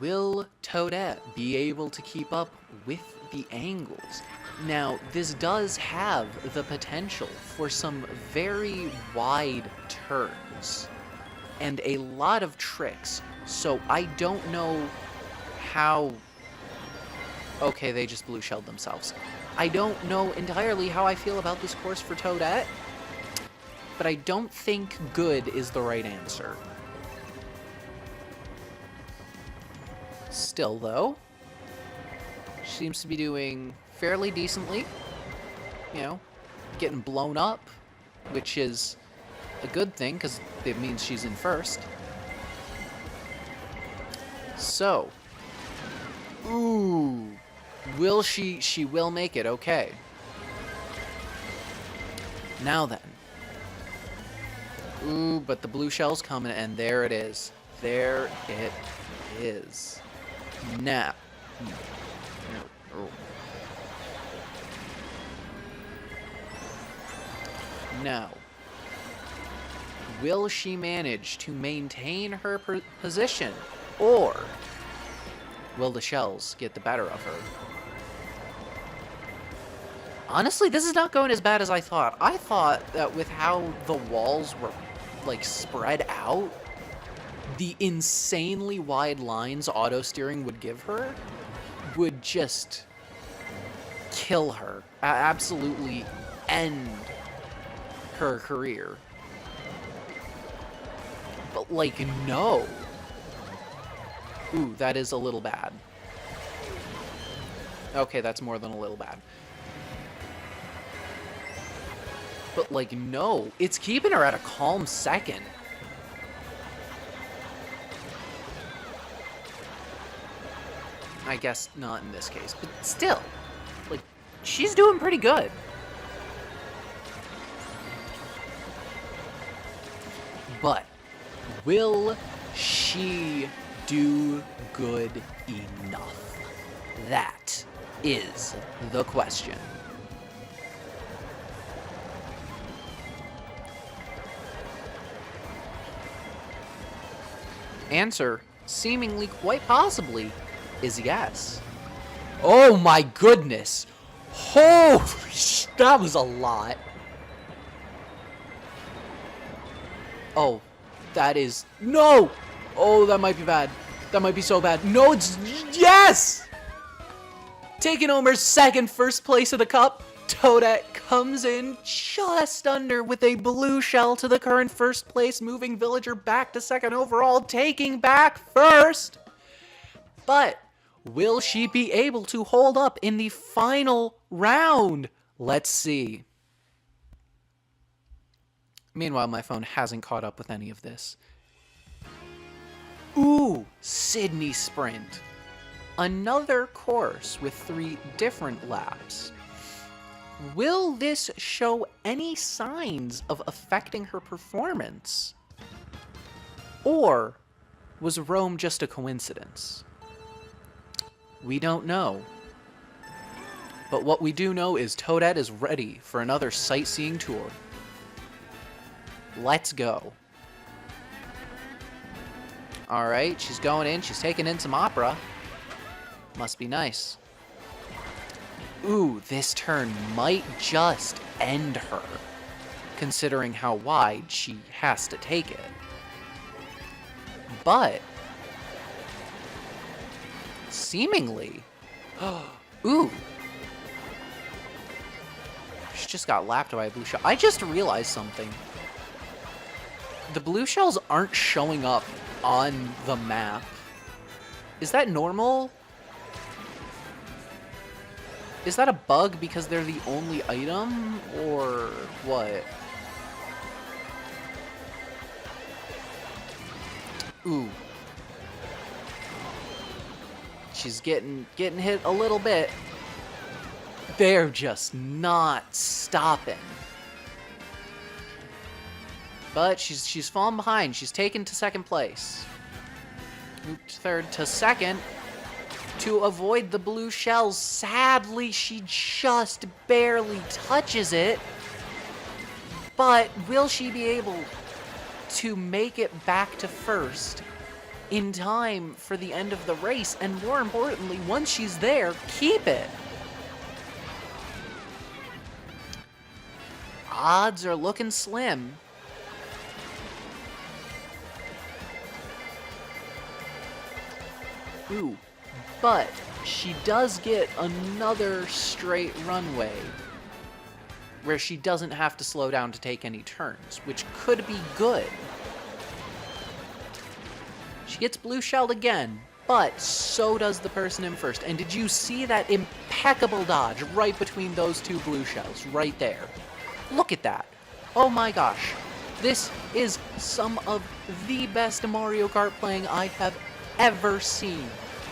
Will Toadette be able to keep up with the angles? Now, this does have the potential for some very wide turns and a lot of tricks, so I don't know how... Okay, they just blue shelled themselves. I don't know entirely how I feel about this course for Toadette, but I don't think good is the right answer. Still, though, she seems to be doing fairly decently. You know, getting blown up, which is a good thing, because it means she's in first. So, ooh, will she will make it, okay. Now then. Ooh, but the blue shell's coming, and there it is. There it is. Now. Now. Will she manage to maintain her position, or will the shells get the better of her? Honestly, this is not going as bad as I thought. I thought that with how the walls were, like, spread out, the insanely wide lines auto-steering would give her would just kill her. Absolutely end her career. But, like, no. Ooh, that is a little bad. Okay, that's more than a little bad. But, like, no. It's keeping her at a calm second. I guess not in this case, but still. Like, she's doing pretty good. But will she do good enough? That is the question. Answer, seemingly quite possibly, is yes. Oh my goodness! Holy that was a lot. Oh, that is... No! Oh, that might be bad. That might be so bad. No, it's... Yes! Taking home her first place of the cup, Toadette comes in just under with a blue shell to the current first place, moving Villager back to second overall, taking back first. But will she be able to hold up in the final round? Let's see. Meanwhile, my phone hasn't caught up with any of this. Ooh, Sydney Sprint. Another course with 3 different laps. Will this show any signs of affecting her performance? Or was Rome just a coincidence? We don't know. But what we do know is Toadette is ready for another sightseeing tour. Let's go. Alright, she's going in. She's taking in some opera. Must be nice. Ooh, this turn might just end her, considering how wide she has to take it. But seemingly... Ooh. She just got lapped by a blue shell. I just realized something. The blue shells aren't showing up on the map. Is that normal? Is that a bug because they're the only item, or what? Ooh. She's getting hit a little bit. They're just not stopping. But she's fallen behind. She's taken to second place. Third to second. To avoid the blue shells, sadly, she just barely touches it. But will she be able to make it back to first in time for the end of the race? And more importantly, once she's there, keep it. Odds are looking slim. Ooh. But she does get another straight runway where she doesn't have to slow down to take any turns, which could be good. She gets blue shelled again, but so does the person in first. And did you see that impeccable dodge right between those two blue shells right there? Look at that. Oh my gosh. This is some of the best Mario Kart playing I have ever seen.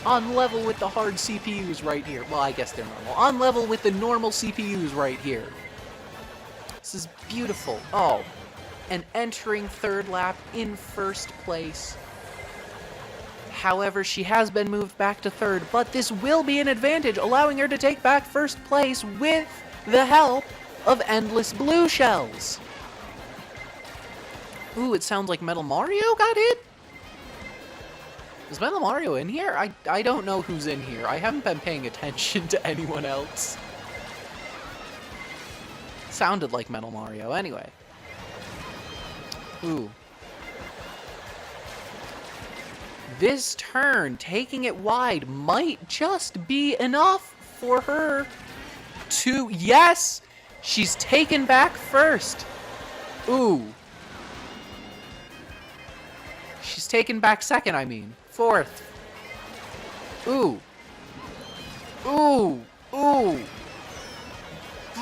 On level with the hard CPUs right here. Well, I guess they're normal. On level with the normal CPUs right here. This is beautiful. Oh, and entering third lap in first place. However, she has been moved back to third, but this will be an advantage, allowing her to take back first place with the help of endless blue shells. Ooh, it sounds like Metal Mario got hit? Is Metal Mario in here? I don't know who's in here. I haven't been paying attention to anyone else. Sounded like Metal Mario. Anyway. Ooh. This turn, taking it wide, might just be enough for her to... Yes! She's taken back first. Ooh. She's taken back second, I mean. Fourth. Ooh. Ooh. Ooh.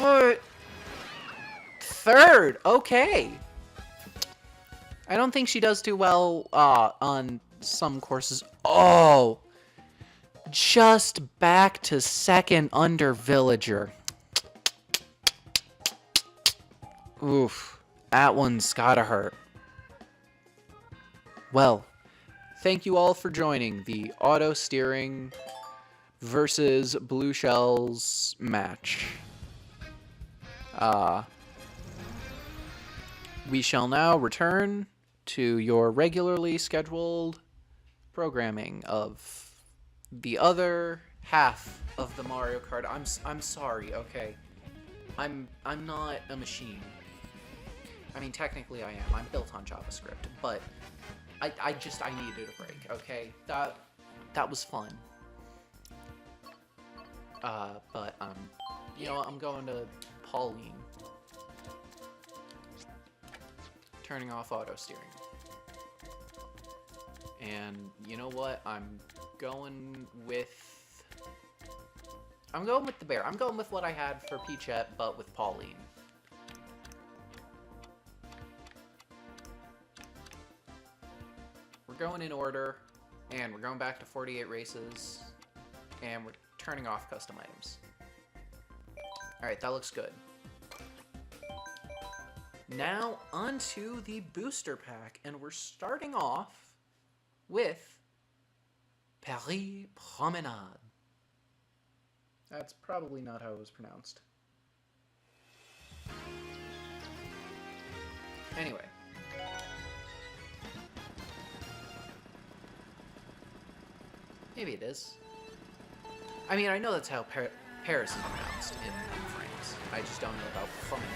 But... Third. Okay. I don't think she does too well on some courses. Oh. Just back to second under Villager. Oof. That one's gotta hurt. Well, thank you all for joining the auto steering versus blue shells match. We shall now return to your regularly scheduled programming of the other half of the Mario Kart. I'm sorry, okay? I'm not a machine. I mean, technically I am. I'm built on JavaScript, but I needed a break, okay? That was fun. But you know what? I'm going to Pauline. Turning off auto steering. And you know what? I'm going with the bear. I'm going with what I had for Peachette, but with Pauline. We're going in order, and we're going back to 48 races, and we're turning off custom items. Alright, that looks good. Now, onto the booster pack, and we're starting off with Paris Promenade. That's probably not how it was pronounced. Anyway. Maybe it is. I mean, I know that's how Paris is pronounced in France. I just don't know about Promenade.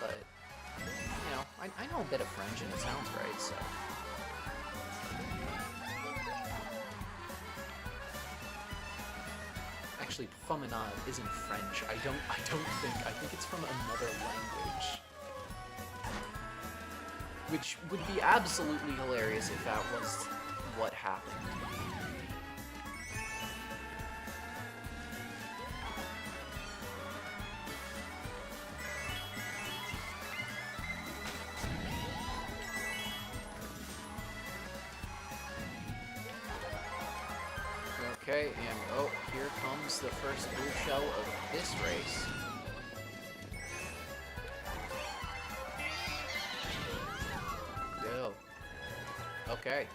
But, you know, I know a bit of French and it sounds right, so... Actually, promenade isn't French. I don't think. I think it's from another language. Which would be absolutely hilarious if that was what happened. Okay, and oh, here comes the first blue shell of this race. Okay.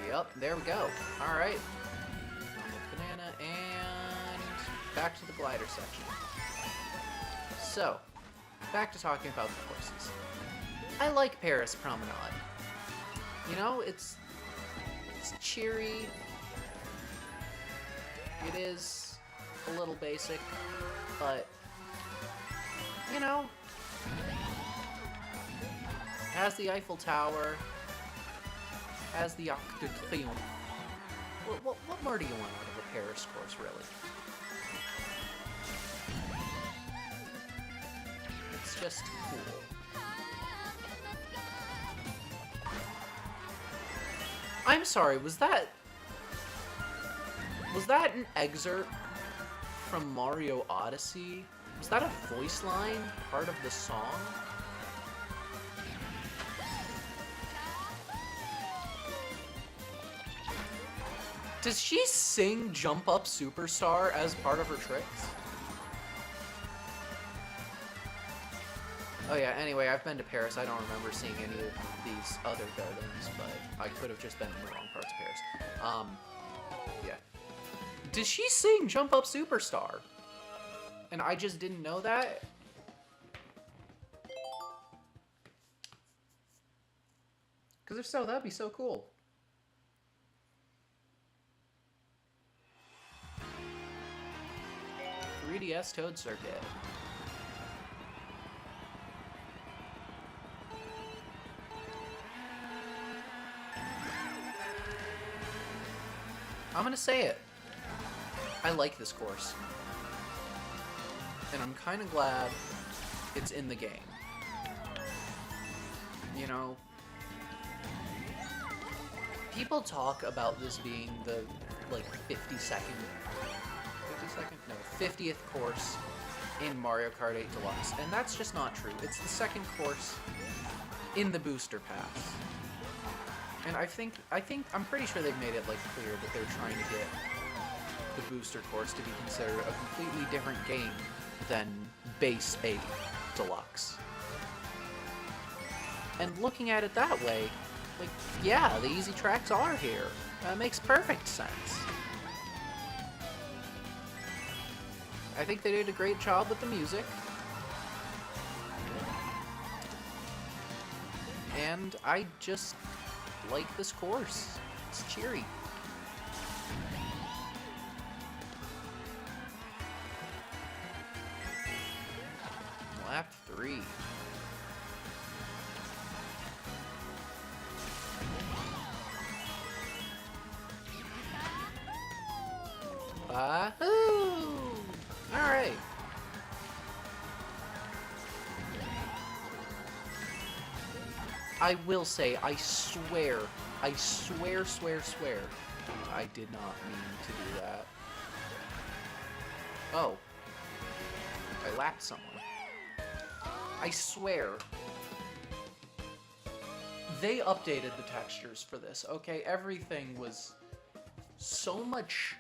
Yep, there we go. Alright. Banana, and back to the glider section. So, back to talking about the courses. I like Paris Promenade. You know, it's cheery. It is a little basic, but, you know, has the Eiffel Tower, has the Arc de Triomphe. What more do you want out of a Paris course, really? It's just cool. I'm sorry, was that an excerpt from Mario Odyssey? Was that a voice line part of the song? Does she sing Jump Up Superstar as part of her tricks? Oh yeah, anyway, I've been to Paris. I don't remember seeing any of these other buildings, but I could have just been in the wrong parts of Paris. Yeah. Did she sing Jump Up Superstar? And I just didn't know that? Because if so, that'd be so cool. '3DS Toad Circuit. I'm gonna say it. I like this course. And I'm kind of glad it's in the game. You know, people talk about this being the, like, 50th course in Mario Kart 8 Deluxe, and that's just not true. It's the second course in the booster pass. And I'm pretty sure they've made it, like, clear that they're trying to get the booster course to be considered a completely different game than base 8 Deluxe. And looking at it that way, like, yeah, the easy tracks are here. That makes perfect sense. I think they did a great job with the music. And I just like this course. It's cheery. Lap 3. Wahoo! Alright. I will say, I swear, I did not mean to do that. Oh. I lapped someone. I swear. They updated the textures for this, okay? Everything was so much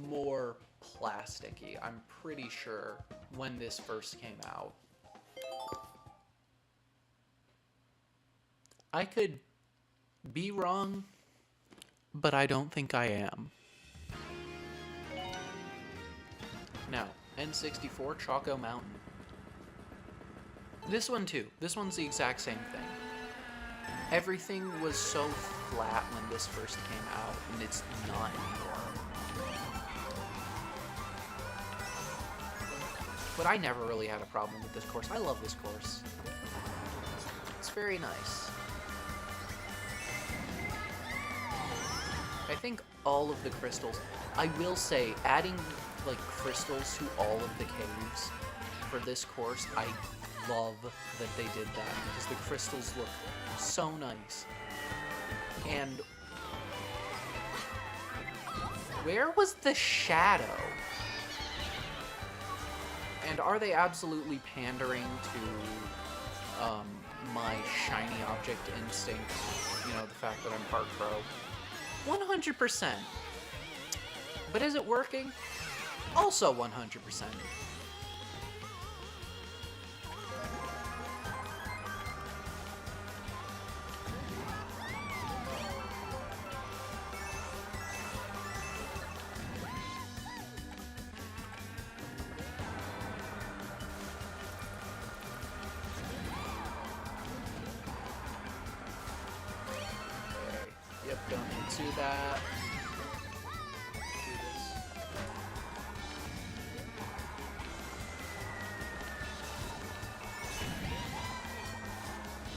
more plasticky, I'm pretty sure, when this first came out. I could be wrong, but I don't think I am. Now, N64 Choco Mountain. This one too. This one's the exact same thing. Everything was so flat when this first came out, and it's not anymore. But I never really had a problem with this course. I love this course. It's very nice. I think all of the crystals, I will say, adding like crystals to all of the caves for this course, I love that they did that because the crystals look so nice. And where was the shadow? And are they absolutely pandering to my shiny object instinct? You know, the fact that I'm part pro. 100%. But is it working? Also 100%. to that. Do this.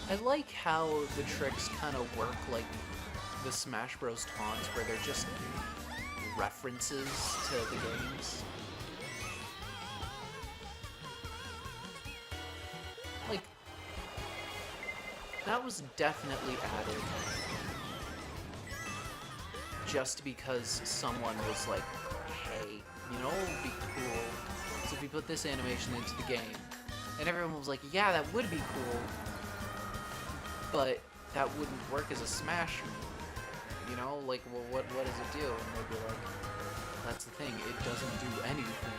I like how the tricks kind of work like the Smash Bros. Taunts, where they're just references to the games. Like, that was definitely added just because someone was like, hey, you know what would be cool? So if we put this animation into the game. And everyone was like, yeah, that would be cool. But that wouldn't work as a Smash move. You know, like, well, what does it do? And they'd be like, that's the thing, it doesn't do anything.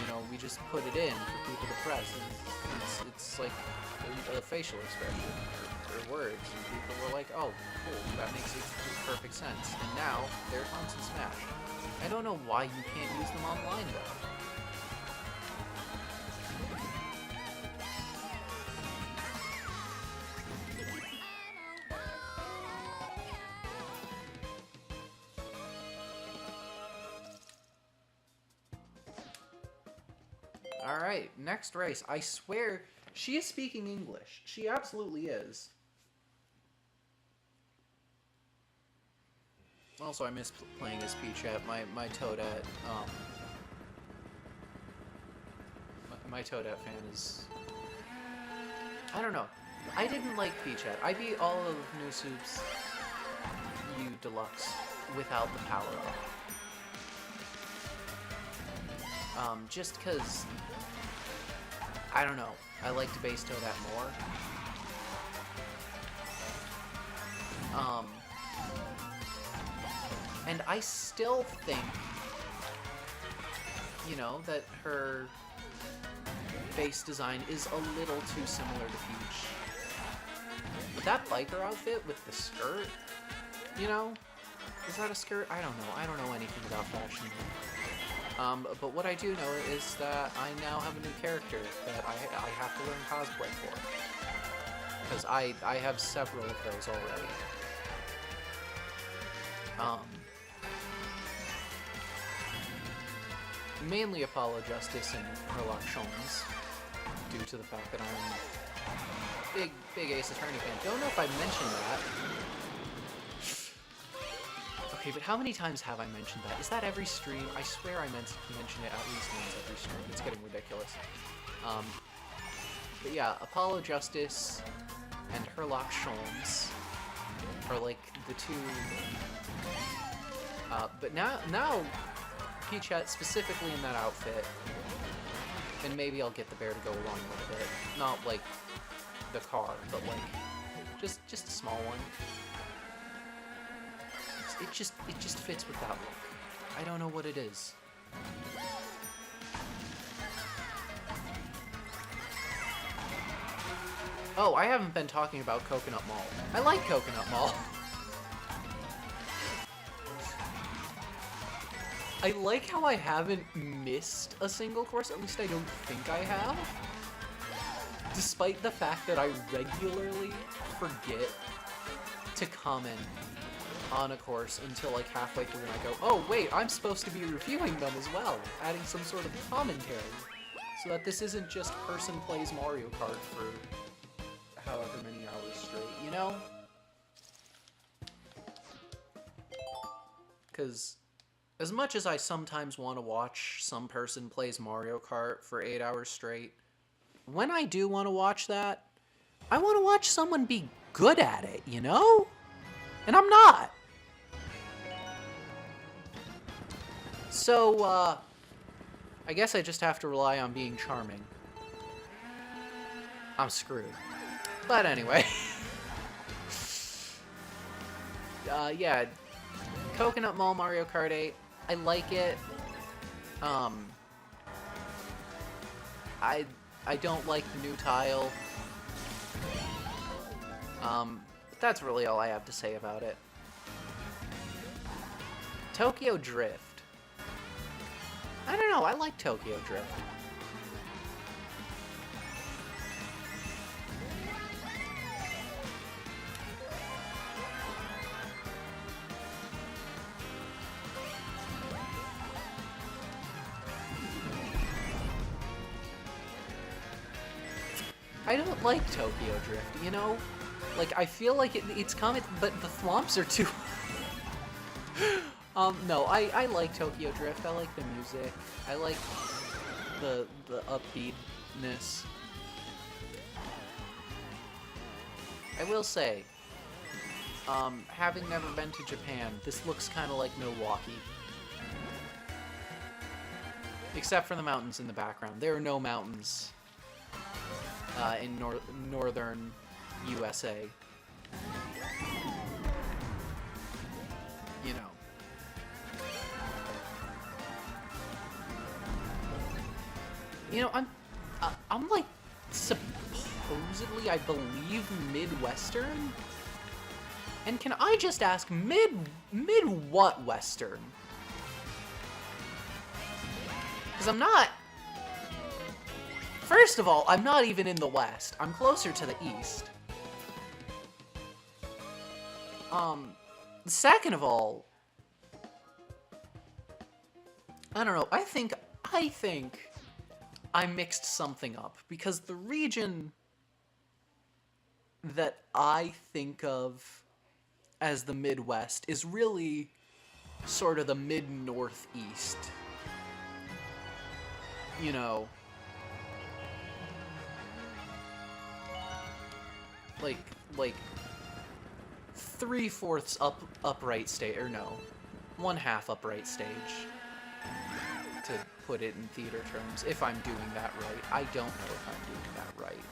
You know, we just put it in for people to press. And it's like a facial expression or words. And people were like, oh, cool, that makes perfect sense. And now, they're taunts in Smash. I don't know why you can't use them online, though. Alright, next race. I swear, she is speaking English. She absolutely is. Also, I miss playing as Peachette. My Toadette, my Toadette fan is... I don't know. I didn't like Peachette. I beat all of New Soup's U Deluxe without the power-up. Just because, I don't know, I liked base Toadette more. And I still think, you know, that her base design is a little too similar to Peach. But that biker outfit with the skirt, you know, is that a skirt? I don't know. I don't know anything about fashion. But what I do know is that I now have a new character that I have to learn cosplay for. Because I have several of those already. Mainly Apollo Justice and Herlock Sholmes, due to the fact that I'm a big Ace Attorney fan. Don't know if I mentioned that. Okay, but how many times have I mentioned that? Is that every stream? I swear I mention it at least once every stream. It's getting ridiculous. But yeah, Apollo Justice and Herlock Sholmes are like the two... but now Peachette specifically in that outfit, and maybe I'll get the bear to go along with it. Not like the car, but like just a small one. It just fits with that look. I don't know what it is. Oh, I haven't been talking about Coconut Mall. I like Coconut Mall. I like how I haven't missed a single course, at least I don't think I have. Despite the fact that I regularly forget to comment on a course until like halfway through and I go, oh wait, I'm supposed to be reviewing them as well, adding some sort of commentary, so that this isn't just person plays Mario Kart for however many hours straight, you know? Because as much as I sometimes want to watch some person plays Mario Kart for 8 hours straight, when I do want to watch that, I want to watch someone be good at it, you know? And I'm not. So, I guess I just have to rely on being charming. I'm screwed. But anyway. Yeah. Coconut Mall Mario Kart 8. I like it. I don't like the new tile. But that's really all I have to say about it. Tokyo Drift. I don't know, I like Tokyo Drift. I don't like Tokyo Drift, you know? Like, I feel like it's coming, but the thwomps are too... no, I like Tokyo Drift. I like the music. I like the upbeatness. I will say, having never been to Japan, this looks kind of like Milwaukee. Except for the mountains in the background. There are no mountains in northern USA. You know. You know, I'm like supposedly, I believe, Midwestern. And can I just ask, mid what Western? Because I'm not... First of all, I'm not even in the West. I'm closer to the East. Second of all... I don't know, I think I mixed something up. Because the region that I think of as the Midwest is really sort of the mid-northeast. You know, like 3/4 upright stage, or no, 1/2 upright stage, to put it in theater terms, if I'm doing that right. I don't know if I'm doing that right.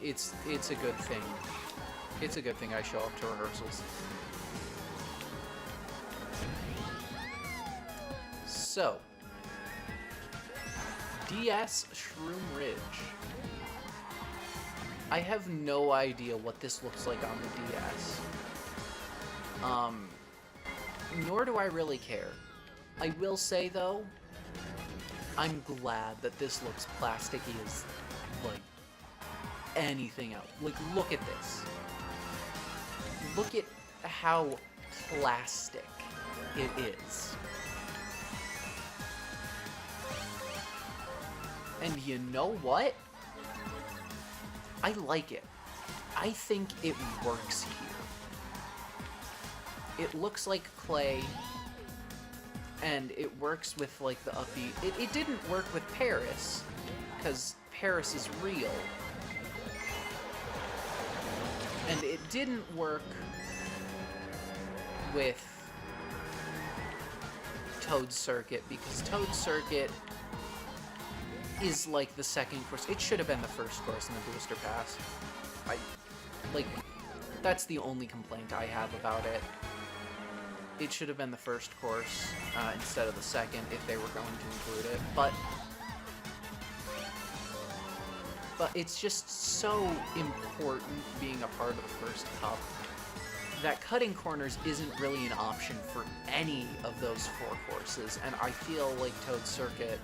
It's a good thing. It's a good thing I show up to rehearsals. So, DS Shroom Ridge. I have no idea what this looks like on the DS. Nor do I really care. I will say, though, I'm glad that this looks plasticky as, like, anything else. Like, look at this. Look at how plastic it is. And you know what? I like it. I think it works here. It looks like clay, and it works with, like, the upbeat. It didn't work with Paris, because Paris is real. And it didn't work with Toad Circuit, because Toad Circuit is like the second course. It should have been the first course in the Booster Pass. That's the only complaint I have about it. It should have been the first course instead of the second if they were going to include it. But it's just so important being a part of the first cup that cutting corners isn't really an option for any of those 4 courses. And I feel like Toad Circuit,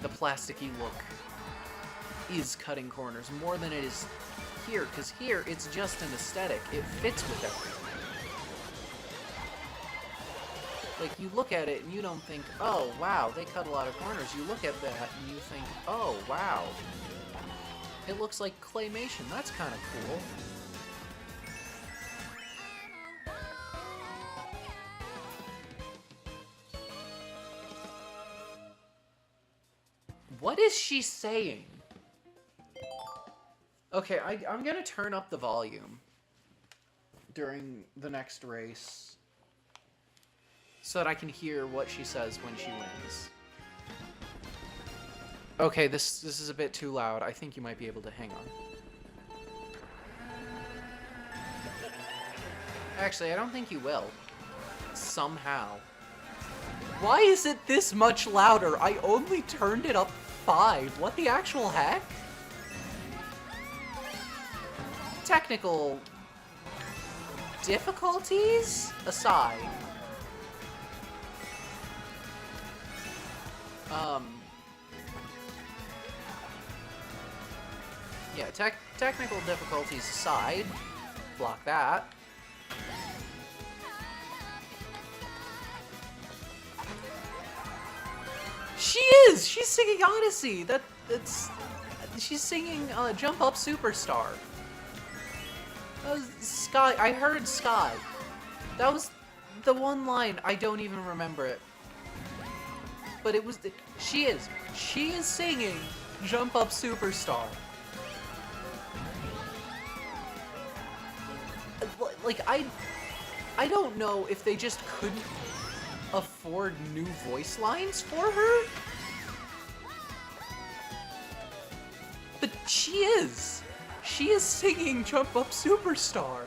the plasticky look, is cutting corners more than it is here, because here it's just an aesthetic. It fits with everything. Like, you look at it and you don't think, oh, wow, they cut a lot of corners. You look at that and you think, oh, wow, it looks like claymation. That's kind of cool. What is she saying? Okay, I'm gonna turn up the volume during the next race so that I can hear what she says when she wins. Okay, this is a bit too loud. I think you might be able to hang on. Actually, I don't think you will. Somehow. Why is it this much louder? I only turned it up 5. What the actual heck? Technical difficulties aside. Yeah, technical difficulties aside, block that. She is! She's singing Odyssey! That's... She's singing, Jump Up Superstar. That was Sky. I heard Sky. That was the one line. I don't even remember it. But it was... She is singing Jump Up Superstar. Like, I don't know if they just couldn't afford new voice lines for her. But she is singing Jump Up Superstar.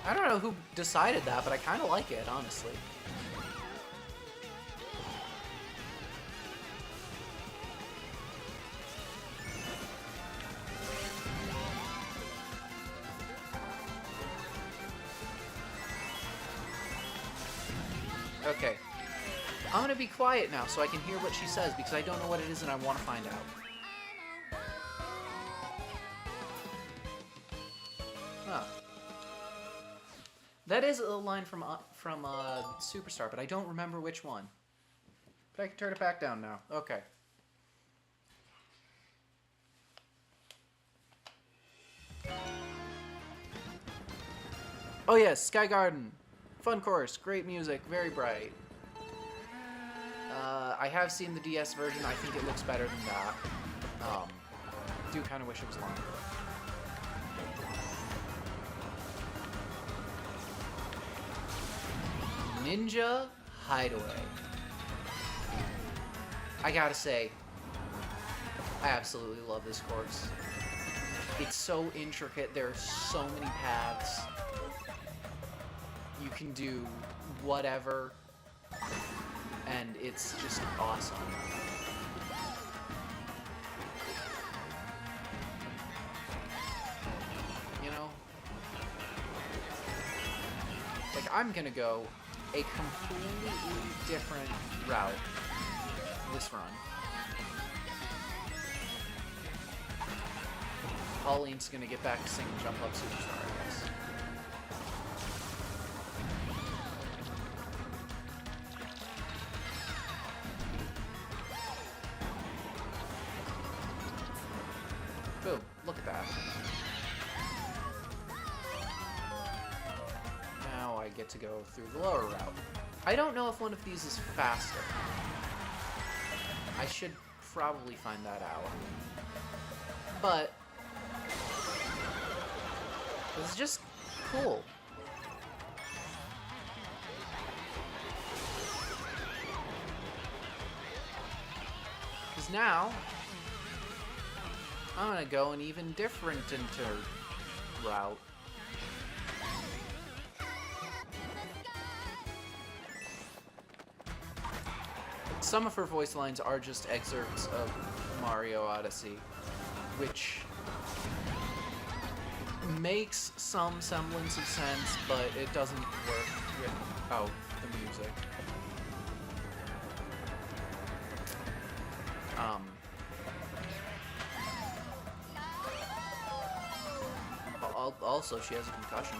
I don't know who decided that, but I kind of like it, honestly. Okay. I'm gonna be quiet now so I can hear what she says because I don't know what it is and I want to find out. Huh. That is a line from Superstar, but I don't remember which one. But I can turn it back down now. Okay. Oh yes, Sky Garden. Fun course, great music, very bright. I have seen the DS version. I think it looks better than that. Do kind of wish it was longer. Ninja Hideaway. I gotta say, I absolutely love this course. It's so intricate. There are so many paths. You can do whatever, and it's just awesome. You know? Like, I'm gonna go a completely different route this run. Pauline's gonna get back to singing Jump Up Superstar, I guess. Boom, look at that. Now I get to go through the lower route. I don't know if one of these is faster. I should probably find that out. But this is just cool. Because now I'm gonna go an even different route. Some of her voice lines are just excerpts of Mario Odyssey, which makes some semblance of sense, but it doesn't work without the music. Also, she has a concussion.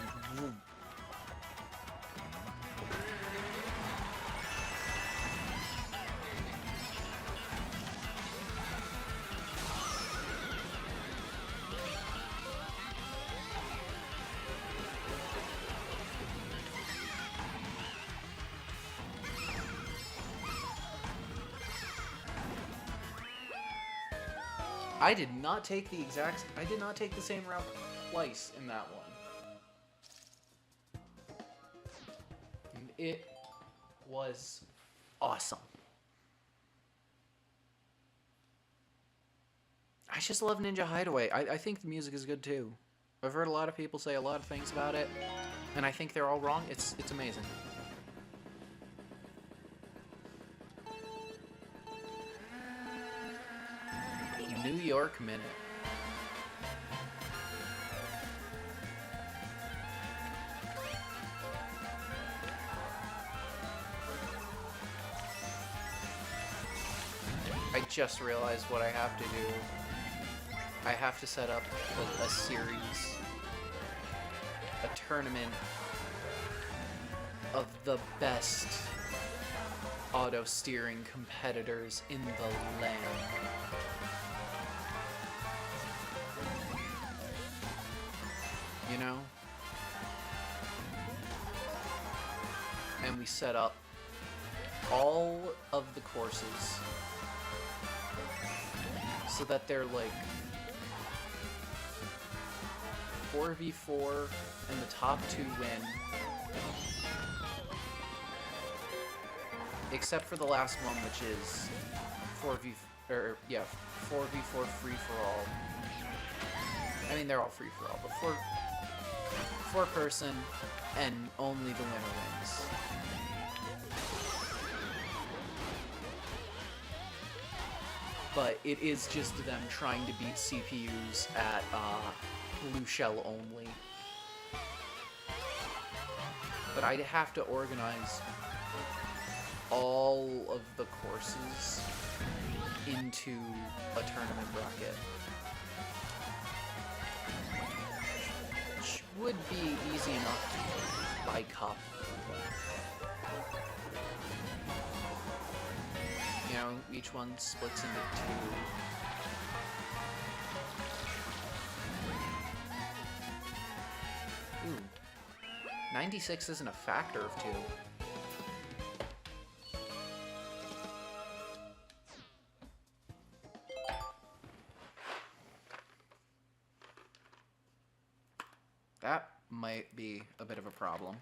I did not take the same route twice in that one. And it was awesome. I just love Ninja Hideaway. I think the music is good too. I've heard a lot of people say a lot of things about it, and I think they're all wrong. It's amazing. New York Minute. I just realized what I have to do. I have to set up a series, a tournament of the best auto steering competitors in the land. You know? And we set up all of the courses so that they're like 4v4 and the top 2 win. Except for the last one, which is 4v4 free for all. I mean, they're all free for all, but four person, and only the winner wins. But it is just them trying to beat CPUs at blue shell only. But I'd have to organize all of the courses into a tournament bracket. Which would be easy enough by cup. You know, each one splits into 2. Ooh. 96 isn't a factor of 2. That might be a bit of a problem.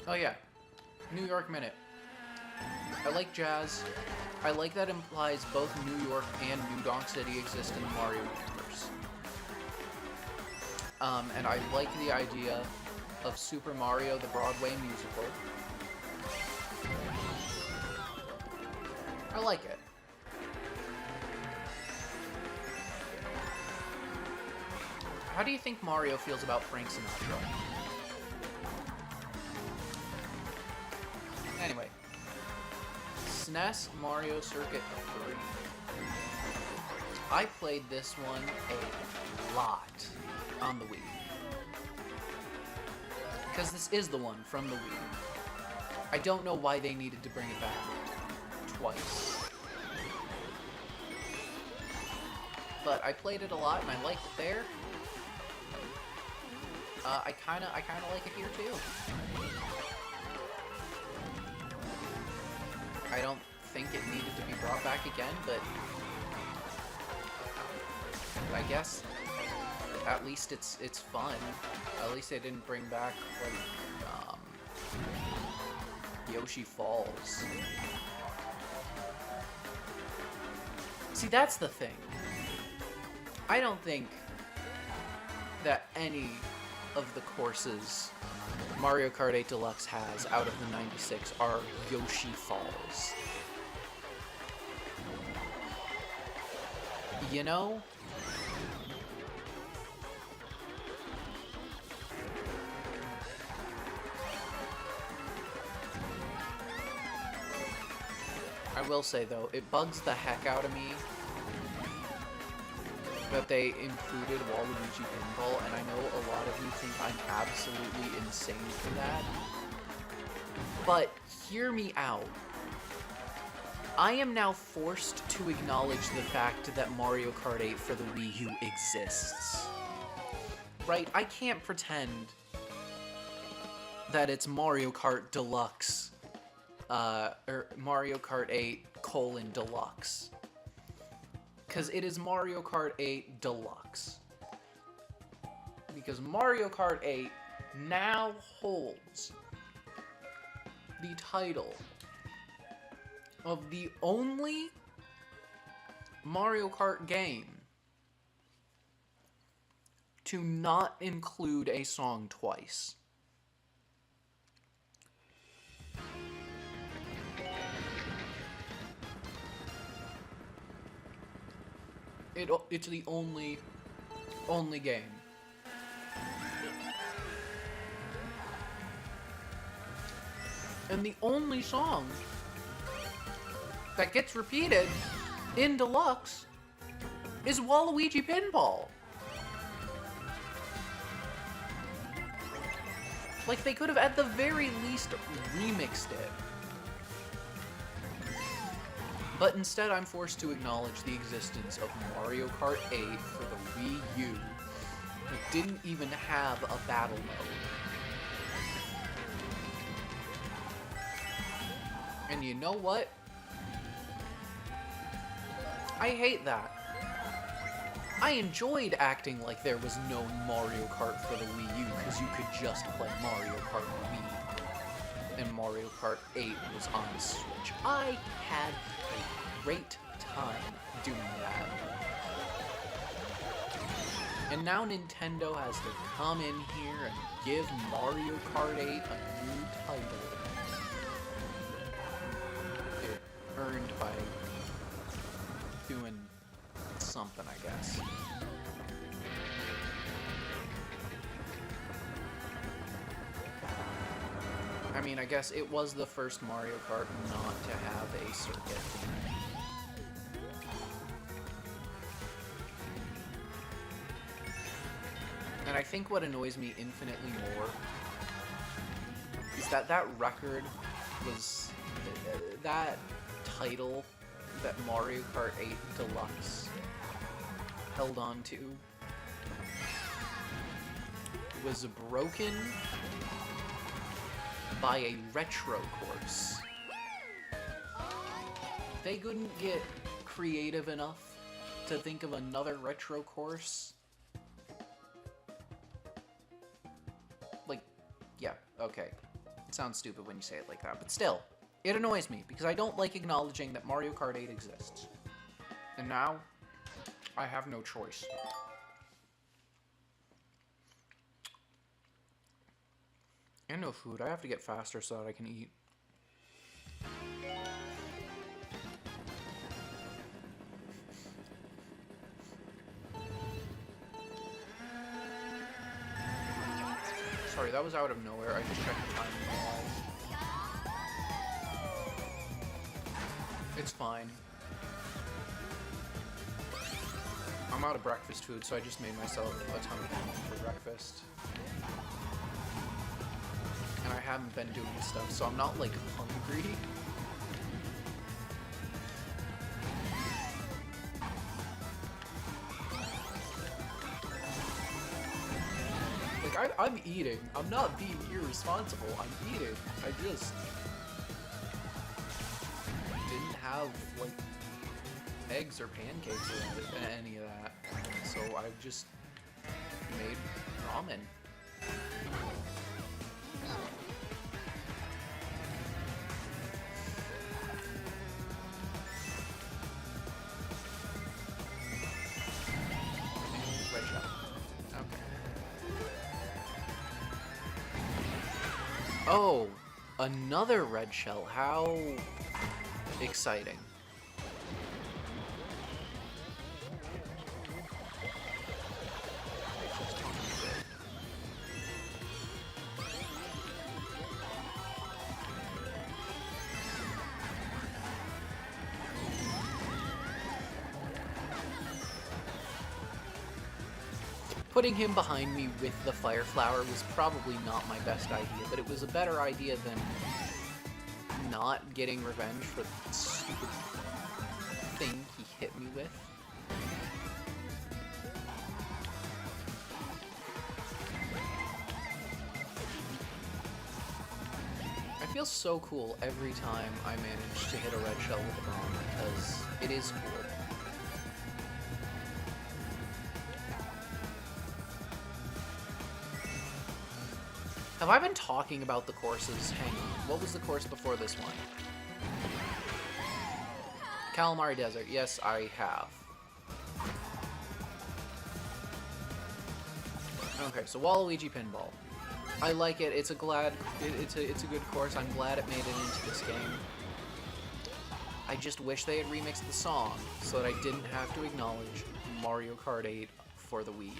Oh yeah, New York Minute. I like jazz. I like that implies both New York and New Donk City exist in the Mario universe. And I like the idea of Super Mario the Broadway musical. I like it. How do you think Mario feels about Frank Sinatra? Anyway. SNES Mario Circuit 3. I played this one a lot on the Wii. Because this is the one from the Wii. I don't know why they needed to bring it back twice. But I played it a lot and I liked it there. I kinda like it here too. I don't think it needed to be brought back again, but I guess at least it's fun. At least they didn't bring back like Yoshi Falls. See, that's the thing. I don't think that any of the courses Mario Kart 8 Deluxe has out of the 96 are Yoshi Falls. You know? I will say though, it bugs the heck out of me that they included Waluigi Pinball, and I know a lot of you think I'm absolutely insane for that. But hear me out. I am now forced to acknowledge the fact that Mario Kart 8 for the Wii U exists. Right? I can't pretend that it's Mario Kart Deluxe, or Mario Kart 8 Deluxe. Because it is Mario Kart 8 Deluxe. Because Mario Kart 8 now holds the title of the only Mario Kart game to not include a song twice. It's the only game. And the only song that gets repeated in Deluxe is Waluigi Pinball. Like, they could have at the very least remixed it. But instead, I'm forced to acknowledge the existence of Mario Kart 8 for the Wii U. It didn't even have a battle mode. And you know what? I hate that. I enjoyed acting like there was no Mario Kart for the Wii U because you could just play Mario Kart Wii. And Mario Kart 8 was on the Switch. I had a great time doing that. And now Nintendo has to come in here and give Mario Kart 8 a new title. It earned by doing something, I guess. I mean, I guess it was the first Mario Kart not to have a circuit. And I think what annoys me infinitely more is that that record was... that title that Mario Kart 8 Deluxe held on to was broken by a retro course. They couldn't get creative enough to think of another retro course. Like, yeah, okay. It sounds stupid when you say it like that, but still, it annoys me because I don't like acknowledging that Mario Kart 8 exists. And now, I have no choice. And no food. I have to get faster so that I can eat. Sorry, that was out of nowhere. I just checked the time. It's fine. I'm out of breakfast food, so I just made myself a ton of food for breakfast. And I haven't been doing this stuff, so I'm not, like, hungry. Like, I'm eating. I'm not being irresponsible. I'm eating. I just didn't have, like, eggs or pancakes or any of that. So I just made ramen. Oh, another red shell. How exciting. Putting him behind me with the fire flower was probably not my best idea, but it was a better idea than not getting revenge for the stupid thing he hit me with. I feel so cool every time I manage to hit a red shell with a bomb, because it is cool. Have I been talking about the courses? Hang on. What was the course before this one? Calamari Desert. Yes, I have. Okay, so Waluigi Pinball. I like it. It's a good course. I'm glad it made it into this game. I just wish they had remixed the song so that I didn't have to acknowledge Mario Kart 8 for the Wii U.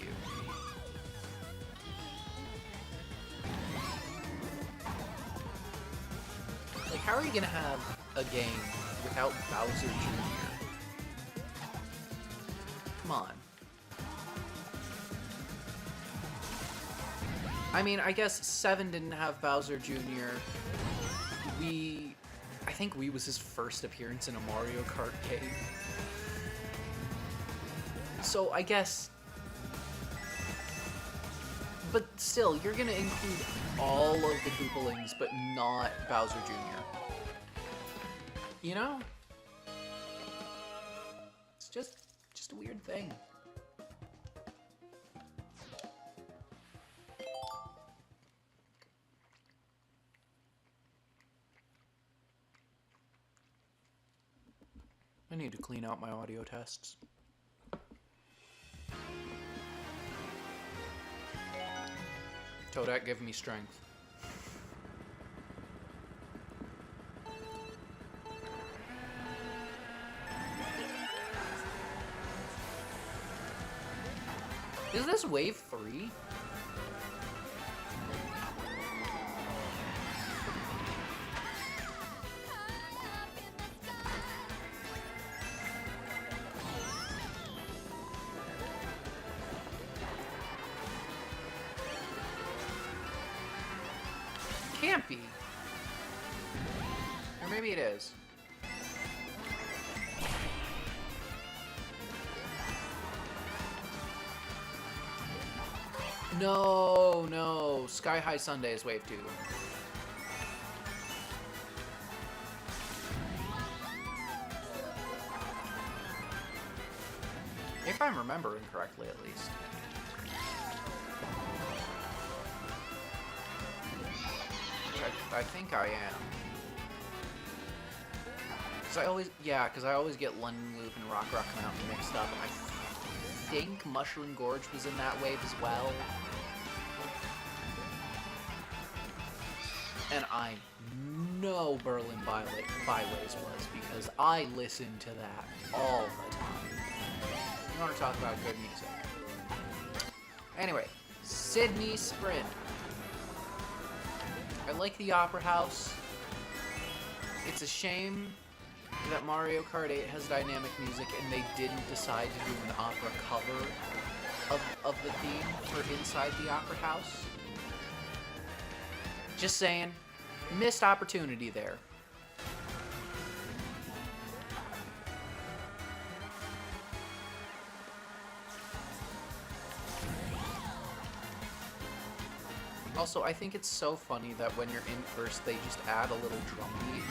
Like, how are you gonna have a game without Bowser Jr.? Come on. I mean, I guess 7 didn't have Bowser Jr. I think Wii was his first appearance in a Mario Kart game. So, I guess... But still, you're gonna include all of the Koopalings, but not Bowser Jr. You know? It's just a weird thing. I need to clean out my audio tests. Toadette, give me strength. Is this wave 3? Can't be. Or maybe it is. No, no. Sky High Sunday is wave 2. If I'm remembering correctly, at least. I think I am. Because I always get London Loop and Rock Mountain mixed up. I think Mushroom Gorge was in that wave as well. And I know Berlin Byways was, because I listened to that all the time. You want to talk about good music. Anyway, Sydney Sprint. I like the Opera House. It's a shame that Mario Kart 8 has dynamic music and they didn't decide to do an opera cover of the theme for Inside the Opera House. Just saying, missed opportunity there. Also, I think it's so funny that when you're in first, they just add a little drum beat.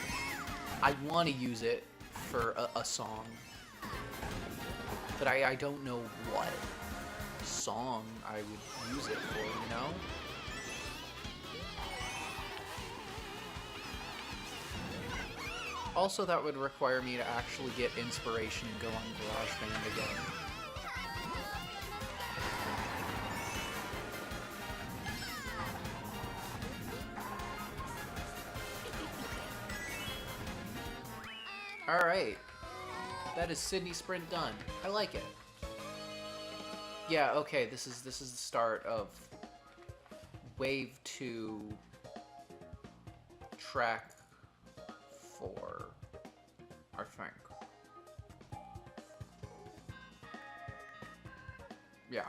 I want to use it for a song, but I don't know what song I would use it for, you know? Also, that would require me to actually get inspiration and go on GarageBand again. Alright, that is Sydney Sprint done. I like it. Yeah, okay, this is the start of Wave 2, Track 4, I think. Yeah.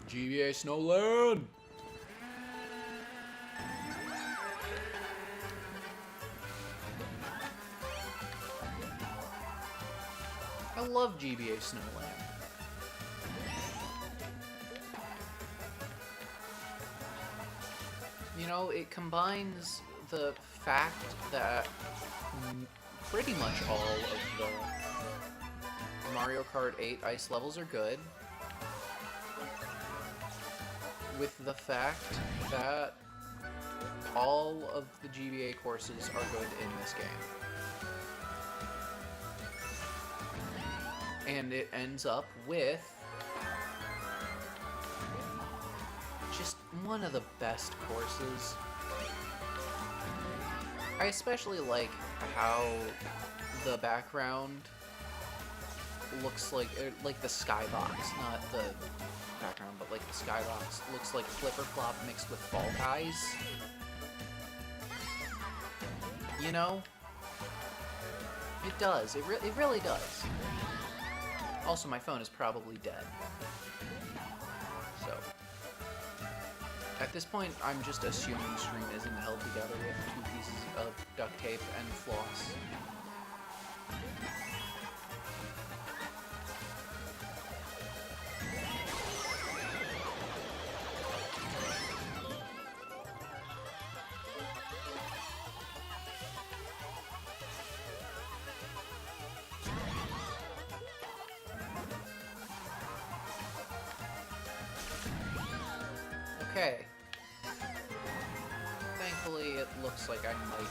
GBA Snowland! I love GBA Snowland. You know, it combines the fact that pretty much all of the Mario Kart 8 ice levels are good, with the fact that all of the GBA courses are good in this game. And it ends up with just one of the best courses. I especially like how the background looks like the skybox, not the background, but like the skybox looks like Flipper Flop mixed with Fall Guys. You know? It does. It really does. Also, my phone is probably dead. So, at this point, I'm just assuming stream isn't held together with 2 pieces of duct tape and floss. Okay. Thankfully, it looks like I might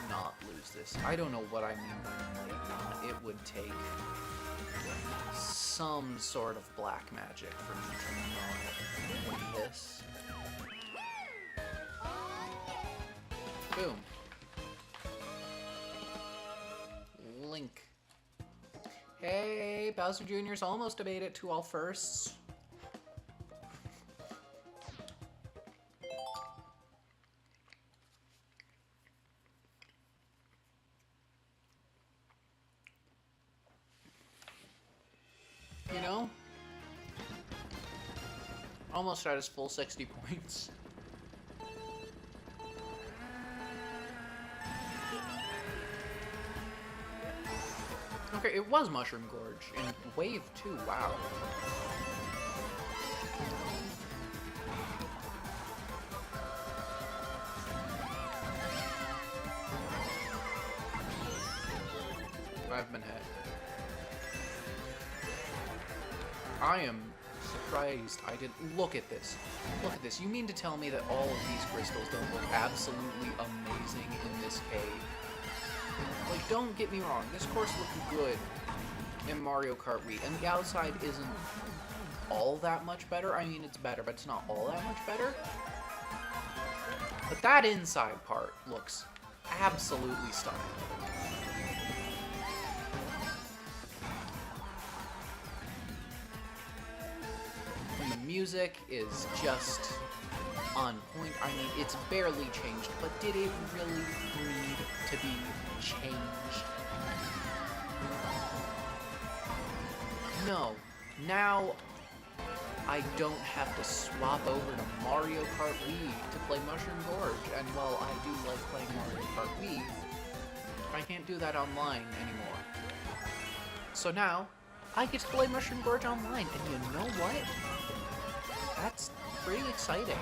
not lose this. I don't know what I mean by might not. It would take some sort of black magic for me to not win this. Boom. Link. Hey, Bowser Jr.'s almost made it to all firsts. You know? Almost at his full 60 points. Okay, it was Mushroom Gorge in Wave 2, wow. I've been hit. I am surprised I didn't... Look at this. Look at this. You mean to tell me that all of these crystals don't look absolutely amazing in this cave? Like, don't get me wrong. This course looked good in Mario Kart Wii, and the outside isn't all that much better. I mean, it's better, but it's not all that much better. But that inside part looks absolutely stunning. And the music is just on point. I mean, it's barely changed, but did it really need to be changed? No. Now, I don't have to swap over to Mario Kart Wii to play Mushroom Gorge. And while I do like playing Mario Kart Wii, I can't do that online anymore. So now, I get to play Mushroom Gorge online, and you know what? That's pretty exciting.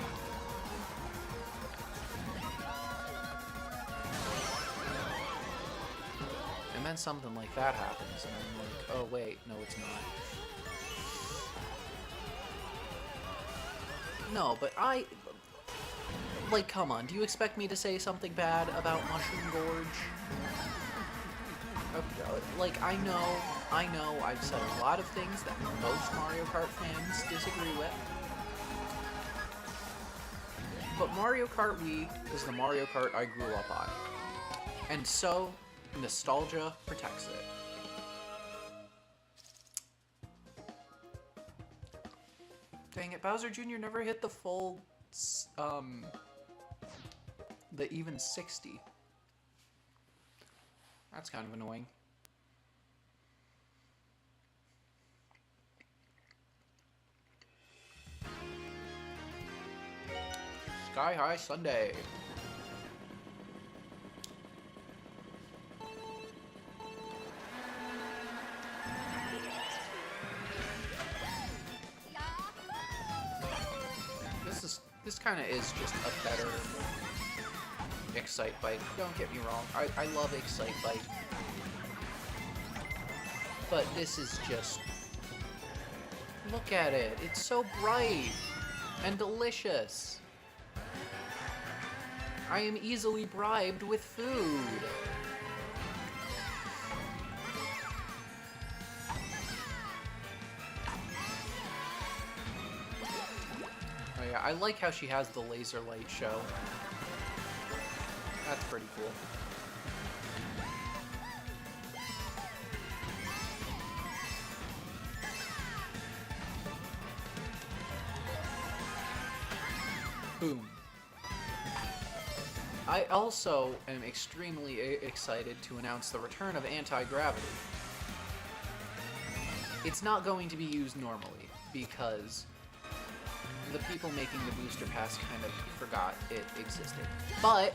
And then something like that happens, and I'm like, oh wait, no it's not. No, but like, come on, do you expect me to say something bad about Mushroom Gorge? Like, I know, I've said a lot of things that most Mario Kart fans disagree with. But Mario Kart Wii is the Mario Kart I grew up on. And so, nostalgia protects it. Dang it, Bowser Jr. never hit the full, the even 60. That's kind of annoying. Sky High Sunday. This kind of is just a better Excite Bike. Don't get me wrong, I love Excite Bike. But this is just... Look at it, it's so bright and delicious. I am easily bribed with food. I like how she has the laser light show. That's pretty cool. Boom. I also am extremely excited to announce the return of anti-gravity. It's not going to be used normally, because the people making the booster pass kind of forgot it existed. But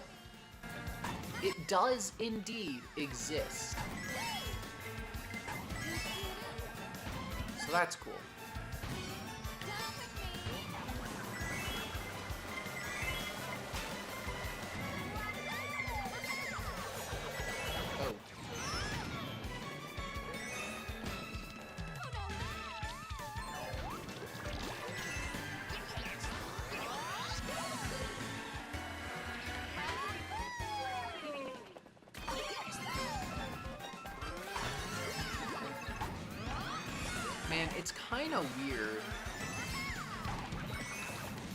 it does indeed exist. So that's cool. Man, it's kind of weird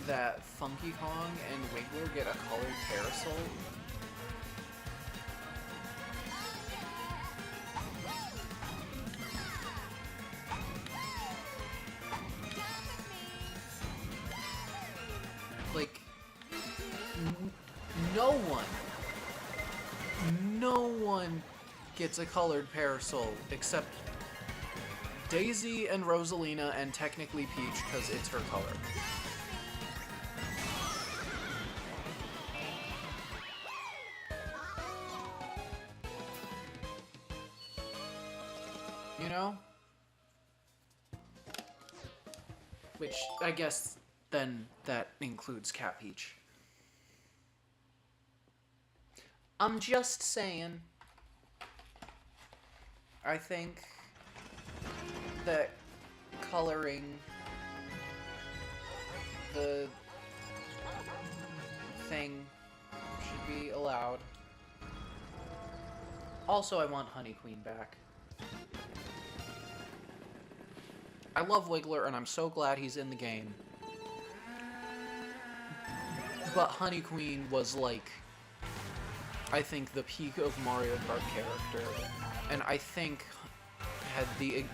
that Funky Kong and Wiggler get a colored parasol. Like, no one gets a colored parasol except Daisy and Rosalina, and technically Peach, because it's her color. You know? Which, I guess, then that includes Cat Peach. I'm just saying. I think that coloring the thing should be allowed. Also, I want Honey Queen back. I love Wiggler, and I'm so glad he's in the game. But Honey Queen was, like, I think the peak of Mario Kart character. And I think had the...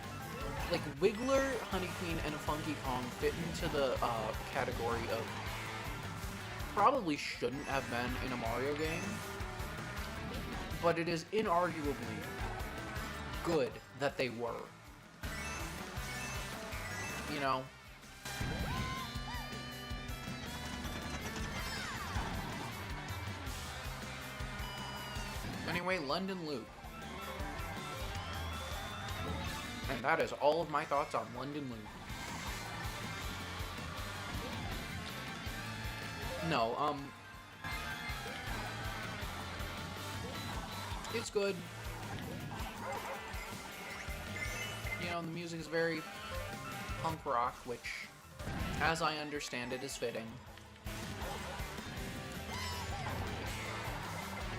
Like, Wiggler, Honey Queen, and Funky Kong fit into the category of probably shouldn't have been in a Mario game, but it is inarguably good that they were. You know? Anyway, London Loop. And that is all of my thoughts on London Loop. No, it's good. You know, the music is very punk rock, which, as I understand it, is fitting.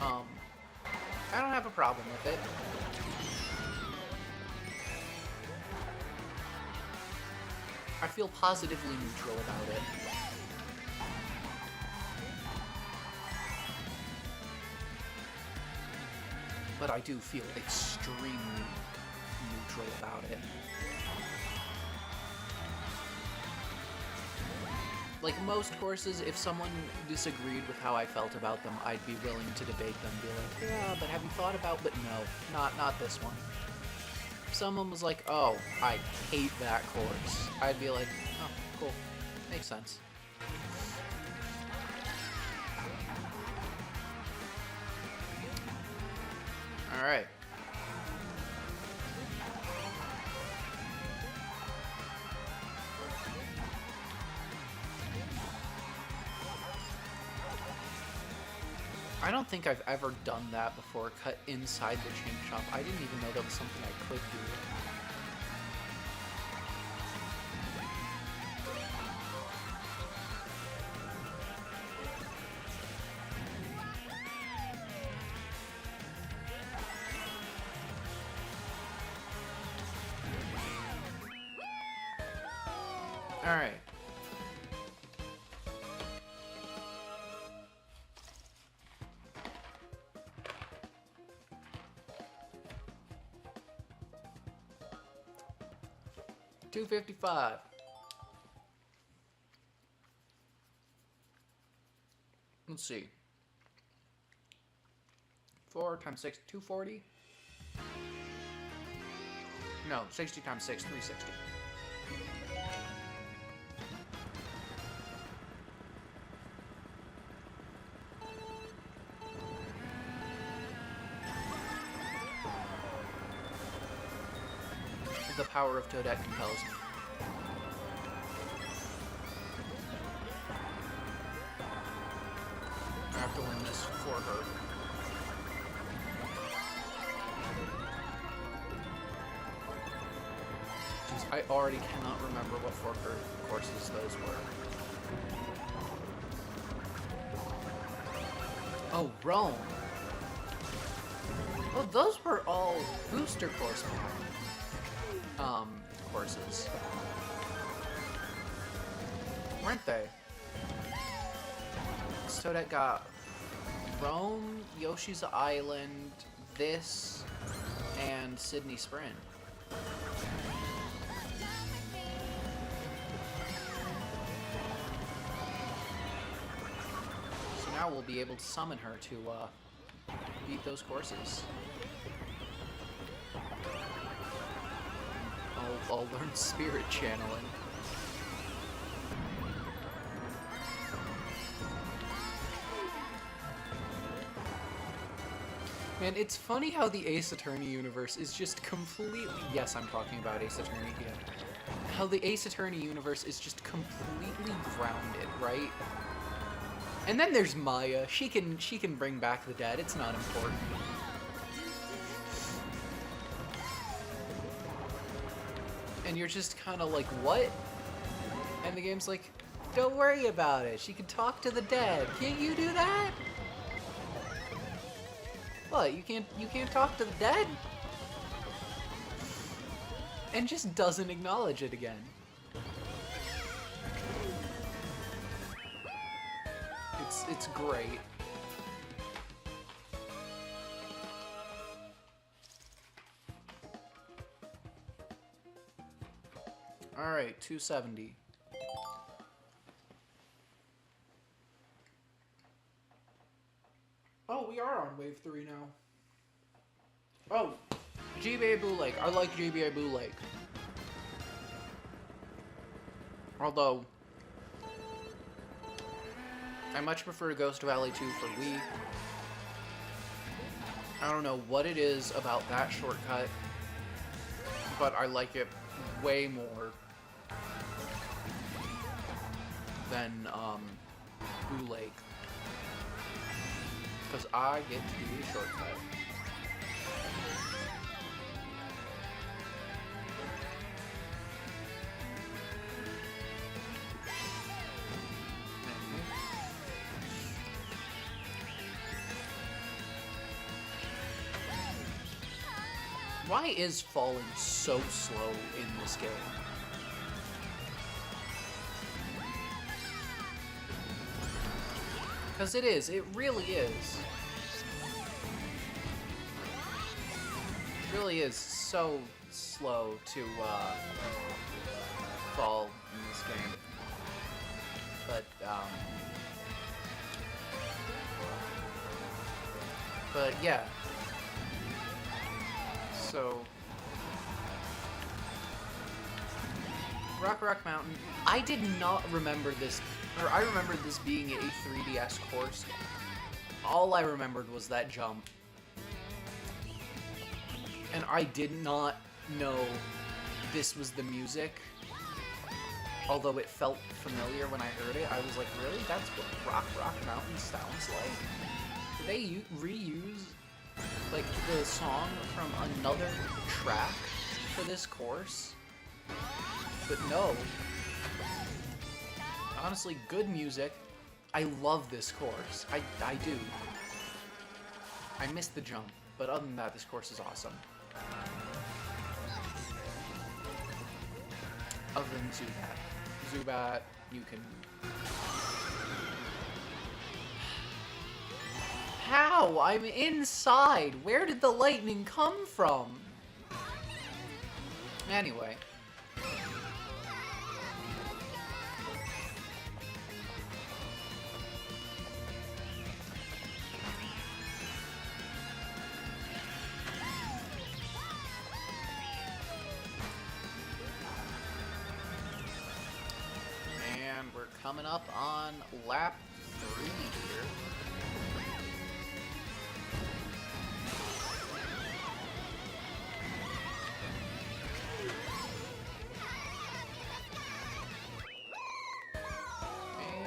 I don't have a problem with it. I feel positively neutral about it. But I do feel extremely neutral about it. Like most courses, if someone disagreed with how I felt about them, I'd be willing to debate them, be like, yeah, but have you thought about, but no, not this one. If someone was like, oh, I hate that course, I'd be like, oh, cool, makes sense. Alright. I don't think I've ever done that before, cut inside the chain shop. I didn't even know that was something I could do. Alright. 255. Let's see. 4 times 6, 240? No, 60 times 6, 360. The power of Toadette compels me. I have to win this for her. Jeez, I already cannot remember what for her courses those were. Oh, Rome. Oh, those were all booster course courses. Weren't they? Toadette got Rome, Yoshi's Island, this, and Sydney Sprint. So now we'll be able to summon her to beat those courses. I'll learn spirit channeling. Man, it's funny how the Ace Attorney universe is just completely... Yes, I'm talking about Ace Attorney again. How the Ace Attorney universe is just completely grounded, right? And then there's Maya. She can bring back the dead. It's not important. And you're just kind of like, what? And the game's like, don't worry about it. She can talk to the dead. Can't you do that? What? You can't talk to the dead? And just doesn't acknowledge it again. It's great. Alright, 270. Oh, we are on wave 3 now. Oh, GBA Blue Lake. I like GBA Blue Lake. Although, I much prefer Ghost Valley 2 for Wii. I don't know what it is about that shortcut, but I like it way more than Blue Lake, because I get to do a shortcut. Why is falling so slow in this game? Because it is. It really is. It really is so slow to fall in this game. But yeah. So, Rock Mountain, I did not remember this, or I remembered this being a 3DS course. All I remembered was that jump. And I did not know this was the music. Although it felt familiar when I heard it, I was like, really? That's what Rock Mountain sounds like? Did they reuse like the song from another track for this course? But no. Honestly, good music. I love this course. I do. I missed the jump, but other than that, this course is awesome. Other than Zubat. Zubat, you can... How? I'm inside! Where did the lightning come from? Anyway. coming up on lap 3 here.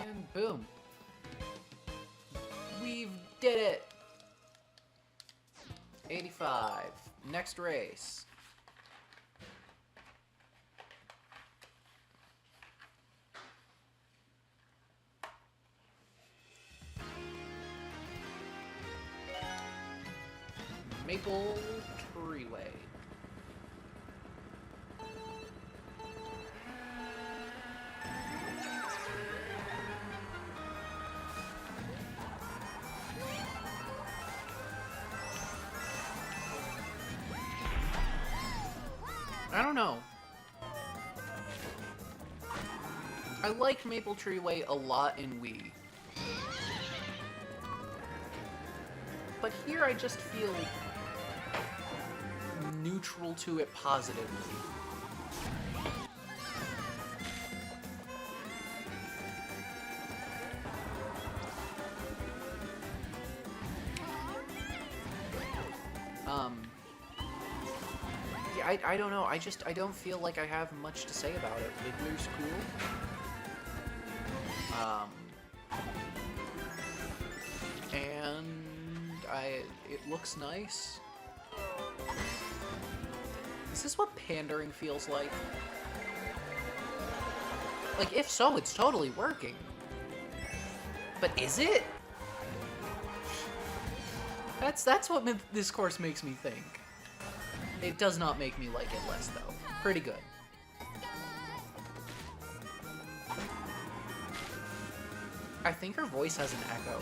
And boom. We've did it! 85. Next race. Maple Treeway. I don't know. I liked Maple Treeway a lot in Wii. But here I just feel neutral to it positively. Yeah, I don't know. I don't feel like I have much to say about it. Wiggler's cool. And it looks nice. Is this what pandering feels like? Like, if so, it's totally working. But is it? That's what this course makes me think. It does not make me like it less, though. Pretty good. I think her voice has an echo.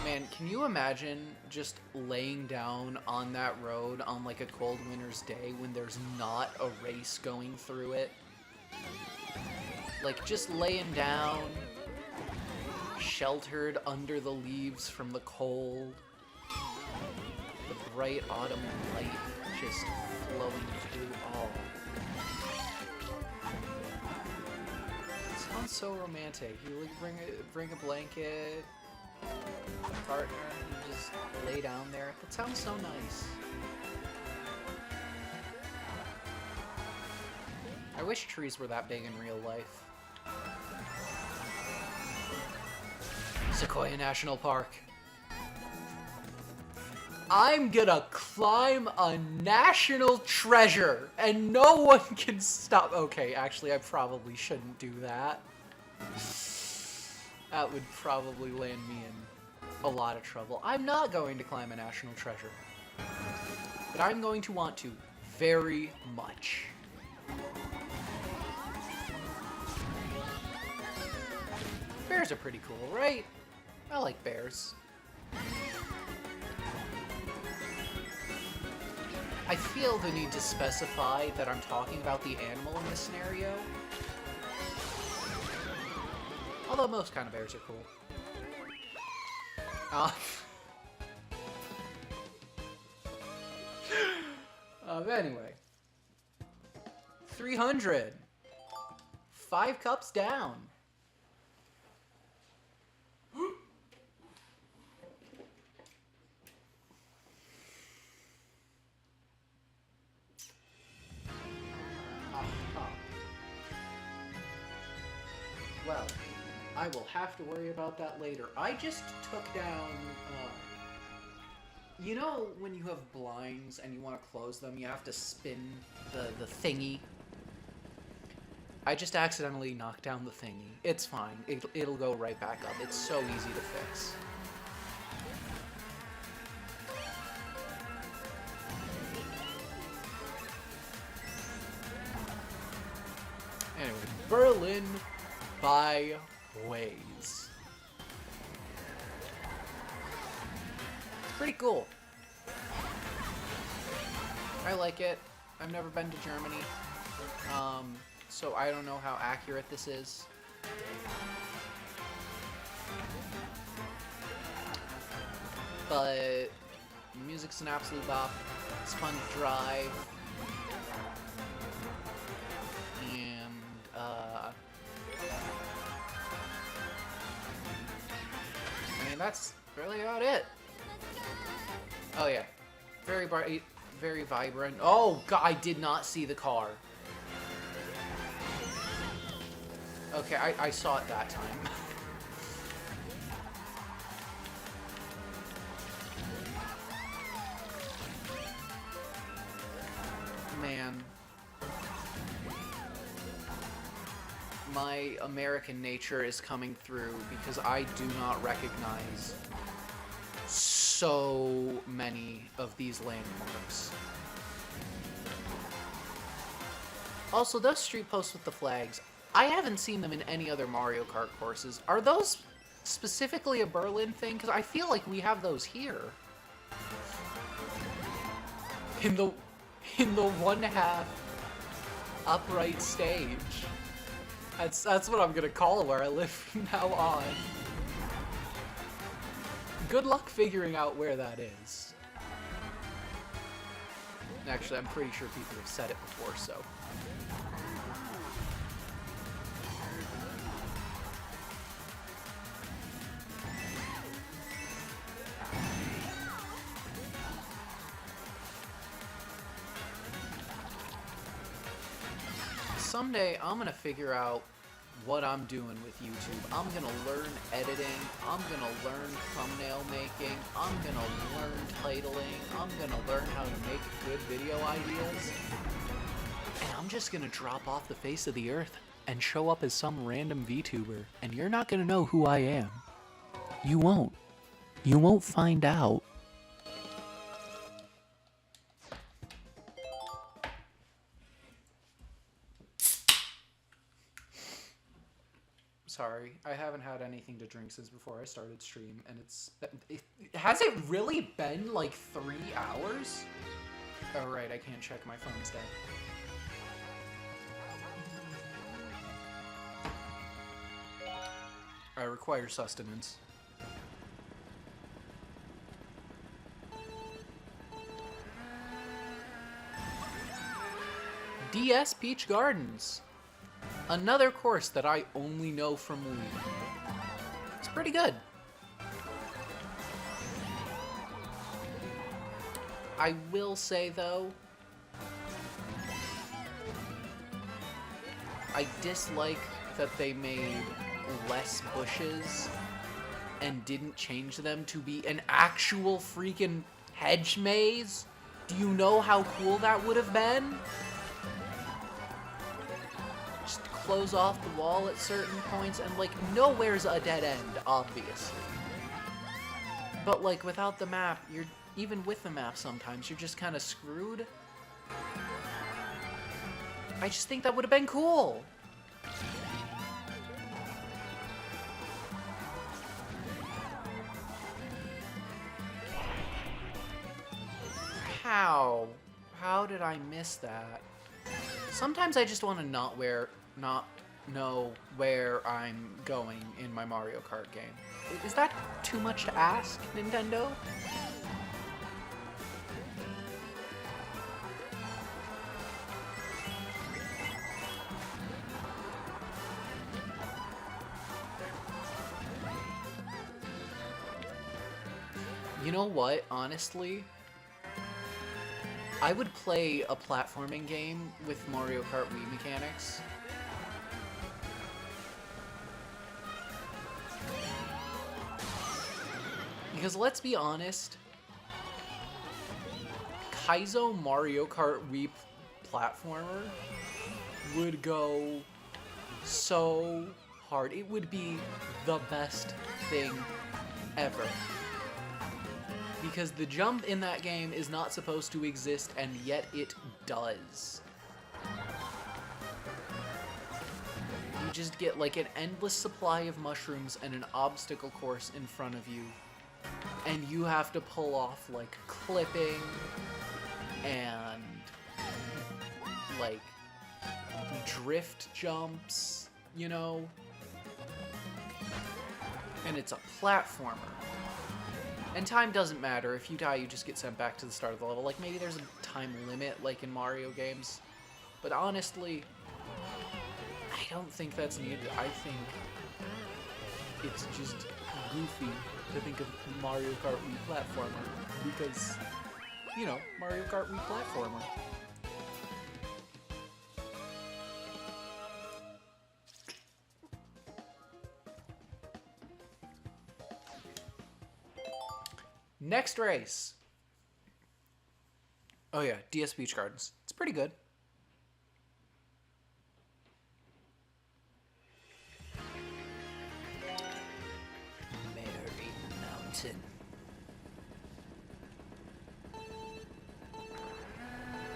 Man, can you imagine just laying down on that road on like a cold winter's day when there's not a race going through it? Like, just laying down, sheltered under the leaves from the cold, the bright autumn light just flowing through all. It sounds so romantic. You like bring a blanket, a partner, and just lay down there. That sounds so nice. I wish trees were that big in real life. Sequoia National Park. I'm gonna climb a national treasure, and no one can stop. Okay, actually, I probably shouldn't do that. That would probably land me in a lot of trouble. I'm not going to climb a national treasure, but I'm going to want to very much. Bears are pretty cool, right? I like bears. I feel the need to specify that I'm talking about the animal in this scenario. Although most kind of bears are cool. Anyway. 300. 5 cups down. Well, I will have to worry about that later. I just took down, you know when you have blinds and you want to close them, you have to spin the thingy? I just accidentally knocked down the thingy. It's fine. It'll go right back up. It's so easy to fix. Anyway, Berlin by ways. It's pretty cool. I like it. I've never been to Germany, so I don't know how accurate this is. But music's an absolute bop. It's fun to drive. that's really about it. Oh yeah, very bright, very vibrant. Oh god, I did not see the car. Okay, I saw it that time. Man. My American nature is coming through because I do not recognize so many of these landmarks. Also, those street posts with the flags, I haven't seen them in any other Mario Kart courses. Are those specifically a Berlin thing? Because I feel like we have those here. In the 1/2 upright stage. That's what I'm gonna call where I live from now on. Good luck figuring out where that is. Actually, I'm pretty sure people have said it before, so. Someday, I'm gonna figure out what I'm doing with YouTube. I'm gonna learn editing, I'm gonna learn thumbnail making, I'm gonna learn titling, I'm gonna learn how to make good video ideas, and I'm just gonna drop off the face of the earth and show up as some random VTuber, and you're not gonna know who I am. You won't. You won't find out. Sorry, I haven't had anything to drink since before I started stream, and has it really been like 3 hours? Oh right, I can't check, my phone's dead. I require sustenance. DS Peach Gardens. Another course that I only know from Wii. It's pretty good. I will say, though, I dislike that they made less bushes and didn't change them to be an actual freaking hedge maze. Do you know how cool that would have been? Just close off the wall at certain points, and like nowhere's a dead end, obviously. But like without the map, you're even with the map sometimes you're just kind of screwed. I just think that would have been cool. How did I miss that? Sometimes I just want to not know where I'm going in my Mario Kart game. Is that too much to ask, Nintendo? You know what, honestly? I would play a platforming game with Mario Kart Wii mechanics. Because let's be honest, Kaizo Mario Kart Wii platformer would go so hard. It would be the best thing ever. Because the jump in that game is not supposed to exist, and yet it does. You just get like an endless supply of mushrooms and an obstacle course in front of you. And you have to pull off like clipping and like drift jumps, you know? And it's a platformer. And time doesn't matter. If you die, you just get sent back to the start of the level. Like, maybe there's a time limit, like in Mario games. But honestly, I don't think that's needed. I think it's just goofy to think of Mario Kart Wii platformer because, you know, Mario Kart Wii platformer. Next race. Oh yeah, DS Beach Gardens. It's pretty good. Mary Mountain.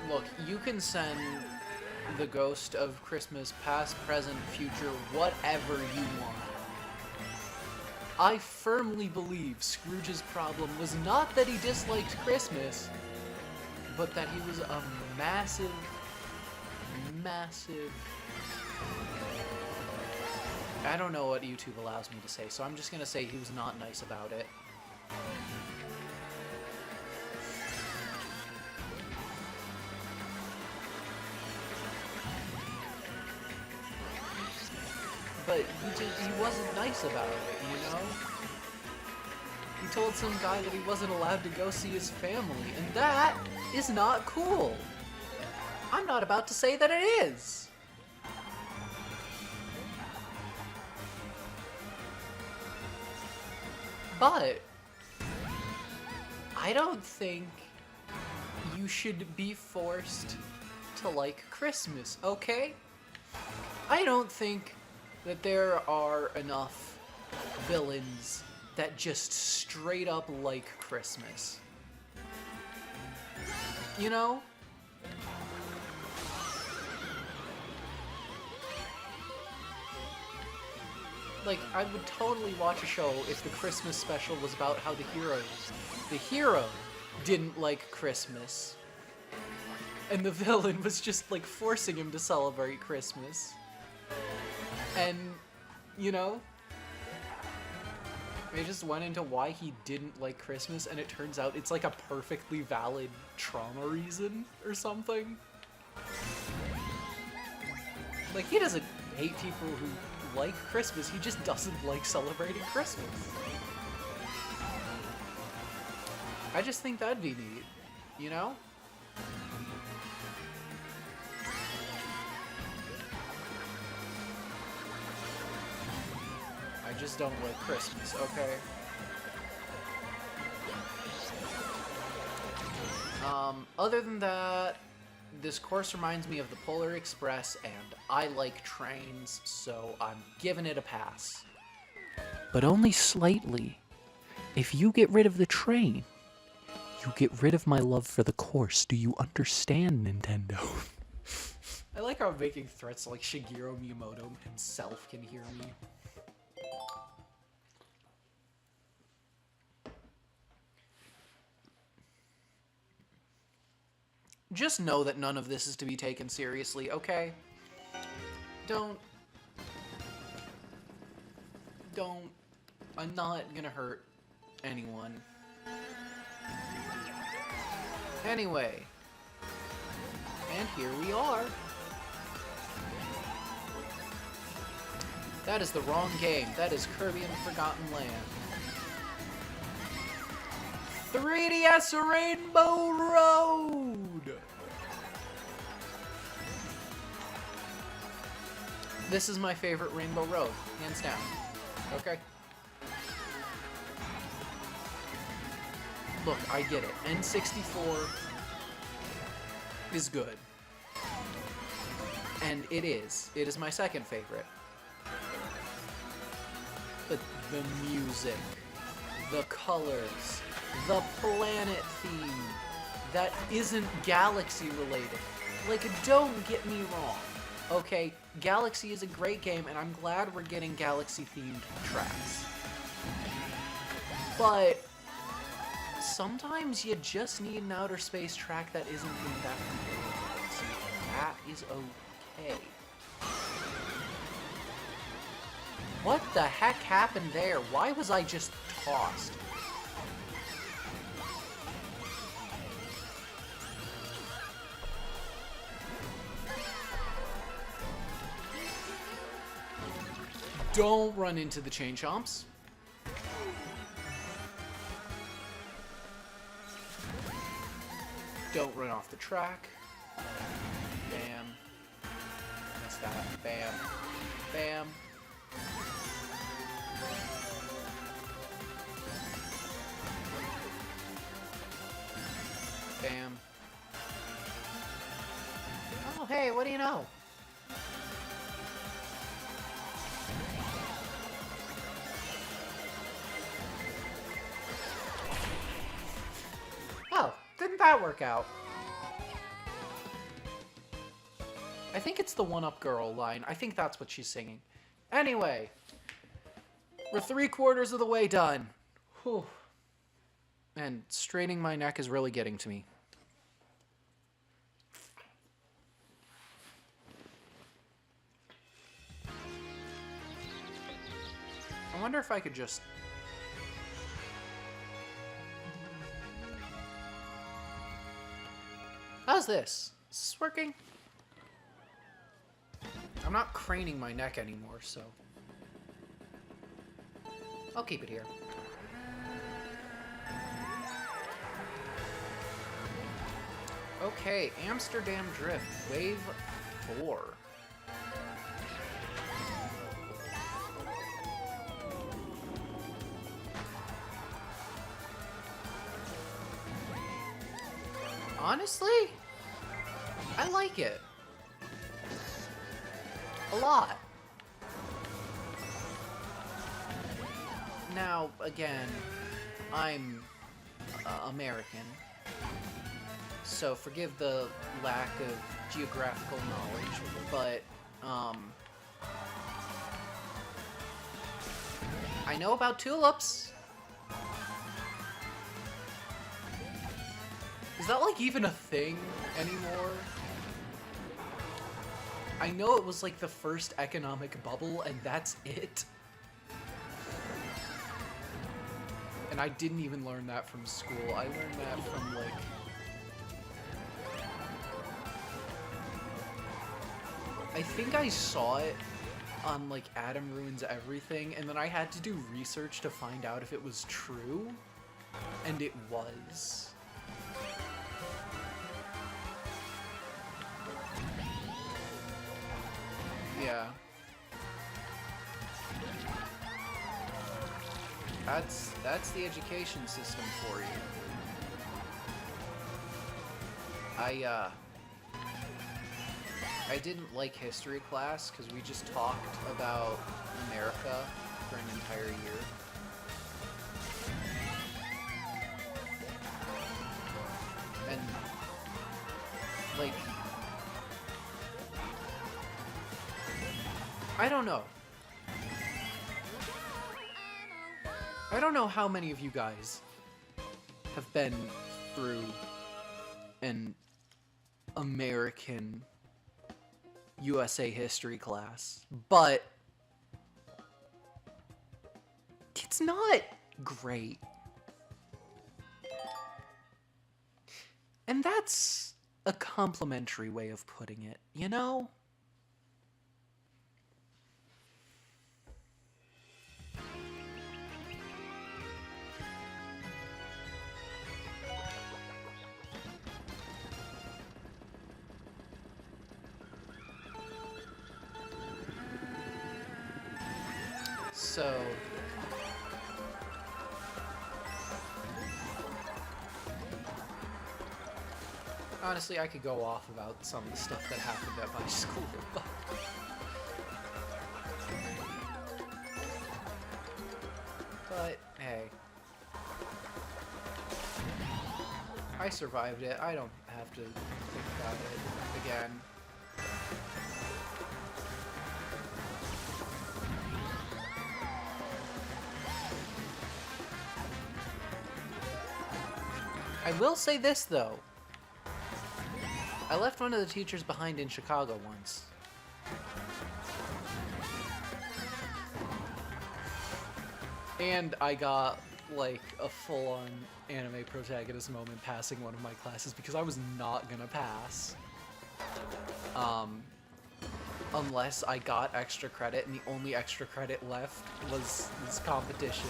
Look, you can send the ghost of Christmas past, present, future, whatever you want. I firmly believe Scrooge's problem was not that he disliked Christmas, but that he was a massive, massive... I don't know what YouTube allows me to say, so I'm just gonna say he was not nice about it. But he wasn't nice about it, you know? He told some guy that he wasn't allowed to go see his family, and that is not cool. I'm not about to say that it is. But I don't think you should be forced to like Christmas, okay? I don't think that there are enough villains that just straight up like Christmas. You know? Like, I would totally watch a show if the Christmas special was about how the hero didn't like Christmas. And the villain was just, like, forcing him to celebrate Christmas. And, you know, they just went into why he didn't like Christmas, and it turns out it's like a perfectly valid trauma reason or something. Like, he doesn't hate people who like Christmas, he just doesn't like celebrating Christmas. I just think that'd be neat, you know? I just don't like Christmas, okay? Other than that, this course reminds me of the Polar Express, and I like trains, so I'm giving it a pass. But only slightly. If you get rid of the train, you get rid of my love for the course. Do you understand, Nintendo? I like how I'm making threats like Shigeru Miyamoto himself can hear me. Just know that none of this is to be taken seriously, okay? Don't. I'm not gonna hurt anyone. Anyway. And here we are. That is the wrong game. That is Kirby and the Forgotten Land. 3DS Rainbow Road! This is my favorite Rainbow Road, hands down. Okay? Look, I get it. N64 is good. And it is. It is my second favorite. But the music, the colors, the planet theme that isn't Galaxy related. Like, don't get me wrong. Okay, Galaxy is a great game, and I'm glad we're getting Galaxy-themed tracks. But sometimes you just need an outer space track that isn't in that world. That is okay. What the heck happened there? Why was I just tossed? Don't run into the chain chomps. Don't run off the track. Bam. Missed that. Bam. Bam. Bam. Oh, hey, what do you know? Oh, didn't that work out? I think it's the one-up girl line. I think that's what she's singing. Anyway, we're 3/4 of the way done. Whew. And straining my neck is really getting to me. I wonder if I could just... How's this? Is this working? I'm not craning my neck anymore, so... I'll keep it here. Okay, Amsterdam Drift, Wave 4. Honestly, I like it. A lot. Now, again, I'm American, so forgive the lack of geographical knowledge, but, I know about tulips. Is that, like, even a thing anymore? I know it was, like, the first economic bubble, and that's it. And I didn't even learn that from school. I learned that from, like... I think I saw it on, like, Adam Ruins Everything, and then I had to do research to find out if it was true. And it was. Yeah. That's the education system for you. I didn't like history class because we just talked about America for an entire year. And, like, I don't know. I don't know how many of you guys have been through an American USA history class, but it's not great. And that's a complimentary way of putting it, you know? So, honestly, I could go off about some of the stuff that happened at my school, but hey, I survived it. I don't have to think about it again. I will say this, though. I left one of the teachers behind in Chicago once. And I got, like, a full-on anime protagonist moment passing one of my classes because I was not gonna pass. unless I got extra credit, and the only extra credit left was this competition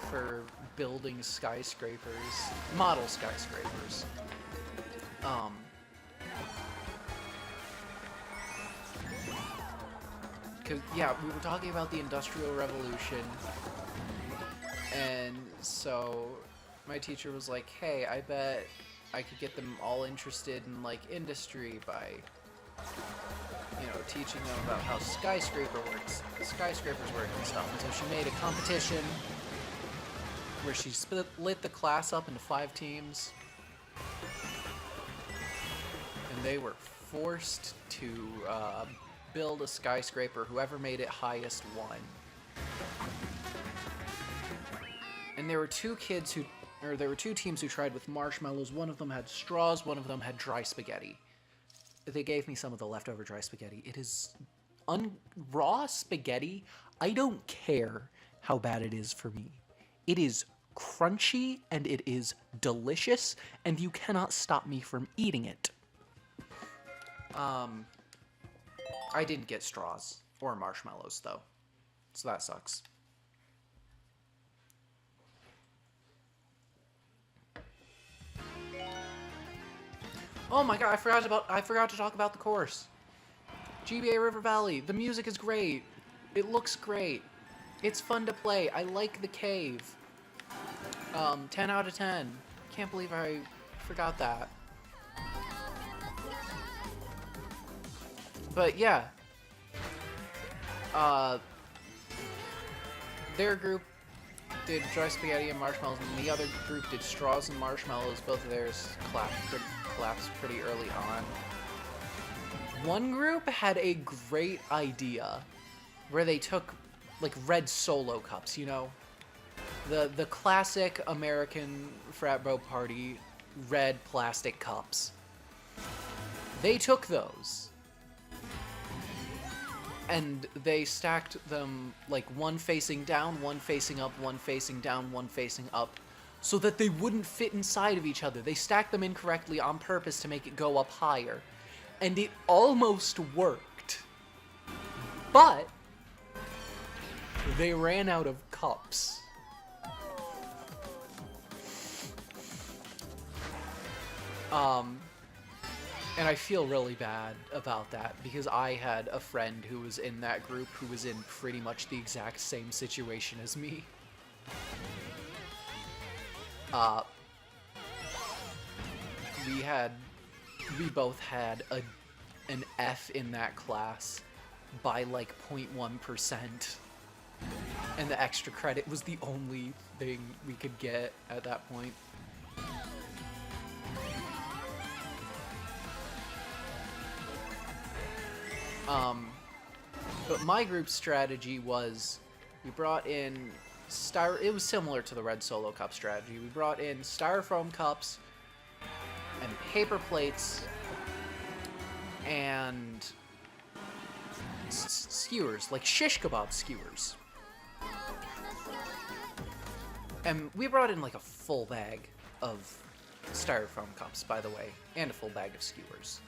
for building skyscrapers, model skyscrapers. Um, 'Cause, yeah, we were talking about the Industrial Revolution, and so my teacher was like, hey, I bet I could get them all interested in, like, industry by, you know, teaching them about how skyscrapers work and stuff. And so she made a competition where she split the class up into 5 teams, and they were forced to build a skyscraper. Whoever made it highest won. And there were 2 teams who tried with marshmallows. One of them had straws, one of them had dry spaghetti. They gave me some of the leftover dry spaghetti. It is raw spaghetti. I don't care how bad it is for me. It is crunchy and it is delicious, and you cannot stop me from eating it. I didn't get straws or marshmallows though, so that sucks. Oh my god, I forgot to talk about the course. GBA River Valley. The music is great. It looks great. It's fun to play. I like the cave. 10 out of 10. Can't believe I forgot that. But yeah. Their group did dry spaghetti and marshmallows, and the other group did straws and marshmallows. Both of theirs collapsed pretty early on. One group had a great idea where they took, like, red Solo cups, you know? The classic American frat bro party red plastic cups. They took those and they stacked them, like, one facing down, one facing up, one facing down, one facing up, so that they wouldn't fit inside of each other. They stacked them incorrectly on purpose to make it go up higher. And it almost worked. But they ran out of cups. And I feel really bad about that, because I had a friend who was in that group who was in pretty much the exact same situation as me. We both had an F in that class by like 0.1%. And the extra credit was the only thing we could get at that point. But my group's strategy was, we brought in it was similar to the red Solo cup strategy. We brought in styrofoam cups and paper plates and skewers, like shish kebab skewers. And we brought in like a full bag of styrofoam cups, by the way, and a full bag of skewers.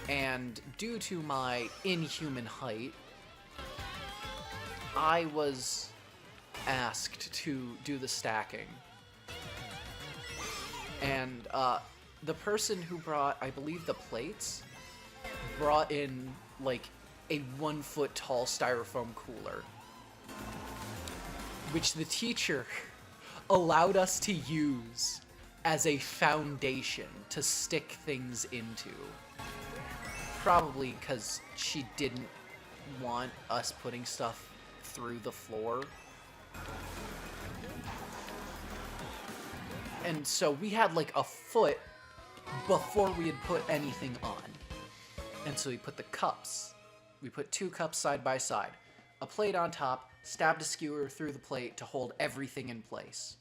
And due to my inhuman height, I was asked to do the stacking. And the person who brought, I believe, the plates, brought in like a 1 foot tall styrofoam cooler, which the teacher allowed us to use as a foundation to stick things into. Probably because she didn't want us putting stuff through the floor. And so we had like a foot before we had put anything on. And so we put the cups. We put 2 cups side by side. A plate on top, stabbed a skewer through the plate to hold everything in place.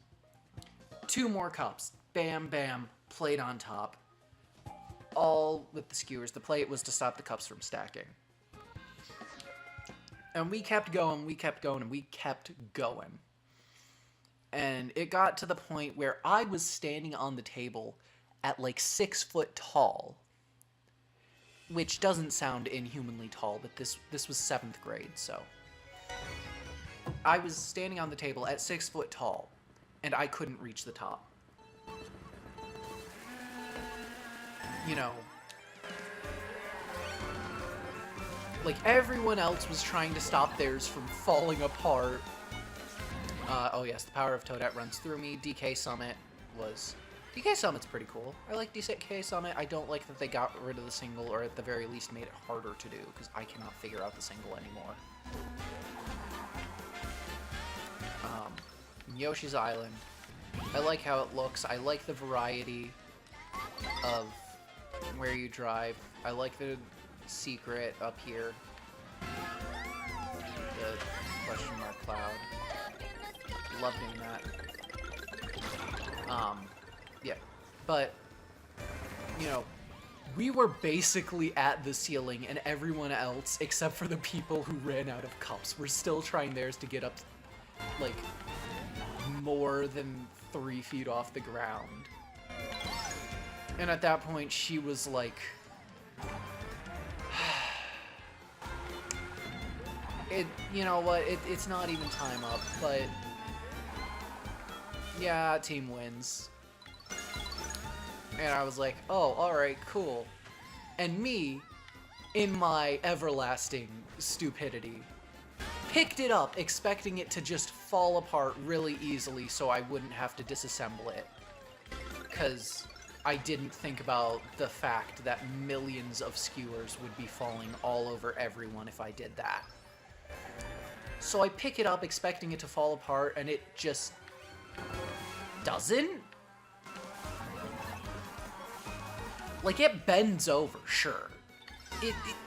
2 more cups. Bam, bam, plate on top. All with the skewers. The plate was to stop the cups from stacking. And we kept going, and we kept going. And it got to the point where I was standing on the table at like 6 foot tall. which doesn't sound inhumanly tall, but this was 7th grade, so. I was standing on the table at 6 foot tall, and I couldn't reach the top. You know, like, everyone else was trying to stop theirs from falling apart. Oh yes, the power of Toadette runs through me. DK Summit was... DK Summit's pretty cool. I like DK Summit. I don't like that they got rid of the single, or at the very least made it harder to do, because I cannot figure out the single anymore. Yoshi's Island. I like how it looks. I like the variety of where you drive. I like the secret up here. The question mark cloud. Love doing that. Yeah. But, you know, we were basically at the ceiling, and everyone else, except for the people who ran out of cups, were still trying theirs to get up, like, more than 3 feet off the ground. And at that point, she was like... you know what, it's not even time up, but... yeah, team wins. And I was like, oh, alright, cool. And me, in my everlasting stupidity, picked it up expecting it to just fall apart really easily so I wouldn't have to disassemble it. Because I didn't think about the fact that millions of skewers would be falling all over everyone if I did that. So I pick it up expecting it to fall apart, and it just doesn't. Like, it bends over, sure.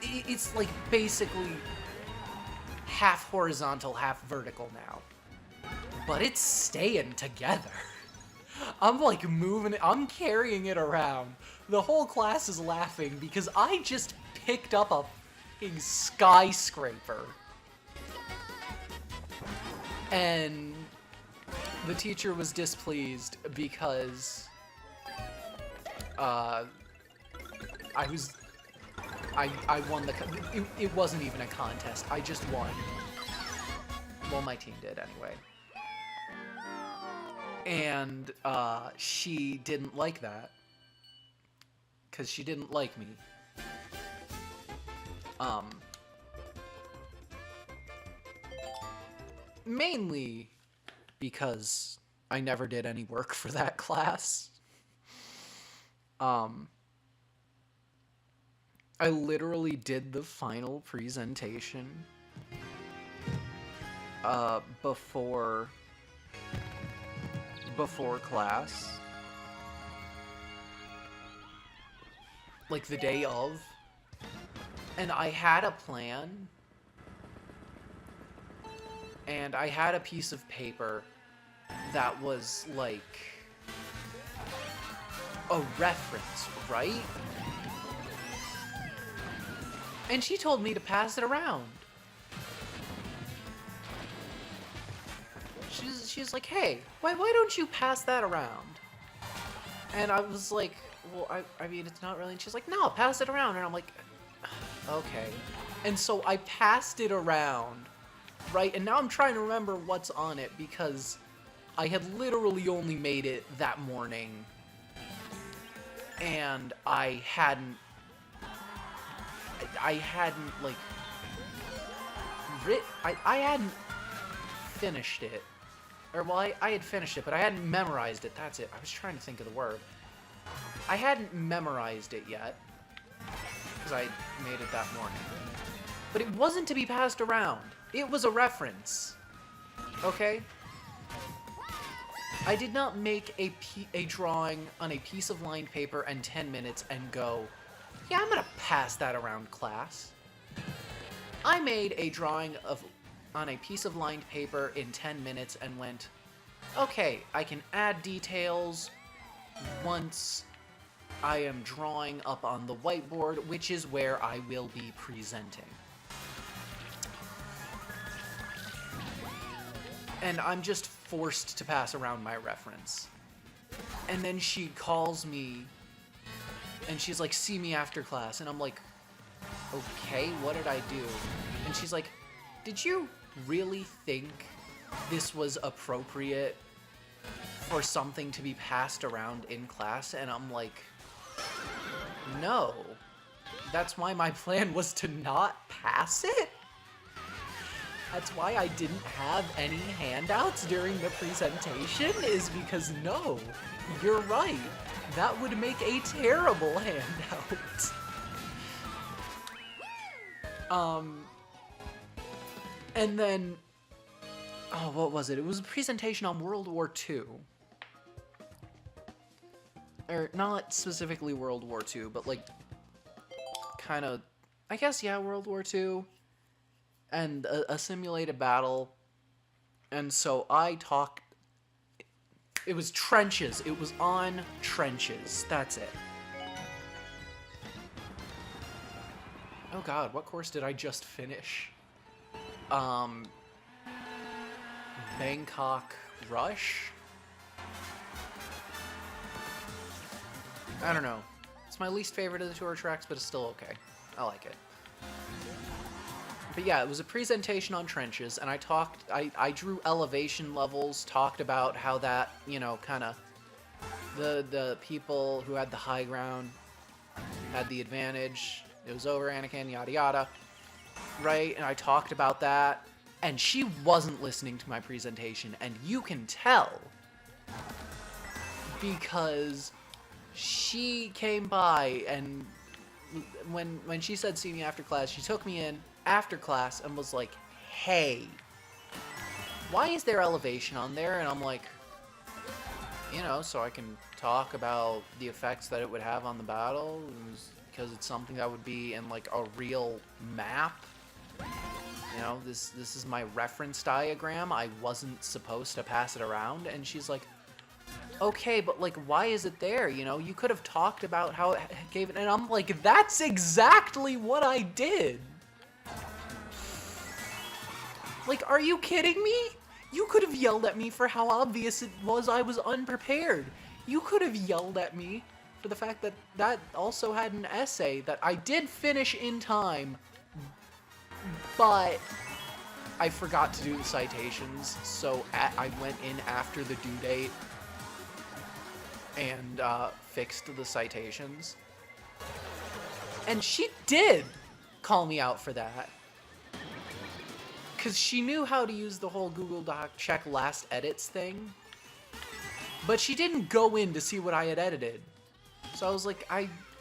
It's like basically half horizontal, half vertical now. But it's staying together. I'm like moving it, I'm carrying it around. The whole class is laughing because I just picked up a fucking skyscraper. And the teacher was displeased because I won the it wasn't even a contest. I just won. Well, my team did anyway. And she didn't like that because she didn't like me. Mainly because I never did any work for that class. I literally did the final presentation before class. Like the day of. And I had a plan. And I had a piece of paper that was like a reference, right? And she told me to pass it around. She's like, hey, why don't you pass that around? And I was like, well, I mean, it's not really. And she's like, no, pass it around. And I'm like, okay. And so I passed it around, right? And now I'm trying to remember what's on it because I had literally only made it that morning. And I hadn't like I hadn't finished it. Or, well, I had finished it, but I hadn't memorized it. That's it. I was trying to think of the word. I hadn't memorized it yet, because I made it that morning. But it wasn't to be passed around. It was a reference. Okay? I did not make a drawing on a piece of lined paper in 10 minutes and go, yeah, I'm gonna pass that around, class. I made a drawing on a piece of lined paper in 10 minutes and went, okay, I can add details once I am drawing up on the whiteboard, which is where I will be presenting. And I'm just forced to pass around my reference. And then she calls me, and she's like, see me after class. And I'm like, okay, what did I do? And she's like, did you really think this was appropriate for something to be passed around in class? And I'm like, no. That's why my plan was to not pass it? That's why I didn't have any handouts during the presentation, is because no, you're right. That would make a terrible handout. And then, oh, what was it? It was a presentation on World War II. Or not specifically World War II, but like, kind of, I guess, yeah, World War II. And a simulated battle. And so I talked, it was trenches. It was on trenches. That's it. Oh god, what course did I just finish? Bangkok Rush? I don't know. It's my least favorite of the tour tracks, but it's still okay. I like it. But yeah, it was a presentation on trenches, and I drew elevation levels, talked about how that, you know, kind of, the people who had the high ground had the advantage. It was over Anakin, yada yada. Right? And I talked about that, and she wasn't listening to my presentation, and you can tell because she came by, and when she said see me after class, she took me in after class and was like, hey, why is there elevation on there? And I'm like, you know, so I can talk about the effects that it would have on the battle, because it's something that would be in like a real map. You know, this is my reference diagram. I wasn't supposed to pass it around. And she's like, okay, but like, why is it there? You know, you could have talked about how it gave it. And I'm like, that's exactly what I did. Like, are you kidding me? You could have yelled at me for how obvious it was I was unprepared. You could have yelled at me for the fact that that also had an essay that I did finish in time, but I forgot to do the citations, so I went in after the due date and fixed the citations. And she did call me out for that. Because she knew how to use the whole Google Doc check last edits thing. But she didn't go in to see what I had edited. So I was like,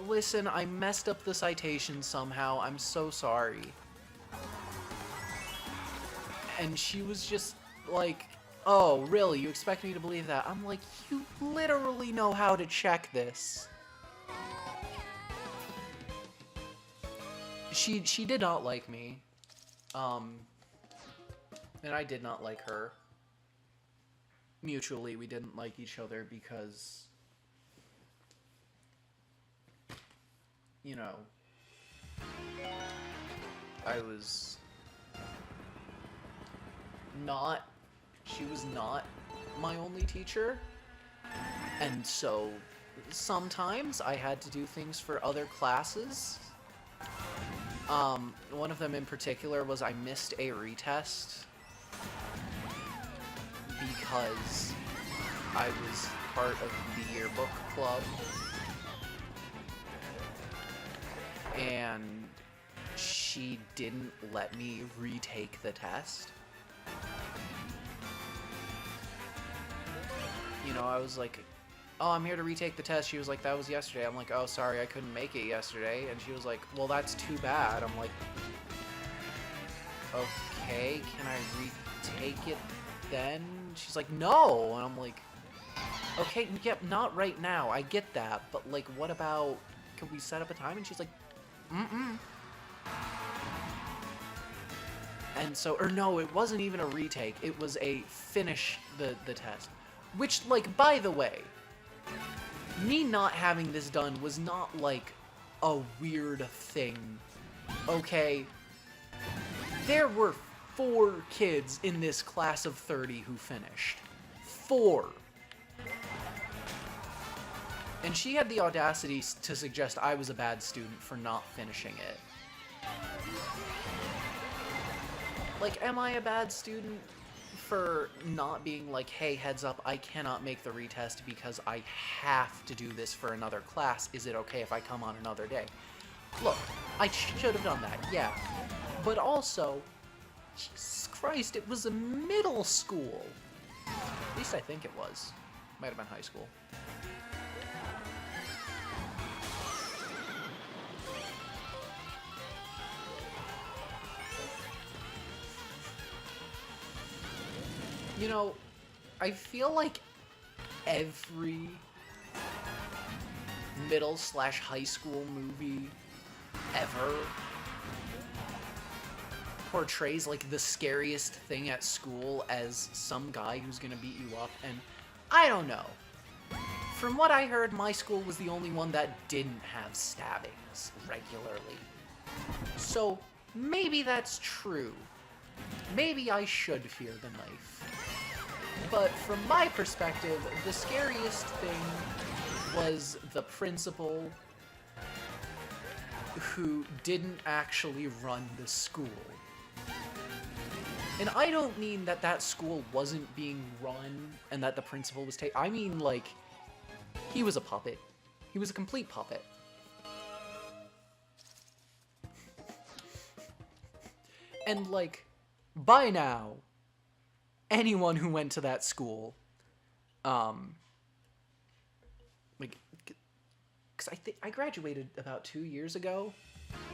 listen, I messed up the citation somehow. I'm so sorry. And she was just like, oh, really? You expect me to believe that? I'm like, you literally know how to check this. She did not like me. And I did not like her. Mutually, we didn't like each other because, you know, I was not, she was not my only teacher, and so sometimes I had to do things for other classes. One of them in particular was I missed a retest because I was part of the yearbook club, and she didn't let me retake the test. You know, I was like, oh, I'm here to retake the test. She was like, that was yesterday. I'm like, oh, sorry, I couldn't make it yesterday. And she was like, well, that's too bad. I'm like, okay, can I retake it then? She's like, no. And I'm like, okay, yep, not right now. I get that. But, like, what about, can we set up a time? And she's like, mm-mm. And so, or no, it wasn't even a retake. It was a finish the test. Which, like, by the way, me not having this done was not, like, a weird thing. Okay? There were 4 kids in this class of 30 who finished. 4. And she had the audacity to suggest I was a bad student for not finishing it. Like, am I a bad student for not being like, hey, heads up, I cannot make the retest because I have to do this for another class. Is it okay if I come on another day? Look, I should have done that, yeah. But also, Jesus Christ, it was a middle school. At least I think it was. Might have been high school. You know, I feel like every middle/high school movie ever portrays like the scariest thing at school as some guy who's gonna beat you up, and I don't know. From what I heard, my school was the only one that didn't have stabbings regularly. So maybe that's true. Maybe I should fear the knife. But from my perspective, the scariest thing was the principal who didn't actually run the school. And I don't mean that that school wasn't being run and that the principal was I mean, like, he was a puppet. He was a complete puppet. And, like, by now, anyone who went to that school, like, because I graduated about 2 years ago,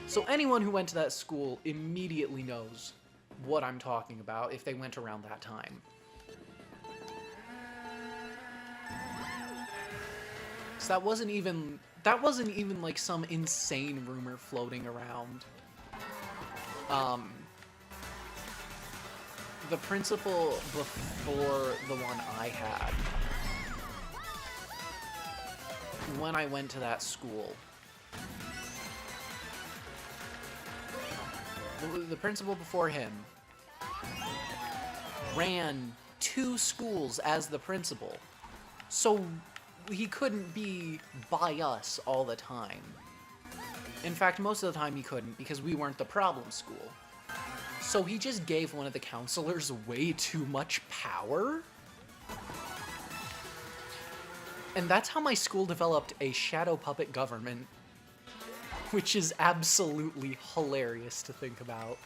so anyone who went to that school immediately knows what I'm talking about if they went around that time. So that wasn't even like some insane rumor floating around. The principal before the one I had, when I went to that school, the principal before him ran 2 schools as the principal, so he couldn't be by us all the time. In fact, most of the time he couldn't because we weren't the problem school. So he just gave one of the counselors way too much power. And that's how my school developed a shadow puppet government, which is absolutely hilarious to think about.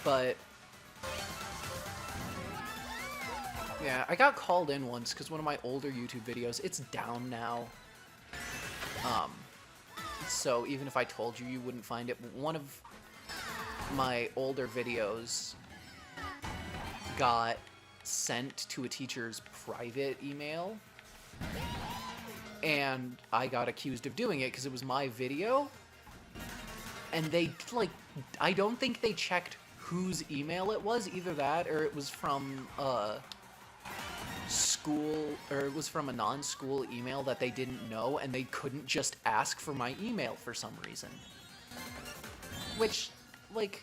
But yeah, I got called in once because one of my older YouTube videos, it's down now. So even if I told you, you wouldn't find it. One of my older videos got sent to a teacher's private email, and I got accused of doing it because it was my video, and they, like, I don't think they checked whose email it was, either that or it was from school, or it was from a non-school email that they didn't know, and they couldn't just ask for my email for some reason. Which, like,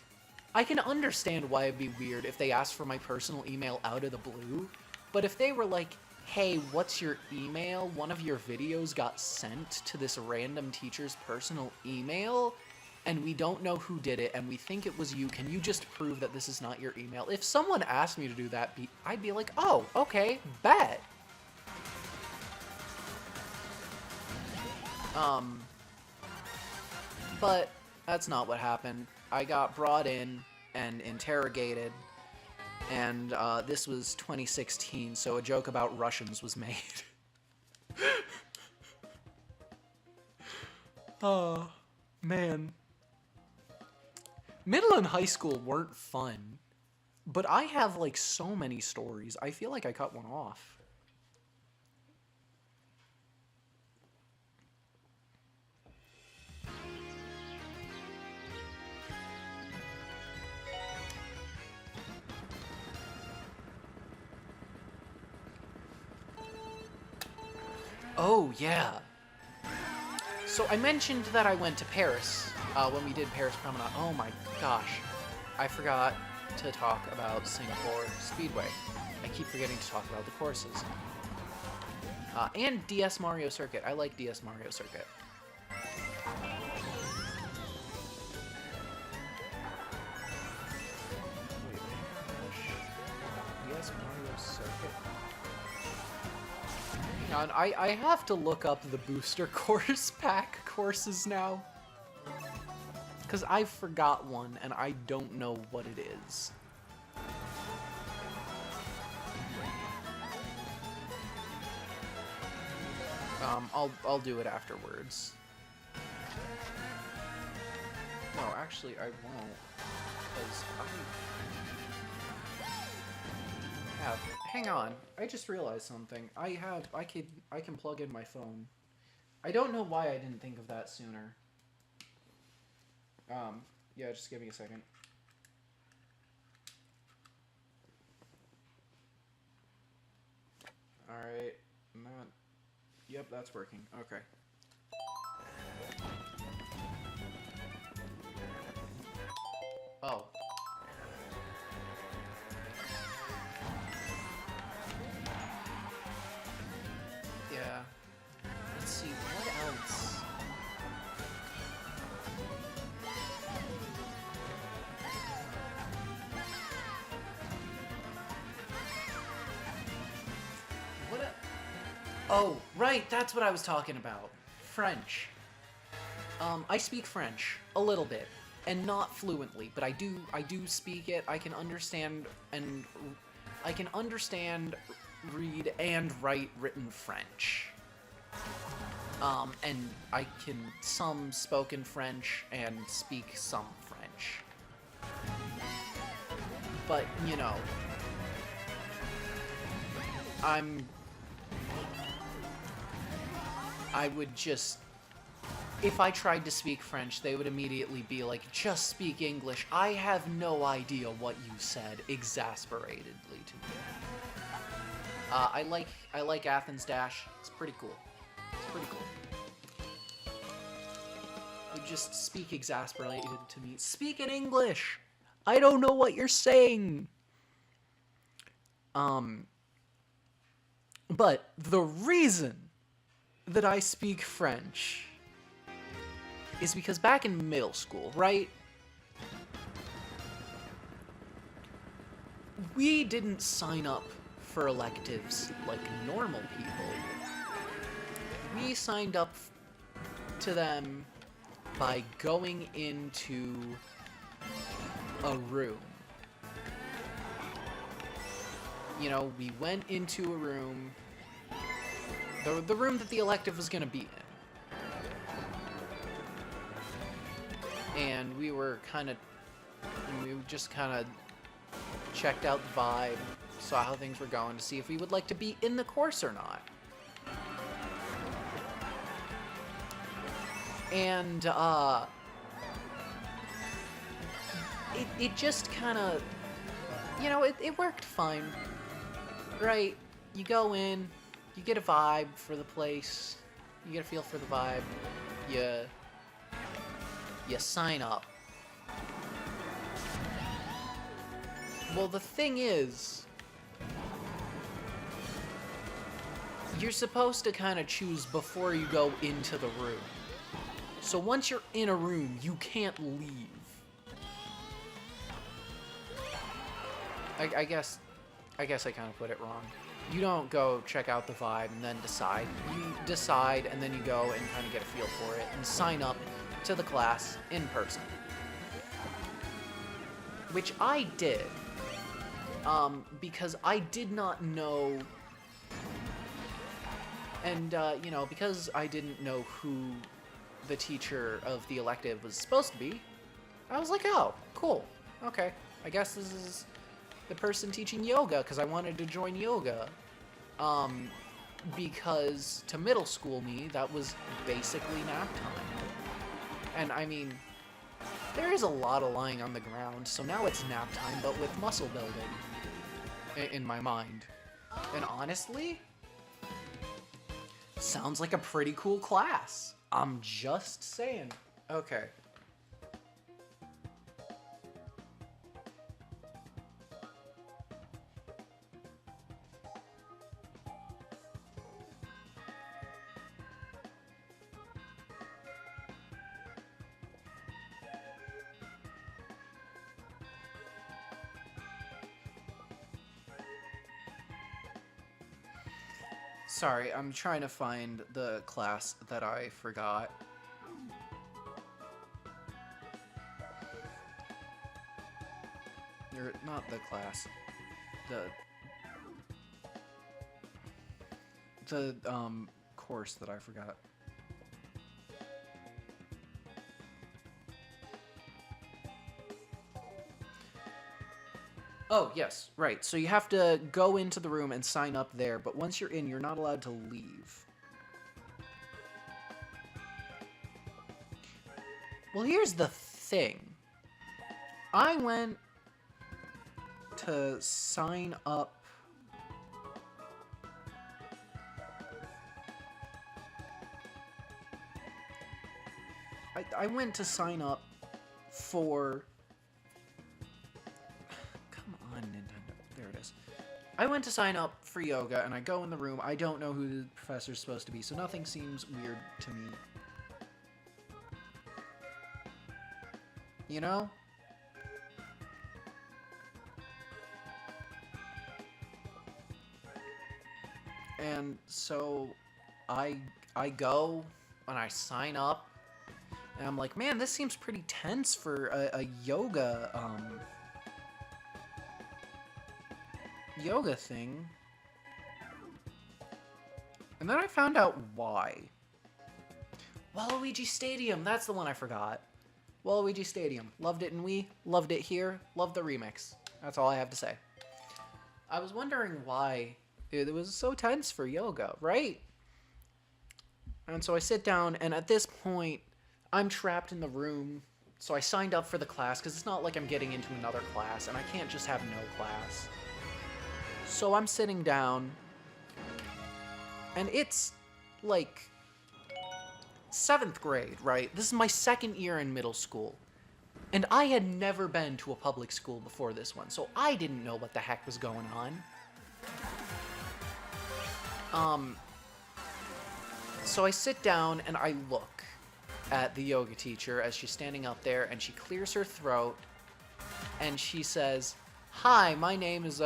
I can understand why it'd be weird if they asked for my personal email out of the blue, but if they were like, hey, what's your email? One of your videos got sent to this random teacher's personal email, and we don't know who did it, and we think it was you. Can you just prove that this is not your email? If someone asked me to do that, I'd be like, oh, okay, bet. But that's not what happened. I got brought in and interrogated, and this was 2016, so a joke about Russians was made. Oh, man. Middle and high school weren't fun, but I have, like, so many stories. I feel like I cut one off. Oh, yeah. So I mentioned that I went to Paris when we did Paris Promenade. Oh my gosh. I forgot to talk about Singapore Speedway. I keep forgetting to talk about the courses. And DS Mario Circuit. I like DS Mario Circuit. Wait, DS Mario Circuit? Hang on, I have to look up the booster course pack courses now. Because I forgot one, and I don't know what it is. I'll do it afterwards. No, actually, I won't. Because hang on. I just realized something. I can plug in my phone. I don't know why I didn't think of that sooner. Yeah, just give me a second. Alright, yep, that's working. Okay. Oh. Yeah. Let's see, what else? Oh, right, that's what I was talking about. French. I speak French a little bit, and not fluently, but I do speak it. I can understand, read and write written French. And I can some spoken French and speak some French. But, you know, I would just, if I tried to speak French, they would immediately be like, just speak English. I have no idea what you said, exasperatedly to me. I like Athens Dash. It's pretty cool. It's pretty cool. You just speak exasperated to me. Speak in English! I don't know what you're saying! But the reason that I speak French is because back in middle school, right? We didn't sign up for electives like normal people. We signed up to them by going into a room. You know, we went into a room, the room that the elective was going to be in. And we just kind of checked out the vibe, saw how things were going to see if we would like to be in the course or not. And, it just kind of, you know, it worked fine, right? You go in, you get a vibe for the place, you get a feel for the vibe, you sign up. Well, the thing is, you're supposed to kind of choose before you go into the room. So once you're in a room, you can't leave. I guess I kind of put it wrong. You don't go check out the vibe and then decide. You decide and then you go and kind of get a feel for it and sign up to the class in person. Which I did. Because I did not know, and, you know, because I didn't know who the teacher of the elective was supposed to be, I was like, oh, cool, okay, I guess this is the person teaching yoga, because I wanted to join yoga, because to middle school me, that was basically nap time, and I mean, there is a lot of lying on the ground, so now it's nap time, but with muscle building. In my mind. And honestly, sounds like a pretty cool class. I'm just saying. Okay. Sorry, I'm trying to find the class that I forgot. Or, not the class. The course that I forgot. Oh, yes, right. So you have to go into the room and sign up there, but once you're in, you're not allowed to leave. Well, here's the thing. I went to sign up. I went to sign up for... Come on, Nintendo. There it is. I went to sign up for yoga, and I go in the room. I don't know who the professor's supposed to be, so nothing seems weird to me. You know? And so I go and I sign up, and I'm like, man, this seems pretty tense for a yoga thing. And then I found out why. Waluigi Stadium, that's the one I forgot. Waluigi Stadium. Loved it in Wii, loved it here, loved the remix. That's all I have to say. I was wondering why it was so tense for yoga, right? And so I sit down, and at this point, I'm trapped in the room. So I signed up for the class, because it's not like I'm getting into another class, and I can't just have no class. So I'm sitting down, and it's, like, 7th grade, right? This is my 2nd year in middle school. And I had never been to a public school before this one, so I didn't know what the heck was going on. So I sit down and I look at the yoga teacher as she's standing up there, and she clears her throat, and she says, "Hi, my name is,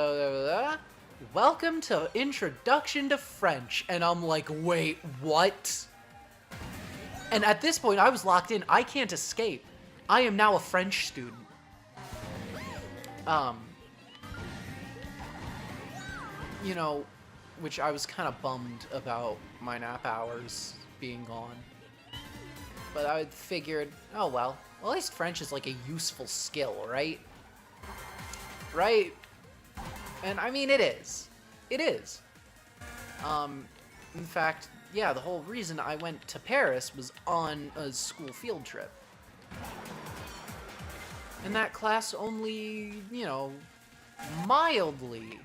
welcome to Introduction to French." And I'm like, wait, what? And at this point, I was locked in. I can't escape. I am now a French student. You know, which I was kind of bummed about my nap hours being gone. But I figured, oh well, at least French is like a useful skill, right? Right? And I mean, it is. It is. In fact, yeah, the whole reason I went to Paris was on a school field trip. And that class only, you know, mildly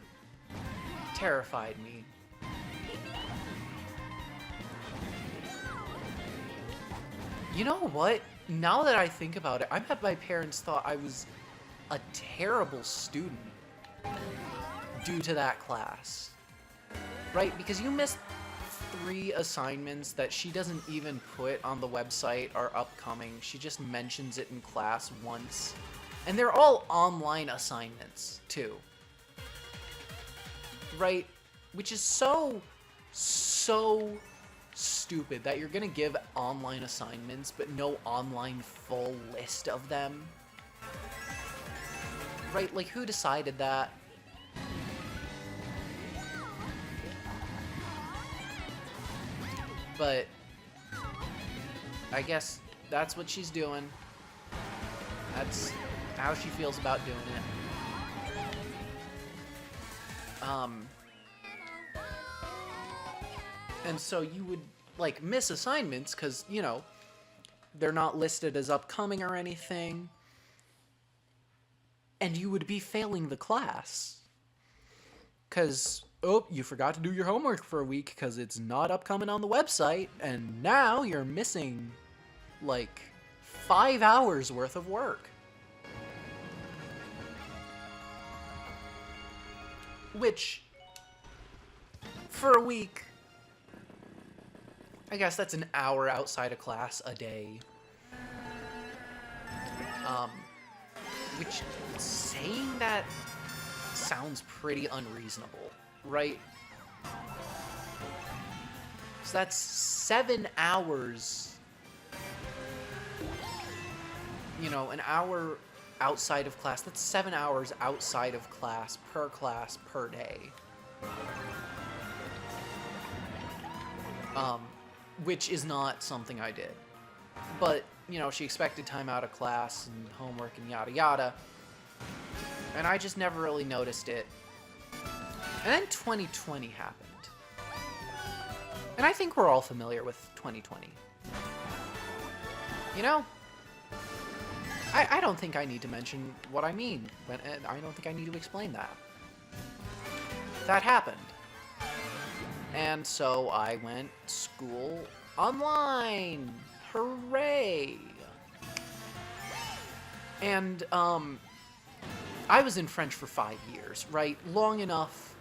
terrified me. You know what? Now that I think about it, I bet my parents thought I was a terrible student due to that class. Right? Because you missed 3 assignments that she doesn't even put on the website are upcoming. She just mentions it in class once. And they're all online assignments, too. Right? Which is so stupid that you're gonna give online assignments, but no online full list of them. Right? Like, who decided that? But I guess that's what she's doing. That's how she feels about doing it. And so you would, like, miss assignments because, you know, they're not listed as upcoming or anything. And you would be failing the class. Because, oh, you forgot to do your homework for a week because it's not upcoming on the website, and now you're missing, like, 5 hours worth of work. Which, for a week, I guess that's an hour outside of class a day. Which, saying that sounds pretty unreasonable, right? So that's 7 hours, you know, an hour outside of class. That's 7 hours outside of class per day. Which is not something I did. But, you know, she expected time out of class and homework and yada yada. And I just never really noticed it. And then 2020 happened. And I think we're all familiar with 2020. You know, I don't think I need to mention what I mean. I don't think I need to explain that. That happened. And so I went school online. Hooray! And, I was in French for 5 years, right? Long enough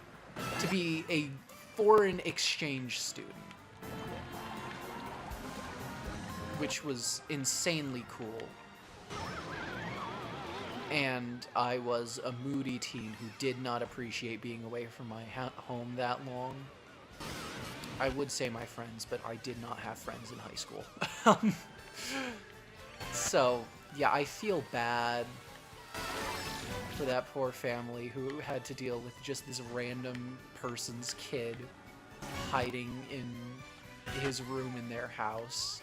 to be a foreign exchange student. Which was insanely cool. And I was a moody teen who did not appreciate being away from my home that long. I would say my friends, but I did not have friends in high school. So, yeah, I feel bad for that poor family who had to deal with just this random person's kid hiding in his room in their house.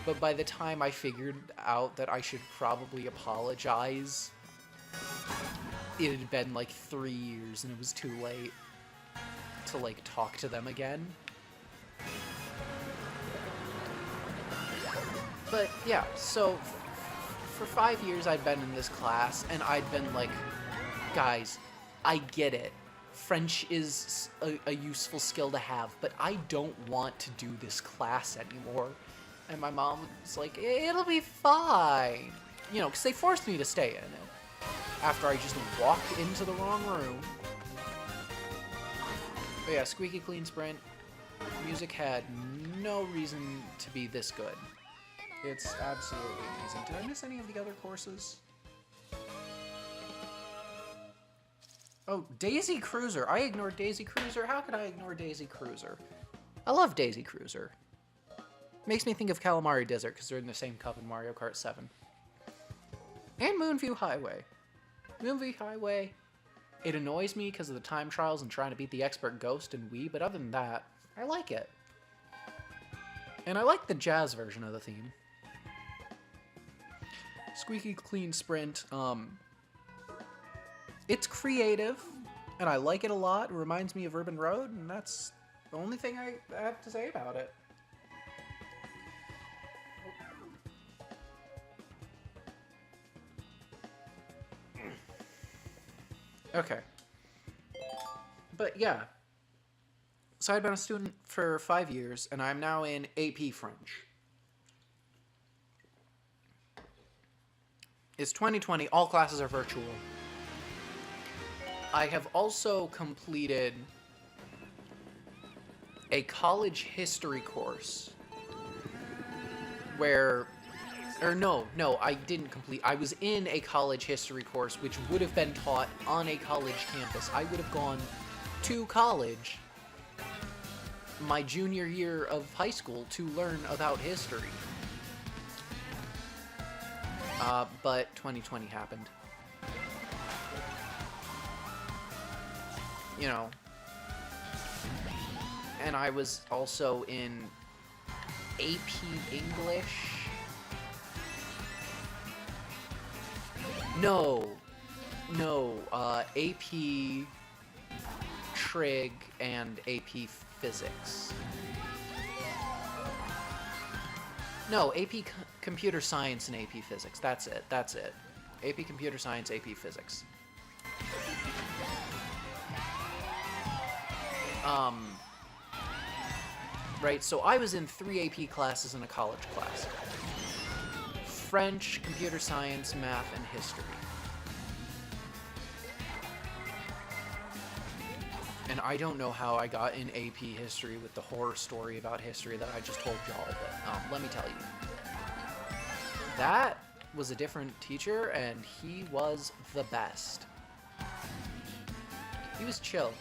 But by the time I figured out that I should probably apologize, it had been like 3 years and it was too late to, like, talk to them again. But, yeah, so for 5 years I'd been in this class, and I'd been like, guys, I get it. French is a useful skill to have, but I don't want to do this class anymore. And my mom was like, it'll be fine. You know, because they forced me to stay in it. After I just walked into the wrong room. But yeah, Squeaky Clean Sprint. Music had no reason to be this good. It's absolutely amazing. Did I miss any of the other courses? Oh, Daisy Cruiser. I ignored Daisy Cruiser. How could I ignore Daisy Cruiser? I love Daisy Cruiser. Makes me think of Calamari Desert because they're in the same cup in Mario Kart 7. And Moonview Highway. Moonview Highway, it annoys me because of the time trials and trying to beat the expert Ghost in Wii, but other than that, I like it. And I like the jazz version of the theme. Squeaky Clean Sprint, it's creative, and I like it a lot. It reminds me of Urban Road, and that's the only thing I have to say about it. Okay. But yeah. So I'd been a student for 5 years, and I'm now in AP French. It's 2020, all classes are virtual. I have also completed a college history course where... Or no, I didn't complete. I was in a college history course which would have been taught on a college campus. I would have gone to college my junior year of high school to learn about history. But 2020 happened. You know. And I was also in AP English. No, AP Trig and AP Physics. No, AP Computer Science and AP Physics. That's it. AP Computer Science, AP Physics. Right, so I was in 3 AP classes in a college class. French, Computer Science, Math, and History. And I don't know how I got in AP History with the horror story about history that I just told y'all, but let me tell you. That was a different teacher, and he was the best. He was chill.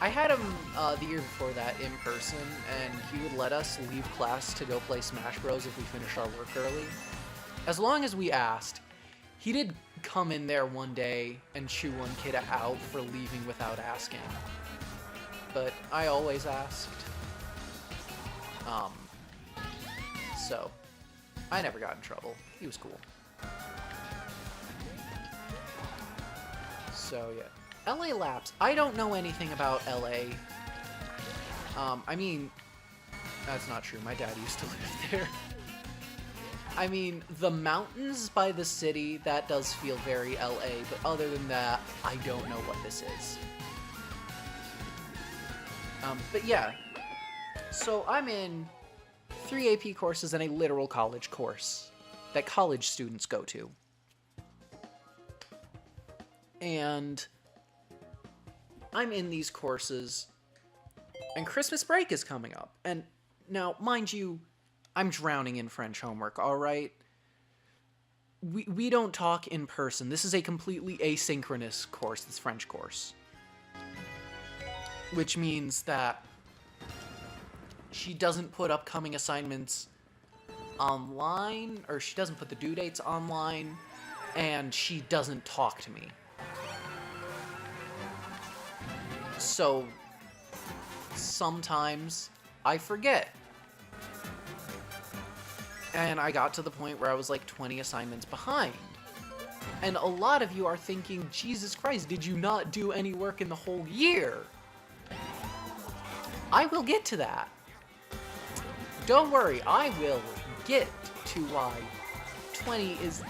I had him the year before that in person, and he would let us leave class to go play Smash Bros. If we finished our work early. As long as we asked. He did come in there one day and chew one kid out for leaving without asking. But I always asked. So, I never got in trouble. He was cool. So, yeah. LA Labs. I don't know anything about LA. I mean, that's not true. My dad used to live there. I mean, the mountains by the city, that does feel very LA, but other than that, I don't know what this is. But yeah. So I'm in 3 AP courses and a literal college course that college students go to. And I'm in these courses, and Christmas break is coming up. And now, mind you, I'm drowning in French homework, all right? We don't talk in person. This is a completely asynchronous course, this French course. Which means that she doesn't put upcoming assignments online, or she doesn't put the due dates online, and she doesn't talk to me. So, sometimes I forget. And I got to the point where I was like 20 assignments behind. And a lot of you are thinking, Jesus Christ, did you not do any work in the whole year? I will get to that. Don't worry, I will get to why 20 is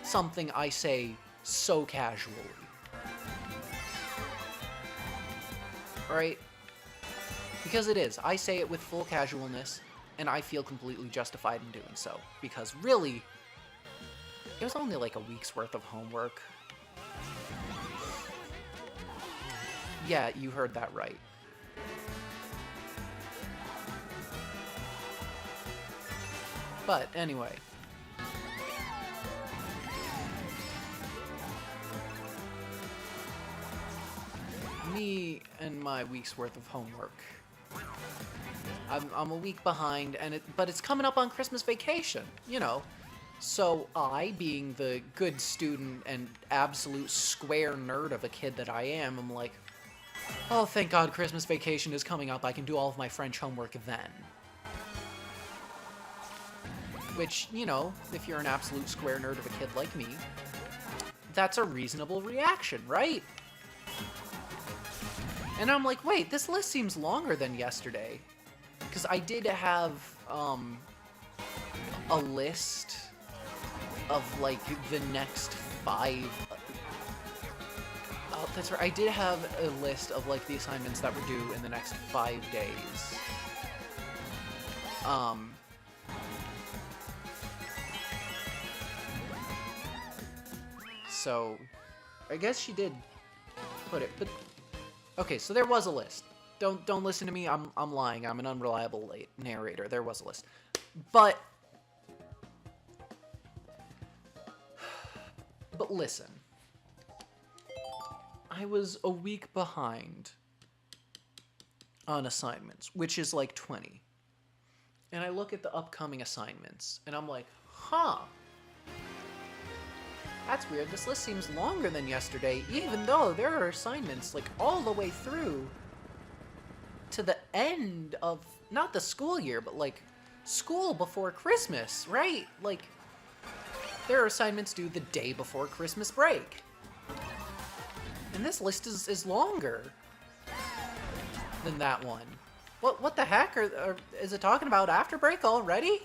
something I say so casually. Right? Because it is. I say it with full casualness, and I feel completely justified in doing so. Because really, it was only like a week's worth of homework. Yeah, you heard that right. But anyway. Me and my week's worth of homework. I'm a week behind, but it's coming up on Christmas vacation, you know. So I, being the good student and absolute square nerd of a kid that I am, I'm like, oh, thank God Christmas vacation is coming up. I can do all of my French homework then. Which, you know, if you're an absolute square nerd of a kid like me, that's a reasonable reaction, right? And I'm like, wait, this list seems longer than yesterday. Because I did have a list of, like, the next 5... Oh, that's right. I did have a list of, like, the assignments that were due in the next 5 days. So, I guess she did put it, but... Okay, so there was a list. Don't listen to me, I'm lying. I'm an unreliable narrator. There was a list. But listen. I was a week behind on assignments, which is like 20. And I look at the upcoming assignments, and I'm like, huh. That's weird. This list seems longer than yesterday, even though there are assignments, like, all the way through to the end of, not the school year, but, like, school before Christmas, right? Like, there are assignments due the day before Christmas break. And this list is longer than that one. What the heck? Is it talking about after break already?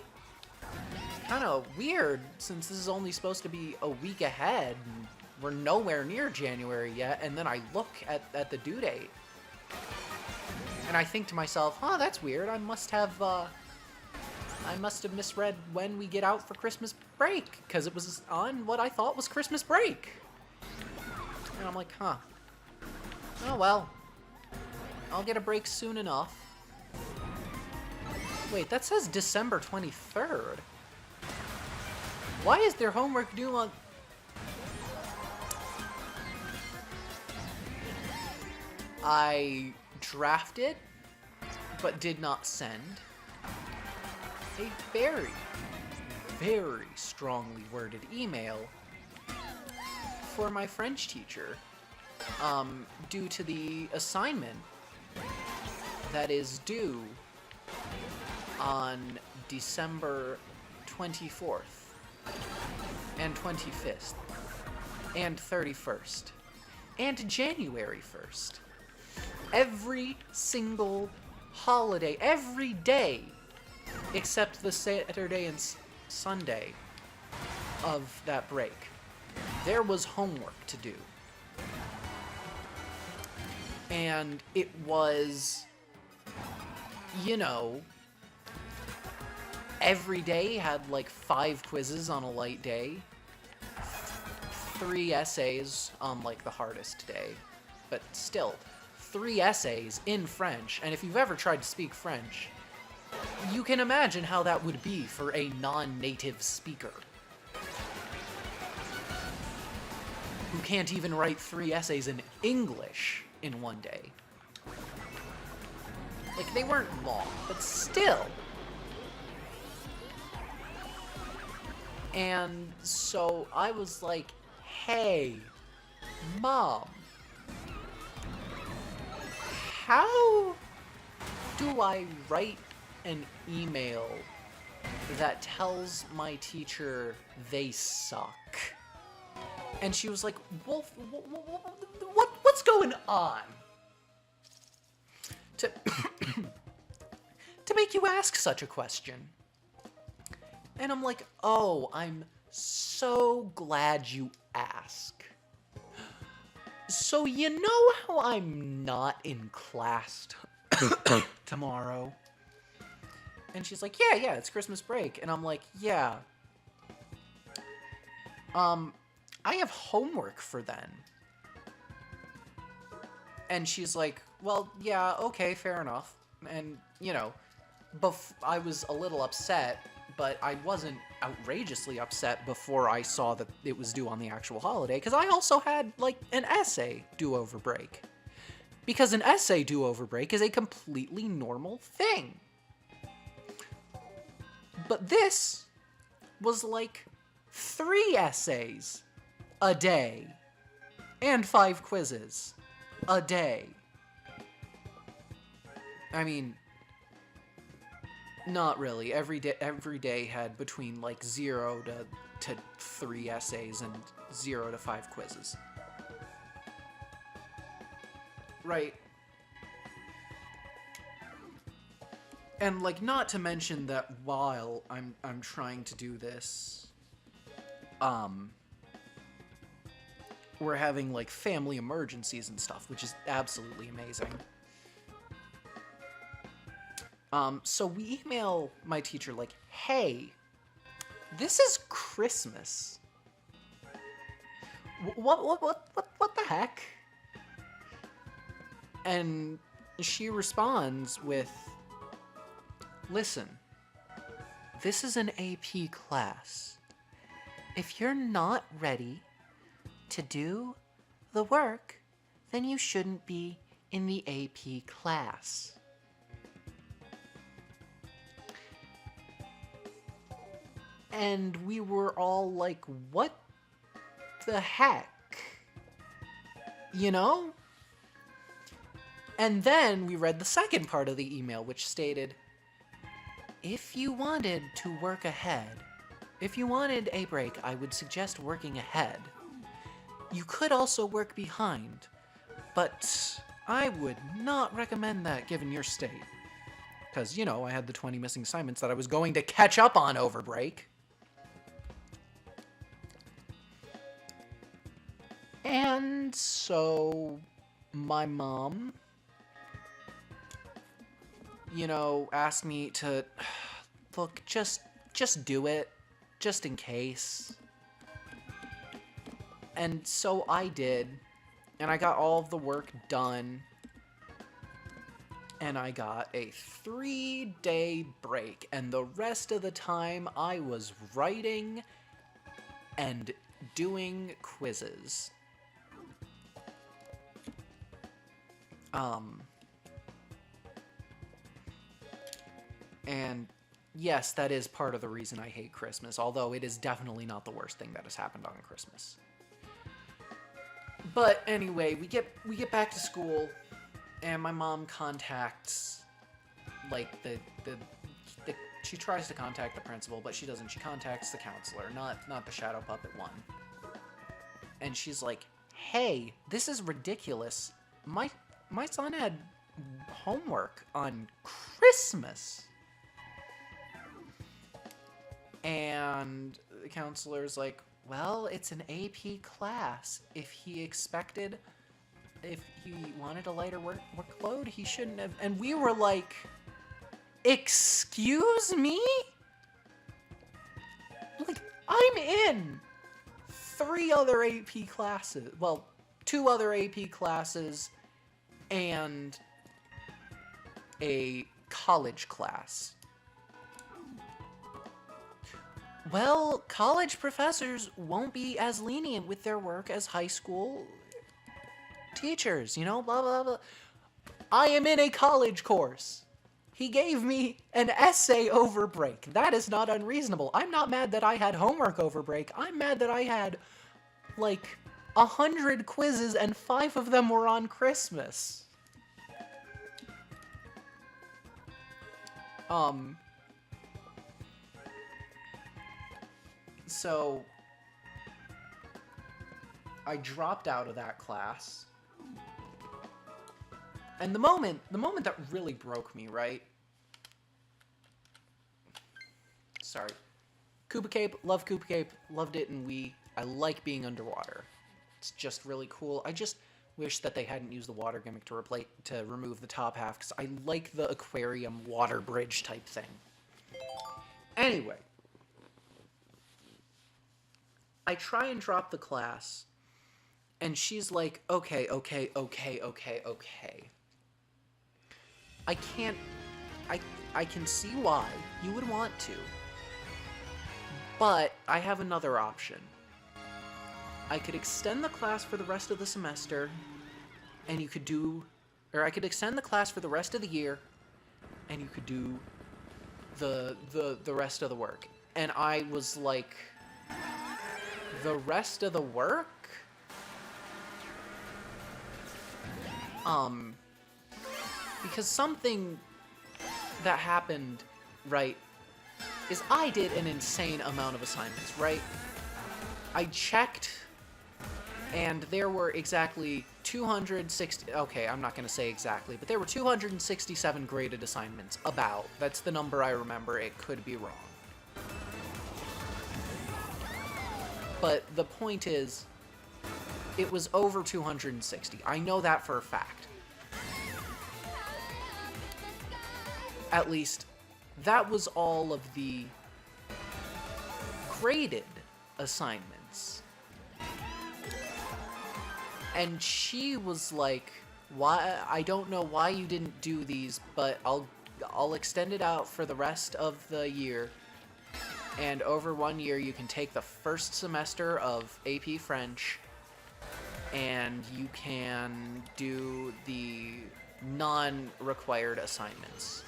Kind of weird, since this is only supposed to be a week ahead, and we're nowhere near January yet, and then I look at the due date, and I think to myself, huh, that's weird, I must have misread when we get out for Christmas break, because it was on what I thought was Christmas break. And I'm like, huh, oh well, I'll get a break soon enough. Wait, that says December 23rd. Why is their homework due on... I drafted, but did not send, a very, very strongly worded email for my French teacher, due to the assignment that is due on December 24th and 25th and 31st and January 1st. Every single holiday, every day, except the Saturday and Sunday of that break, there was homework to do. And it was, you know, every day had like 5 quizzes on a light day, 3 essays on like the hardest day, but still, 3 essays in French. And if you've ever tried to speak French, you can imagine how that would be for a non-native speaker who can't even write 3 essays in English in one day. Like, they weren't long, but still. And so I was like, hey, Mom, how do I write an email that tells my teacher they suck? And she was like, well, what's going on? To make you ask such a question. And I'm like, oh, I'm so glad you ask. So you know how I'm not in class tomorrow? And she's like, yeah, it's Christmas break. And I'm like, yeah. I have homework for then. And she's like, well, yeah, okay, fair enough. And, you know, I was a little upset, but I wasn't outrageously upset before I saw that it was due on the actual holiday, because I also had, like, an essay due over break. Because an essay due over break is a completely normal thing. But this was, like, 3 essays a day and 5 quizzes a day. I mean, not really. Every day had between like 0 to 3 essays and 0 to 5 quizzes. Right. And like, not to mention that while I'm trying to do this, we're having like family emergencies and stuff, which is absolutely amazing. So we email my teacher like, hey, this is Christmas. What the heck? And she responds with, listen, this is an AP class. If you're not ready to do the work, then you shouldn't be in the AP class. And we were all like, what the heck? You know? And then we read the second part of the email, which stated, if you wanted to work ahead, if you wanted a break, I would suggest working ahead. You could also work behind, but I would not recommend that given your state. Because, you know, I had the 20 missing assignments that I was going to catch up on over break. And so my mom, you know, asked me to, look, just do it, just in case. And so I did, and I got all of the work done, and I got a 3-day break, and the rest of the time I was writing and doing quizzes. And yes, that is part of the reason I hate Christmas, although it is definitely not the worst thing that has happened on Christmas. But anyway, we get back to school, and my mom contacts, like, she tries to contact the principal, but she doesn't. She contacts the counselor, not the Shadow Puppet one. And she's like, "Hey, this is ridiculous. My son had homework on Christmas." And the counselor's like, "Well, it's an AP class. If he wanted a lighter workload, he shouldn't have." And we were like, "Excuse me?" Like, I'm in 3 other AP classes. Well, 2 other AP classes and a college class. Well, college professors won't be as lenient with their work as high school teachers, blah, blah, blah. I am in a college course. He gave me an essay over break. That is not unreasonable. I'm not mad that I had homework over break. I'm mad that I had, 100 quizzes and 5 of them were on Christmas. So I dropped out of that class. And the moment that really broke me, right? Sorry. Koopa Cape, love Koopa Cape, loved it in Wii. I like being underwater. It's just really cool. I just wish that they hadn't used the water gimmick to remove the top half, because I like the aquarium water bridge type thing. Anyway. I try and drop the class, and she's like, okay. I can see why you would want to, but I have another option. I could extend the class for the rest of the semester, and I could extend the class for the rest of the year, and you could do the rest of the work. And I was like, the rest of the work? Because something that happened, right, is I did an insane amount of assignments, right? I checked, and there were exactly 260, okay, I'm not going to say exactly, but there were 267 graded assignments, about. That's the number I remember. It could be wrong. But the point is, it was over 260. I know that for a fact. At least, that was all of the graded assignments. And she was like, "Why? I don't know why you didn't do these, but I'll extend it out for the rest of the year. And over 1 year, you can take the first semester of AP French, and you can do the non-required assignments."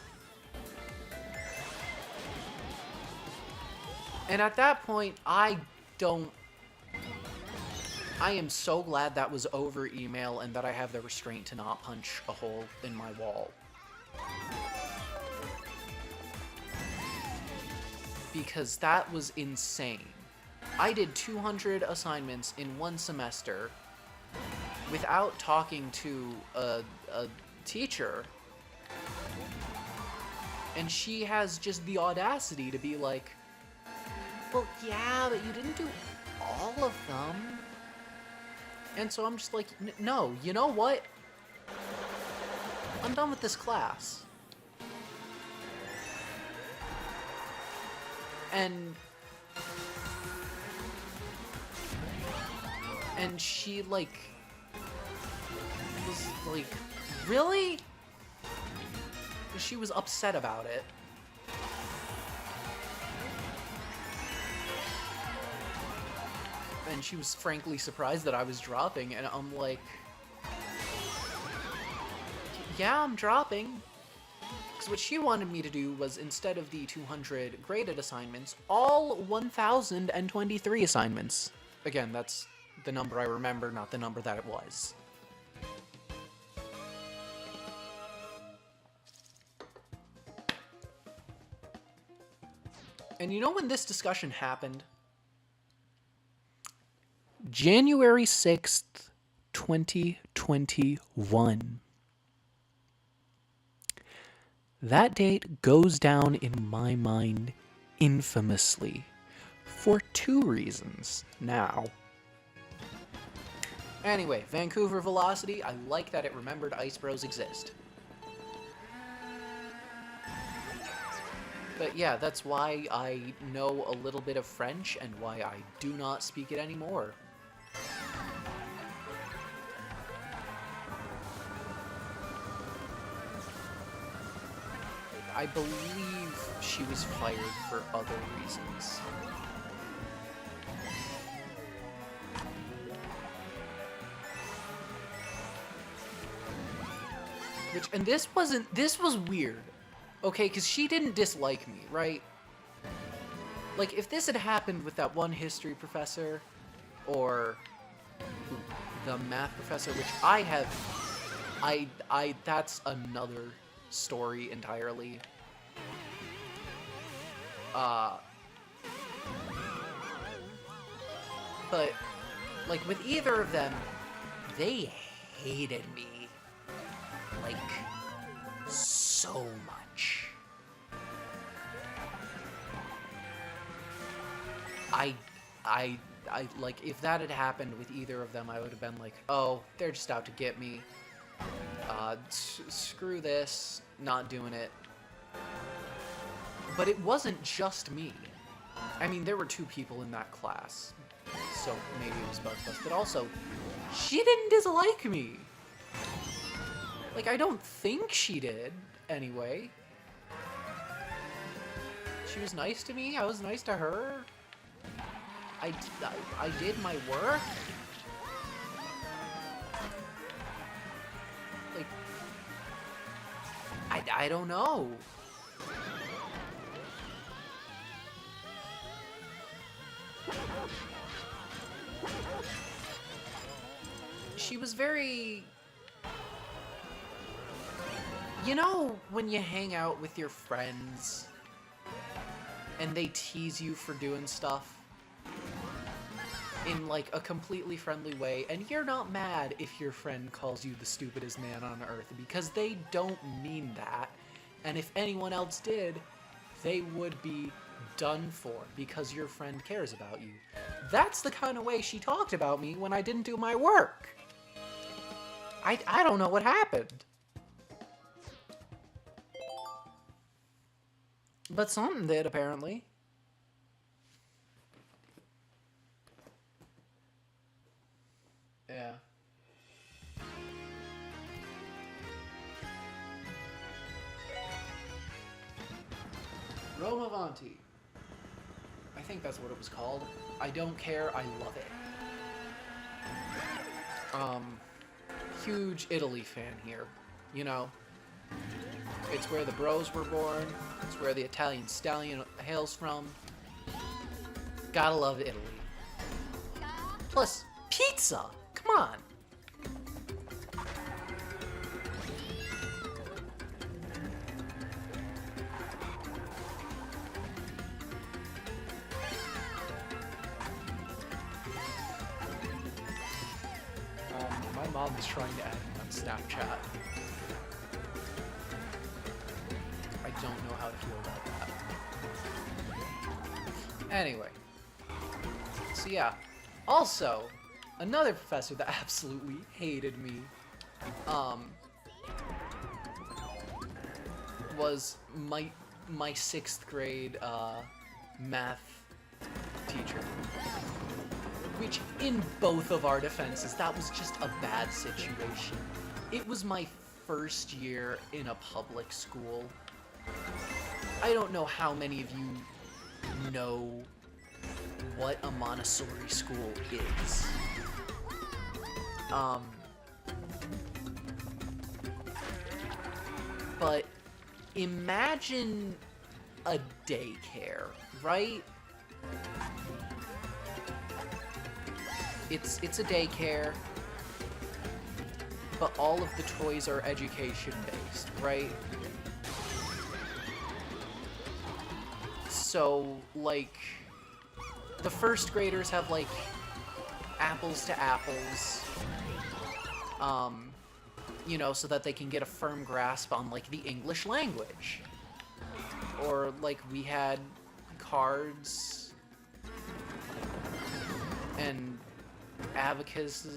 And at that point, I am so glad that was over email and that I have the restraint to not punch a hole in my wall. Because that was insane. I did 200 assignments in 1 semester without talking to a teacher. And she has just the audacity to be like, "Well, yeah, but you didn't do all of them." And so I'm just like, no, you know what? I'm done with this class. And she, was like, really? She was upset about it. And she was frankly surprised that I was dropping, and I'm like, yeah, I'm dropping. Because what she wanted me to do was, instead of the 200 graded assignments, all 1,023 assignments. Again, that's the number I remember, not the number that it was. And you know when this discussion happened? January 6th, 2021. That date goes down in my mind infamously for 2 reasons now. Anyway, Vancouver Velocity, I like that it remembered Ice Bros exist. But yeah, that's why I know a little bit of French and why I do not speak it anymore. I believe she was fired for other reasons. And this was weird. Okay, because she didn't dislike me, right? Like, if this had happened with that one history professor, or the math professor, which I have, that's another story entirely. But, like, with either of them, they hated me. Like, so much. I like, if that had happened with either of them, I would have been like, oh, they're just out to get me. Screw this, not doing it. But it wasn't just me. I mean, there were 2 people in that class, so maybe it was both of us, but also, she didn't dislike me. Like, I don't think she did, anyway. She was nice to me, I was nice to her. I did my work. Like, I don't know. She was very... You know, when you hang out with your friends and they tease you for doing stuff in, like, a completely friendly way, and you're not mad if your friend calls you the stupidest man on earth, because they don't mean that, and if anyone else did, they would be done for, because your friend cares about you. That's the kind of way she talked about me when I didn't do my work. I don't know what happened. But something did, apparently. Yeah. Rome Avanti. I think that's what it was called. I don't care, I love it. Huge Italy fan here, you know. It's where the bros were born. It's where the Italian stallion hails from. Gotta love Italy. Plus, pizza! Come on! My mom is trying to add me on Snapchat. I don't know how to feel about that. Anyway. So yeah. Also, another professor that absolutely hated me, was my 6th grade, math teacher. Which, in both of our defenses, that was just a bad situation. It was my first year in a public school. I don't know how many of you know what a Montessori school is. But imagine a daycare, right? It's a daycare, but all of the toys are education based, right? So, like, the first graders have, like, apples to apples, you know, so that they can get a firm grasp on, like, the English language. Or, like, we had cards and abacus.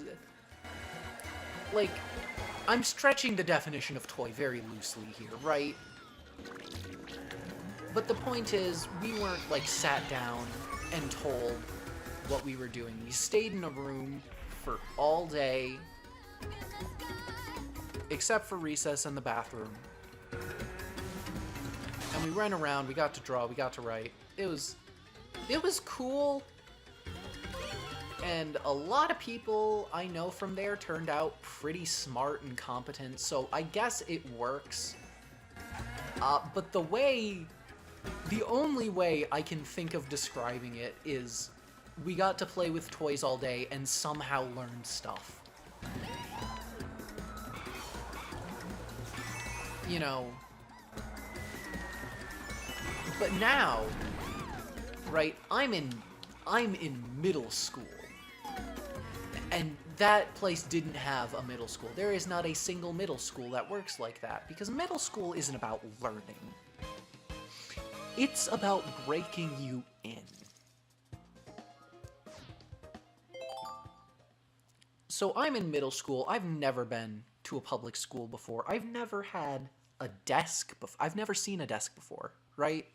Like, I'm stretching the definition of toy very loosely here, right? But the point is, we weren't, like, sat down and told what we were doing. We stayed in a room for all day, except for recess and the bathroom. And we ran around, we got to draw, we got to write. It was cool. And a lot of people I know from there turned out pretty smart and competent, so I guess it works. But the only way I can think of describing it is we got to play with toys all day and somehow learn stuff. You know. But now, right, I'm in middle school. And that place didn't have a middle school. There is not a single middle school that works like that, because middle school isn't about learning. It's about breaking you in. So I'm in middle school. I've never been to a public school before. I've never had a desk before. I've never seen a desk before, right?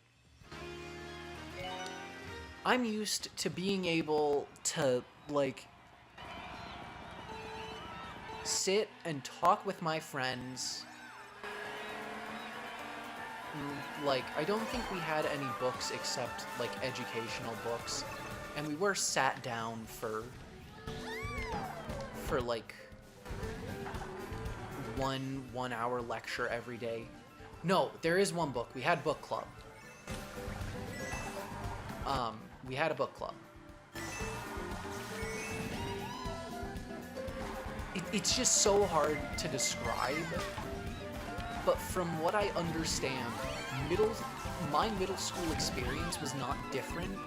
I'm used to being able to, like, sit and talk with my friends. Like, I don't think we had any books except, like, educational books. And we were sat down for like, one hour lecture every day. No, there is one book. We had book club. We had a book club. It's just so hard to describe, but from what I understand, my middle school experience was not different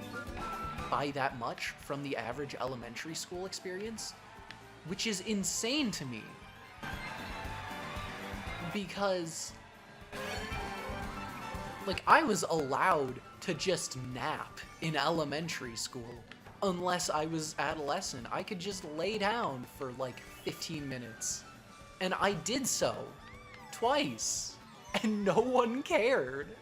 by that much from the average elementary school experience, which is insane to me. Because, like, I was allowed to just nap in elementary school unless I was adolescent. I could just lay down for like 15 minutes. And I did so twice. And no one cared.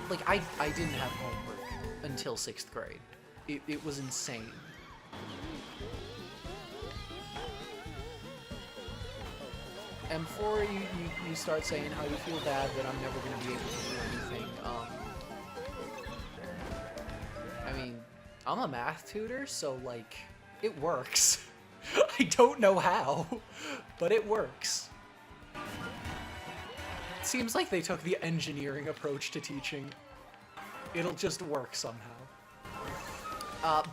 Like, I didn't have homework until 6th grade. It was insane. And before you start saying how you feel bad that I'm never going to be able to do anything, I mean, I'm a math tutor, so, like, it works. I don't know how, but it works. It seems like they took the engineering approach to teaching. It'll just work somehow.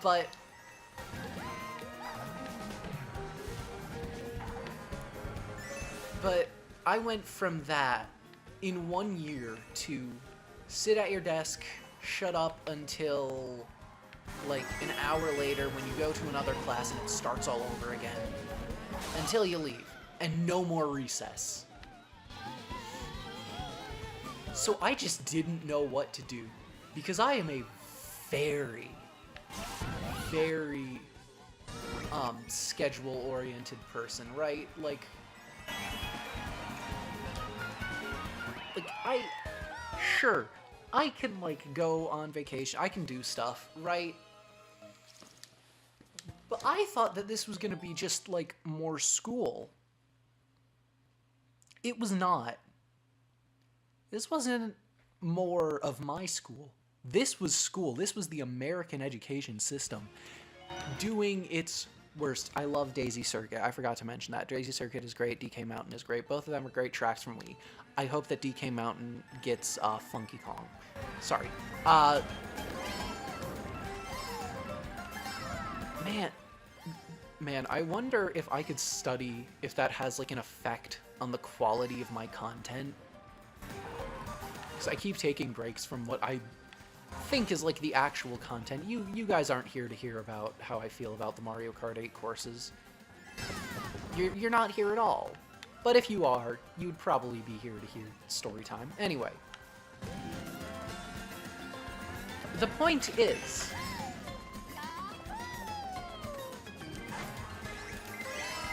But I went from that in 1 year to sit at your desk, shut up until like an hour later when you go to another class and it starts all over again, until you leave, and no more recess. So I just didn't know what to do, because I am a very, very schedule-oriented person, right? Like, sure, I can, like, go on vacation, I can do stuff, right? But I thought that this was gonna be just, like, more school. It was not. This wasn't more of my school. This was school. This was the American education system doing its worst. I love Daisy Circuit. I forgot to mention that. Daisy Circuit is great. DK Mountain is great. Both of them are great tracks from Wii. I hope that DK Mountain gets Funky Kong. Sorry. Man, I wonder if I could study if that has like an effect on the quality of my content. Because I keep taking breaks from what I think is like the actual content. You guys aren't here to hear about how I feel about the Mario Kart 8 courses. You're not here at all. But if you are, you'd probably be here to hear story time. Anyway. The point is,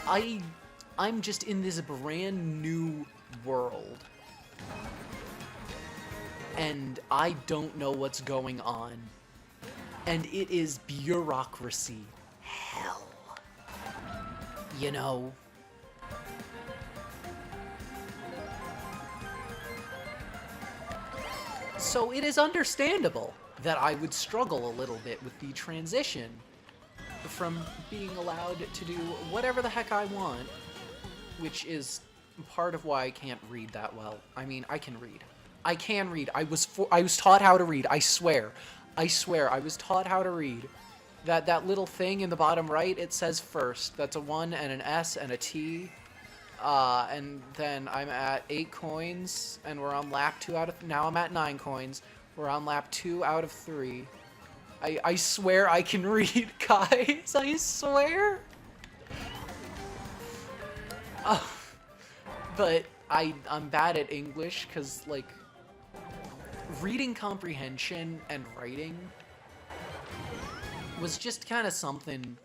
I'm just in this brand new world. And I don't know what's going on. And it is bureaucracy hell. You know? So it is understandable that I would struggle a little bit with the transition from being allowed to do whatever the heck I want, which is part of why I can't read that well. I mean, I can read. I can read. I was taught how to read. I swear. I was taught how to read. That little thing in the bottom right, it says first. That's a 1 and an S and a T. And then I'm at 8 coins, and we're on lap 2 out of... Now I'm at 9 coins. We're on lap 2 out of 3. I swear I can read, guys. I swear. But I'm bad at English, because, like, reading comprehension and writing was just kind of something,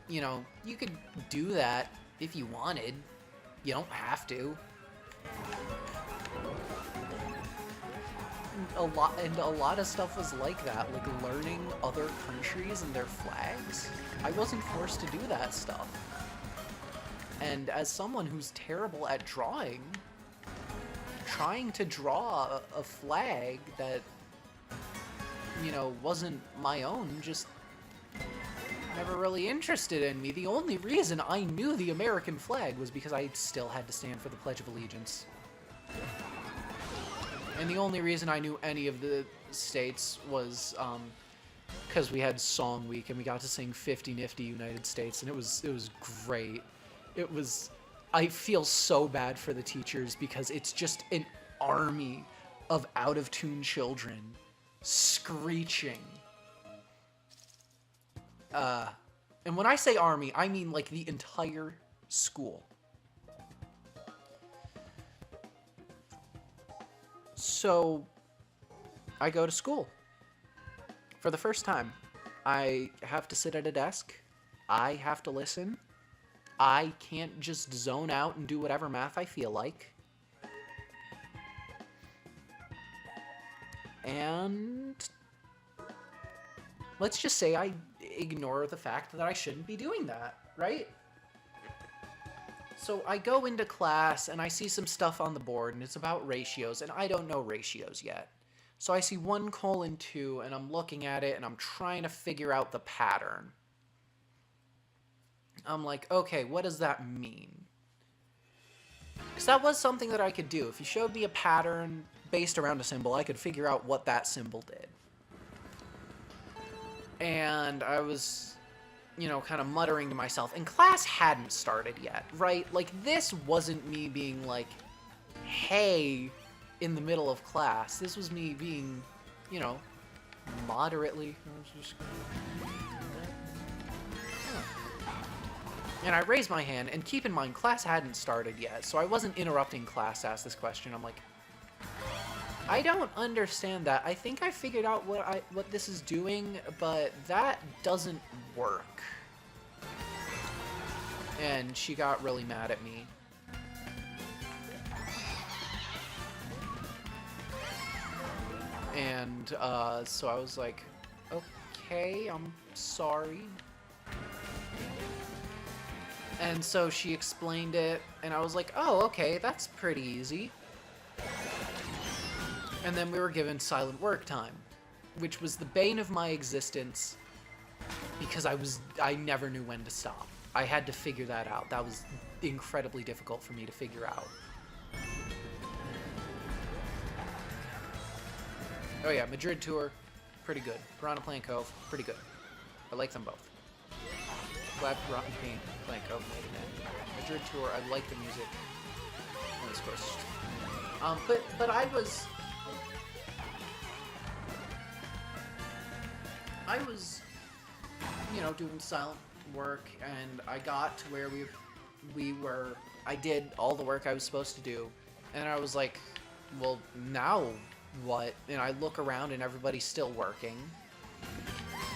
you know, you could do that if you wanted. You don't have to. A lot of stuff was like that, like learning other countries and their flags. I wasn't forced to do that stuff. And as someone who's terrible at drawing, trying to draw a flag that, you know, wasn't my own, just never really interested in me. The only reason I knew the American flag was because I still had to stand for the Pledge of Allegiance. And the only reason I knew any of the states was because we had Song Week and we got to sing 50 Nifty United States, and it was great. It was... I feel so bad for the teachers because it's just an army of out-of-tune children screeching. And when I say army, I mean like the entire school. So, I go to school. For the first time, I have to sit at a desk. I have to listen. I can't just zone out and do whatever math I feel like. And let's just say I ignore the fact that I shouldn't be doing that, right? So I go into class and I see some stuff on the board and it's about ratios, and I don't know ratios yet. So I see 1:2 and I'm looking at it and I'm trying to figure out the pattern. I'm like, okay, what does that mean? Because that was something that I could do. If you showed me a pattern based around a symbol, I could figure out what that symbol did. And I was, you know, kind of muttering to myself, and class hadn't started yet, right? Like, this wasn't me being like, hey, in the middle of class. This was me being, you know, moderately... And I raised my hand, and keep in mind, class hadn't started yet, so I wasn't interrupting class to ask this question. I'm like, I don't understand that. I think I figured out what this is doing, but that doesn't work. And she got really mad at me. And so I was like, okay, I'm sorry. And so she explained it, and I was like, oh, okay, that's pretty easy. And then we were given silent work time, which was the bane of my existence because I never knew when to stop. I had to figure that out. That was incredibly difficult for me to figure out. Oh yeah, Madrid Tour, pretty good. Piranha Plant Cove, pretty good. I like them both. Glad Piranha Plant Cove made it in. Madrid Tour, I like the music. Of course. But I was, you know, doing silent work, and I got to where I did all the work I was supposed to do, and I was like, well, now what? And I look around and everybody's still working.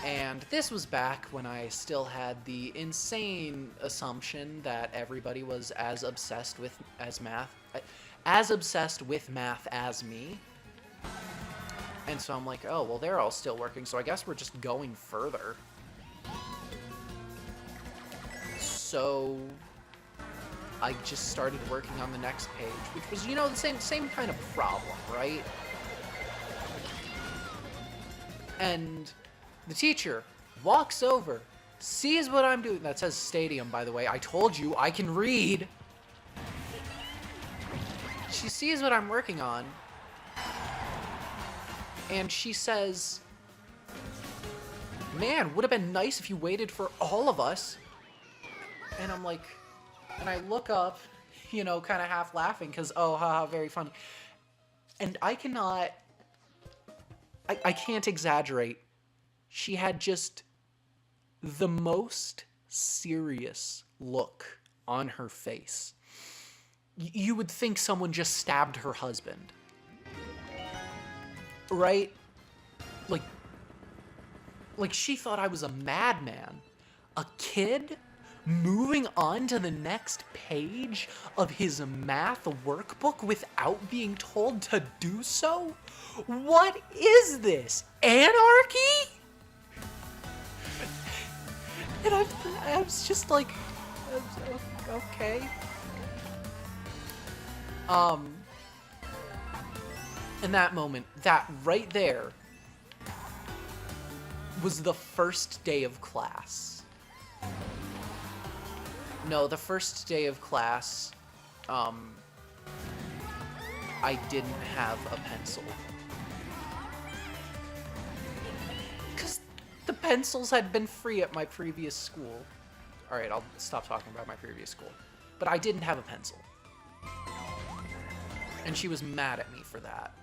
And this was back when I still had the insane assumption that everybody was as obsessed with math as me. And so I'm like, oh, well, they're all still working, so I guess we're just going further. So I just started working on the next page, which was, you know, the same kind of problem, right? And the teacher walks over, sees what I'm doing. That says stadium, by the way. I told you I can read. She sees what I'm working on, and she says, man, would have been nice if you waited for all of us. And I'm like, and I look up, you know, kind of half laughing, because, oh, haha, very funny. And I can't exaggerate. She had just the most serious look on her face. You would think someone just stabbed her husband. Right? Like she thought I was a madman. A kid moving on to the next page of his math workbook without being told to do so? What is this? Anarchy? And I was just like, okay. In that moment, that right there was the first day of class. No, the first day of class, I didn't have a pencil. Because the pencils had been free at my previous school. Alright, I'll stop talking about my previous school. But I didn't have a pencil. And she was mad at me for that.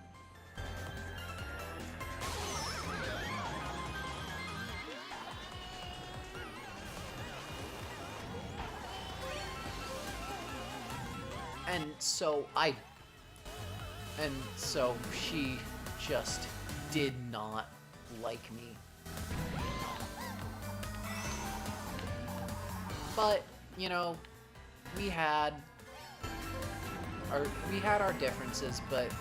And so she just did not like me. But, you know, we had our differences, but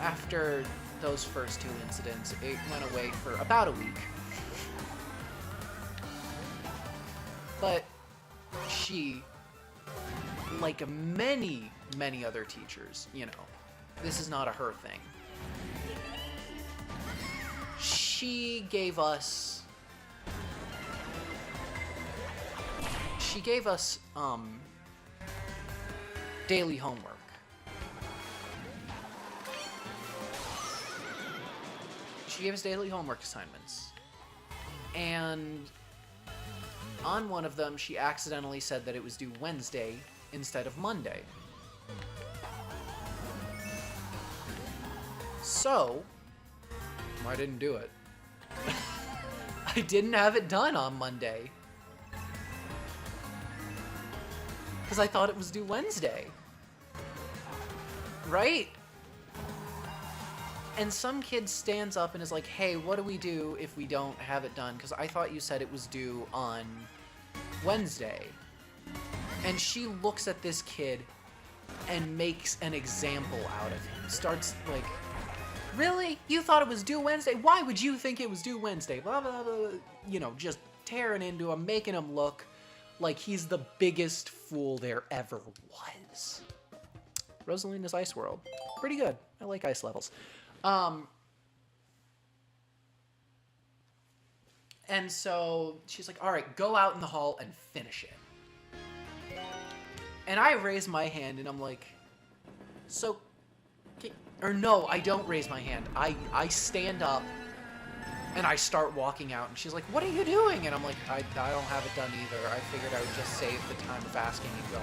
after those first two incidents, it went away for about a week. But she, like many other teachers, you know, this is not a her thing. She gave us daily homework. She gave us daily homework assignments. And on one of them, she accidentally said that it was due Wednesday instead of Monday. So, I didn't do it. I didn't have it done on Monday. Because I thought it was due Wednesday. Right? And some kid stands up and is like, hey, what do we do if we don't have it done? Because I thought you said it was due on Wednesday. And she looks at this kid and makes an example out of him. Starts like, really? You thought it was due Wednesday? Why would you think it was due Wednesday? Blah, blah, blah. You know, just tearing into him, making him look like he's the biggest fool there ever was. Rosalina's Ice World. Pretty good. I like ice levels. And so she's like, all right, go out in the hall and finish it. And I raise my hand and I'm like, so, or no, I don't raise my hand. I stand up and I start walking out and she's like, what are you doing? And I'm like, I don't have it done either. I figured I would just save the time of asking and go.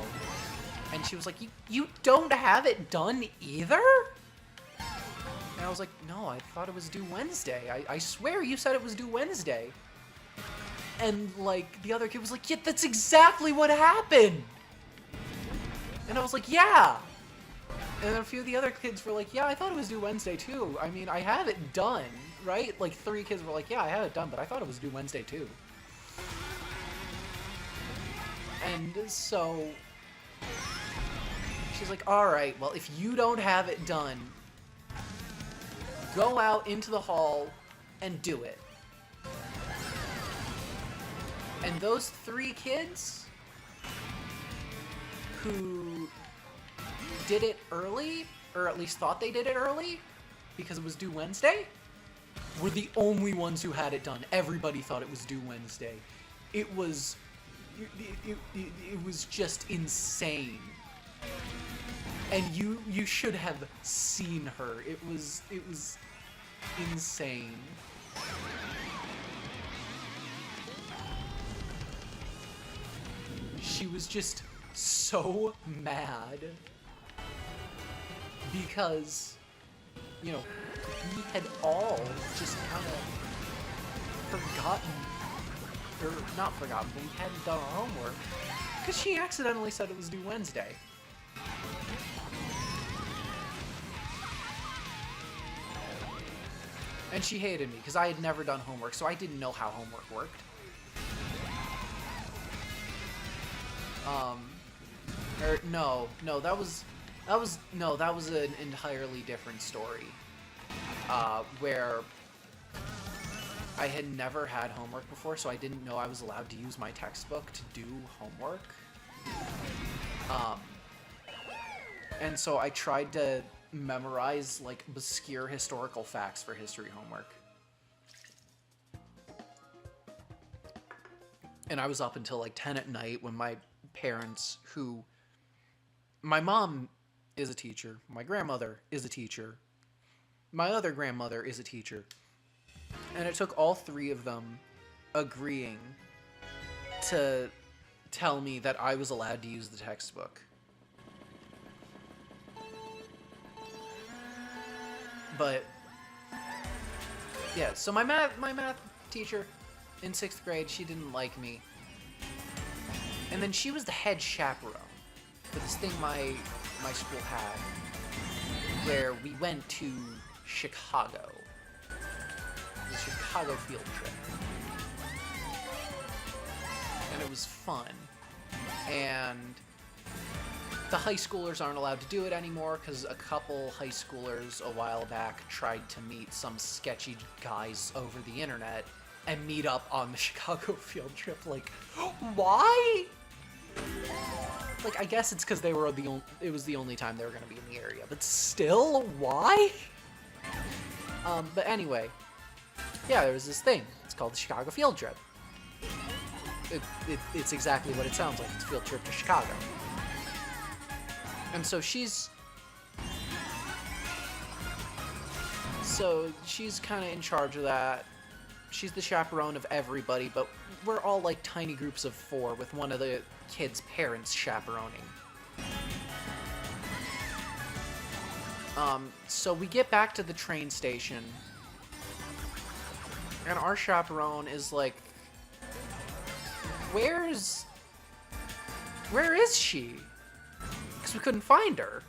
And she was like, you don't have it done either? And I was like, no, I thought it was due Wednesday. I swear you said it was due Wednesday. And, like, the other kid was like, yeah, that's exactly what happened. And I was like, yeah. And a few of the other kids were like, yeah, I thought it was due Wednesday, too. I mean, I have it done, right? Like, 3 kids were like, yeah, I have it done, but I thought it was due Wednesday, too. And so she's like, all right, well, if you don't have it done, go out into the hall and do it. And those 3 kids who did it early, or at least thought they did it early, because it was due Wednesday, were the only ones who had it done. Everybody thought it was due Wednesday. It was just insane. And you should have seen her. It was insane. She was just so mad because, you know, we had all just kind of forgotten, or not forgotten, but we hadn't done our homework because she accidentally said it was due Wednesday. And she hated me because I had never done homework, so I didn't know how homework worked. That was an entirely different story. Where I had never had homework before, so I didn't know I was allowed to use my textbook to do homework. And so I tried to memorize, like, obscure historical facts for history homework. And I was up until, like, 10 at night when my parents, who... My mom is a teacher. My grandmother is a teacher. My other grandmother is a teacher. And it took all 3 of them agreeing to tell me that I was allowed to use the textbook. But yeah, so my math teacher in 6th grade, she didn't like me. And then she was the head chaperone for this thing my school had, where we went to Chicago. The Chicago field trip. And it was fun. And the high schoolers aren't allowed to do it anymore because a couple high schoolers a while back tried to meet some sketchy guys over the internet and meet up on the Chicago field trip. Like, why? Like, I guess it's because they were it was the only time they were going to be in the area. But still, why? But anyway, yeah, there was this thing. It's called the Chicago field trip. It's exactly what it sounds like. It's a field trip to Chicago. And so she's kind of in charge of that. She's the chaperone of everybody, but we're all like tiny groups of 4 with one of the kids' parents chaperoning. So we get back to the train station, and our chaperone is like, where is she? Because we couldn't find her.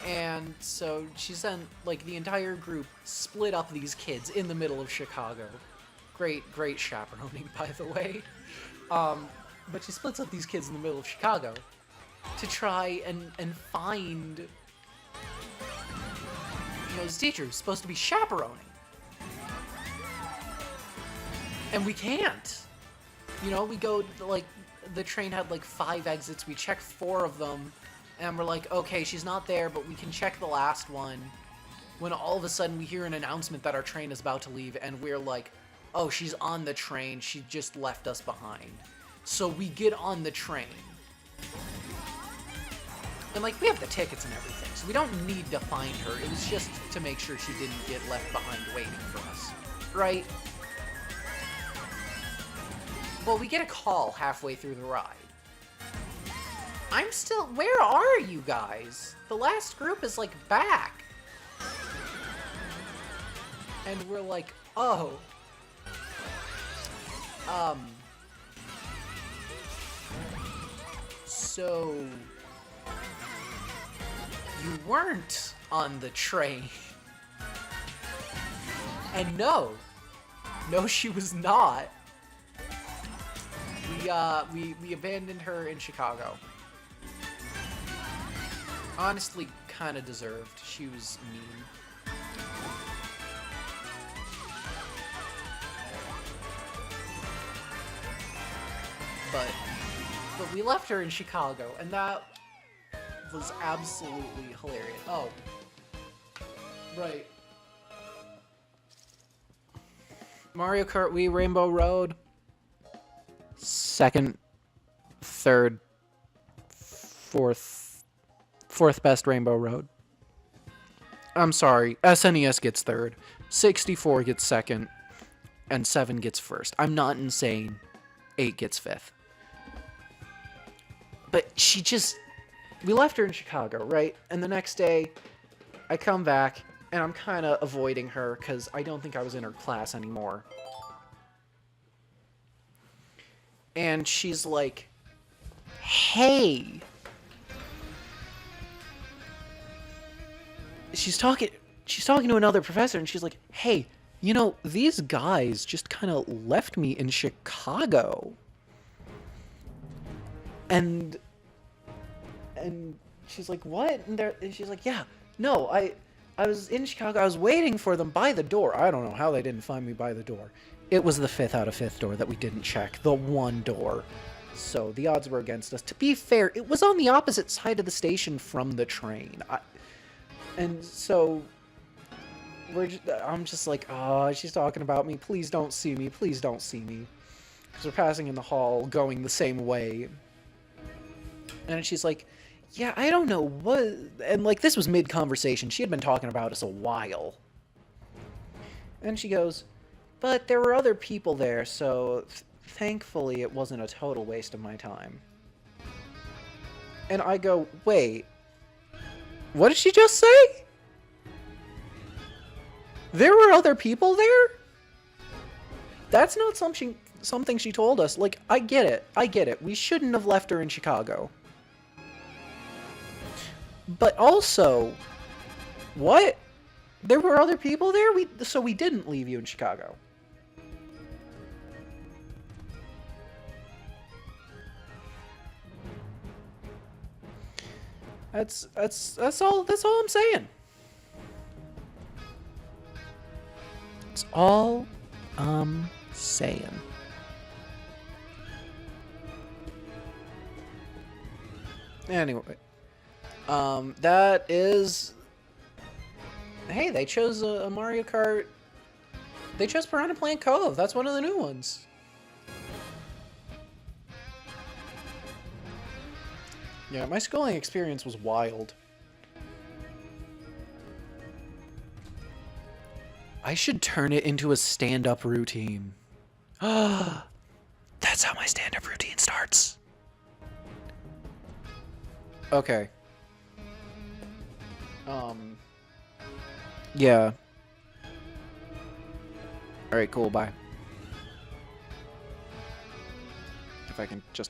And so she sent, like, the entire group split up these kids in the middle of Chicago. Great chaperoning, by the way. But she splits up these kids in the middle of Chicago to try and find, you know, this teacher who's supposed to be chaperoning. And we can't. You know, we go, like, the train had, like, 5 exits. We check 4 of them. And we're like, okay, she's not there, but we can check the last one. when all of a sudden we hear an announcement that our train is about to leave, and we're like, oh, she's on the train, she just left us behind. So we get on the train. And, like, we have the tickets and everything, so we don't need to find her. It was just to make sure she didn't get left behind waiting for us. Right? Well, we get a call halfway through the ride. I'm still... Where are you guys? The last group is, like, back. And we're like, oh. So... You weren't on the train. And no, she was not. We abandoned her in Chicago. Honestly, kind of deserved. She was mean. But we left her in Chicago, and that was absolutely hilarious. Oh. Right. Mario Kart Wii Rainbow Road. Second, third, fourth best Rainbow Road. I'm sorry, SNES gets third, 64 gets second, and 7 gets first. I'm not insane. 8 gets fifth. But she just... We left her in Chicago, right? And the next day, I come back, and I'm kind of avoiding her, because I don't think I was in her class anymore. And she's like, hey. She's talking to another professor, and she's like, hey, you know, these guys just kind of left me in Chicago. And she's like, what? And she's like, yeah, no, I was in Chicago. I was waiting for them by the door. I don't know how they didn't find me by the door. It was the 5th out of 5th door that we didn't check. The one door. So the odds were against us. To be fair, it was on the opposite side of the station from the train. And so I'm just like, oh, she's talking about me. Please don't see me. Please don't see me. Because we're passing in the hall, going the same way. And she's like, yeah, I don't know what... And, like, this was mid-conversation. She had been talking about us a while. And she goes, but there were other people there, so thankfully it wasn't a total waste of my time. And I go, wait, what did she just say? There were other people there? That's not something she told us. Like, I get it. We shouldn't have left her in Chicago. But also, what? There were other people there? So we didn't leave you in Chicago. That's all I'm saying. That's all I'm saying. Anyway, that is... Hey, they chose a Mario Kart. They chose Piranha Plant Cove. That's one of the new ones. Yeah, my schooling experience was wild. I should turn it into a stand-up routine. That's how my stand-up routine starts. Okay. Yeah. Alright, cool, bye. If I can just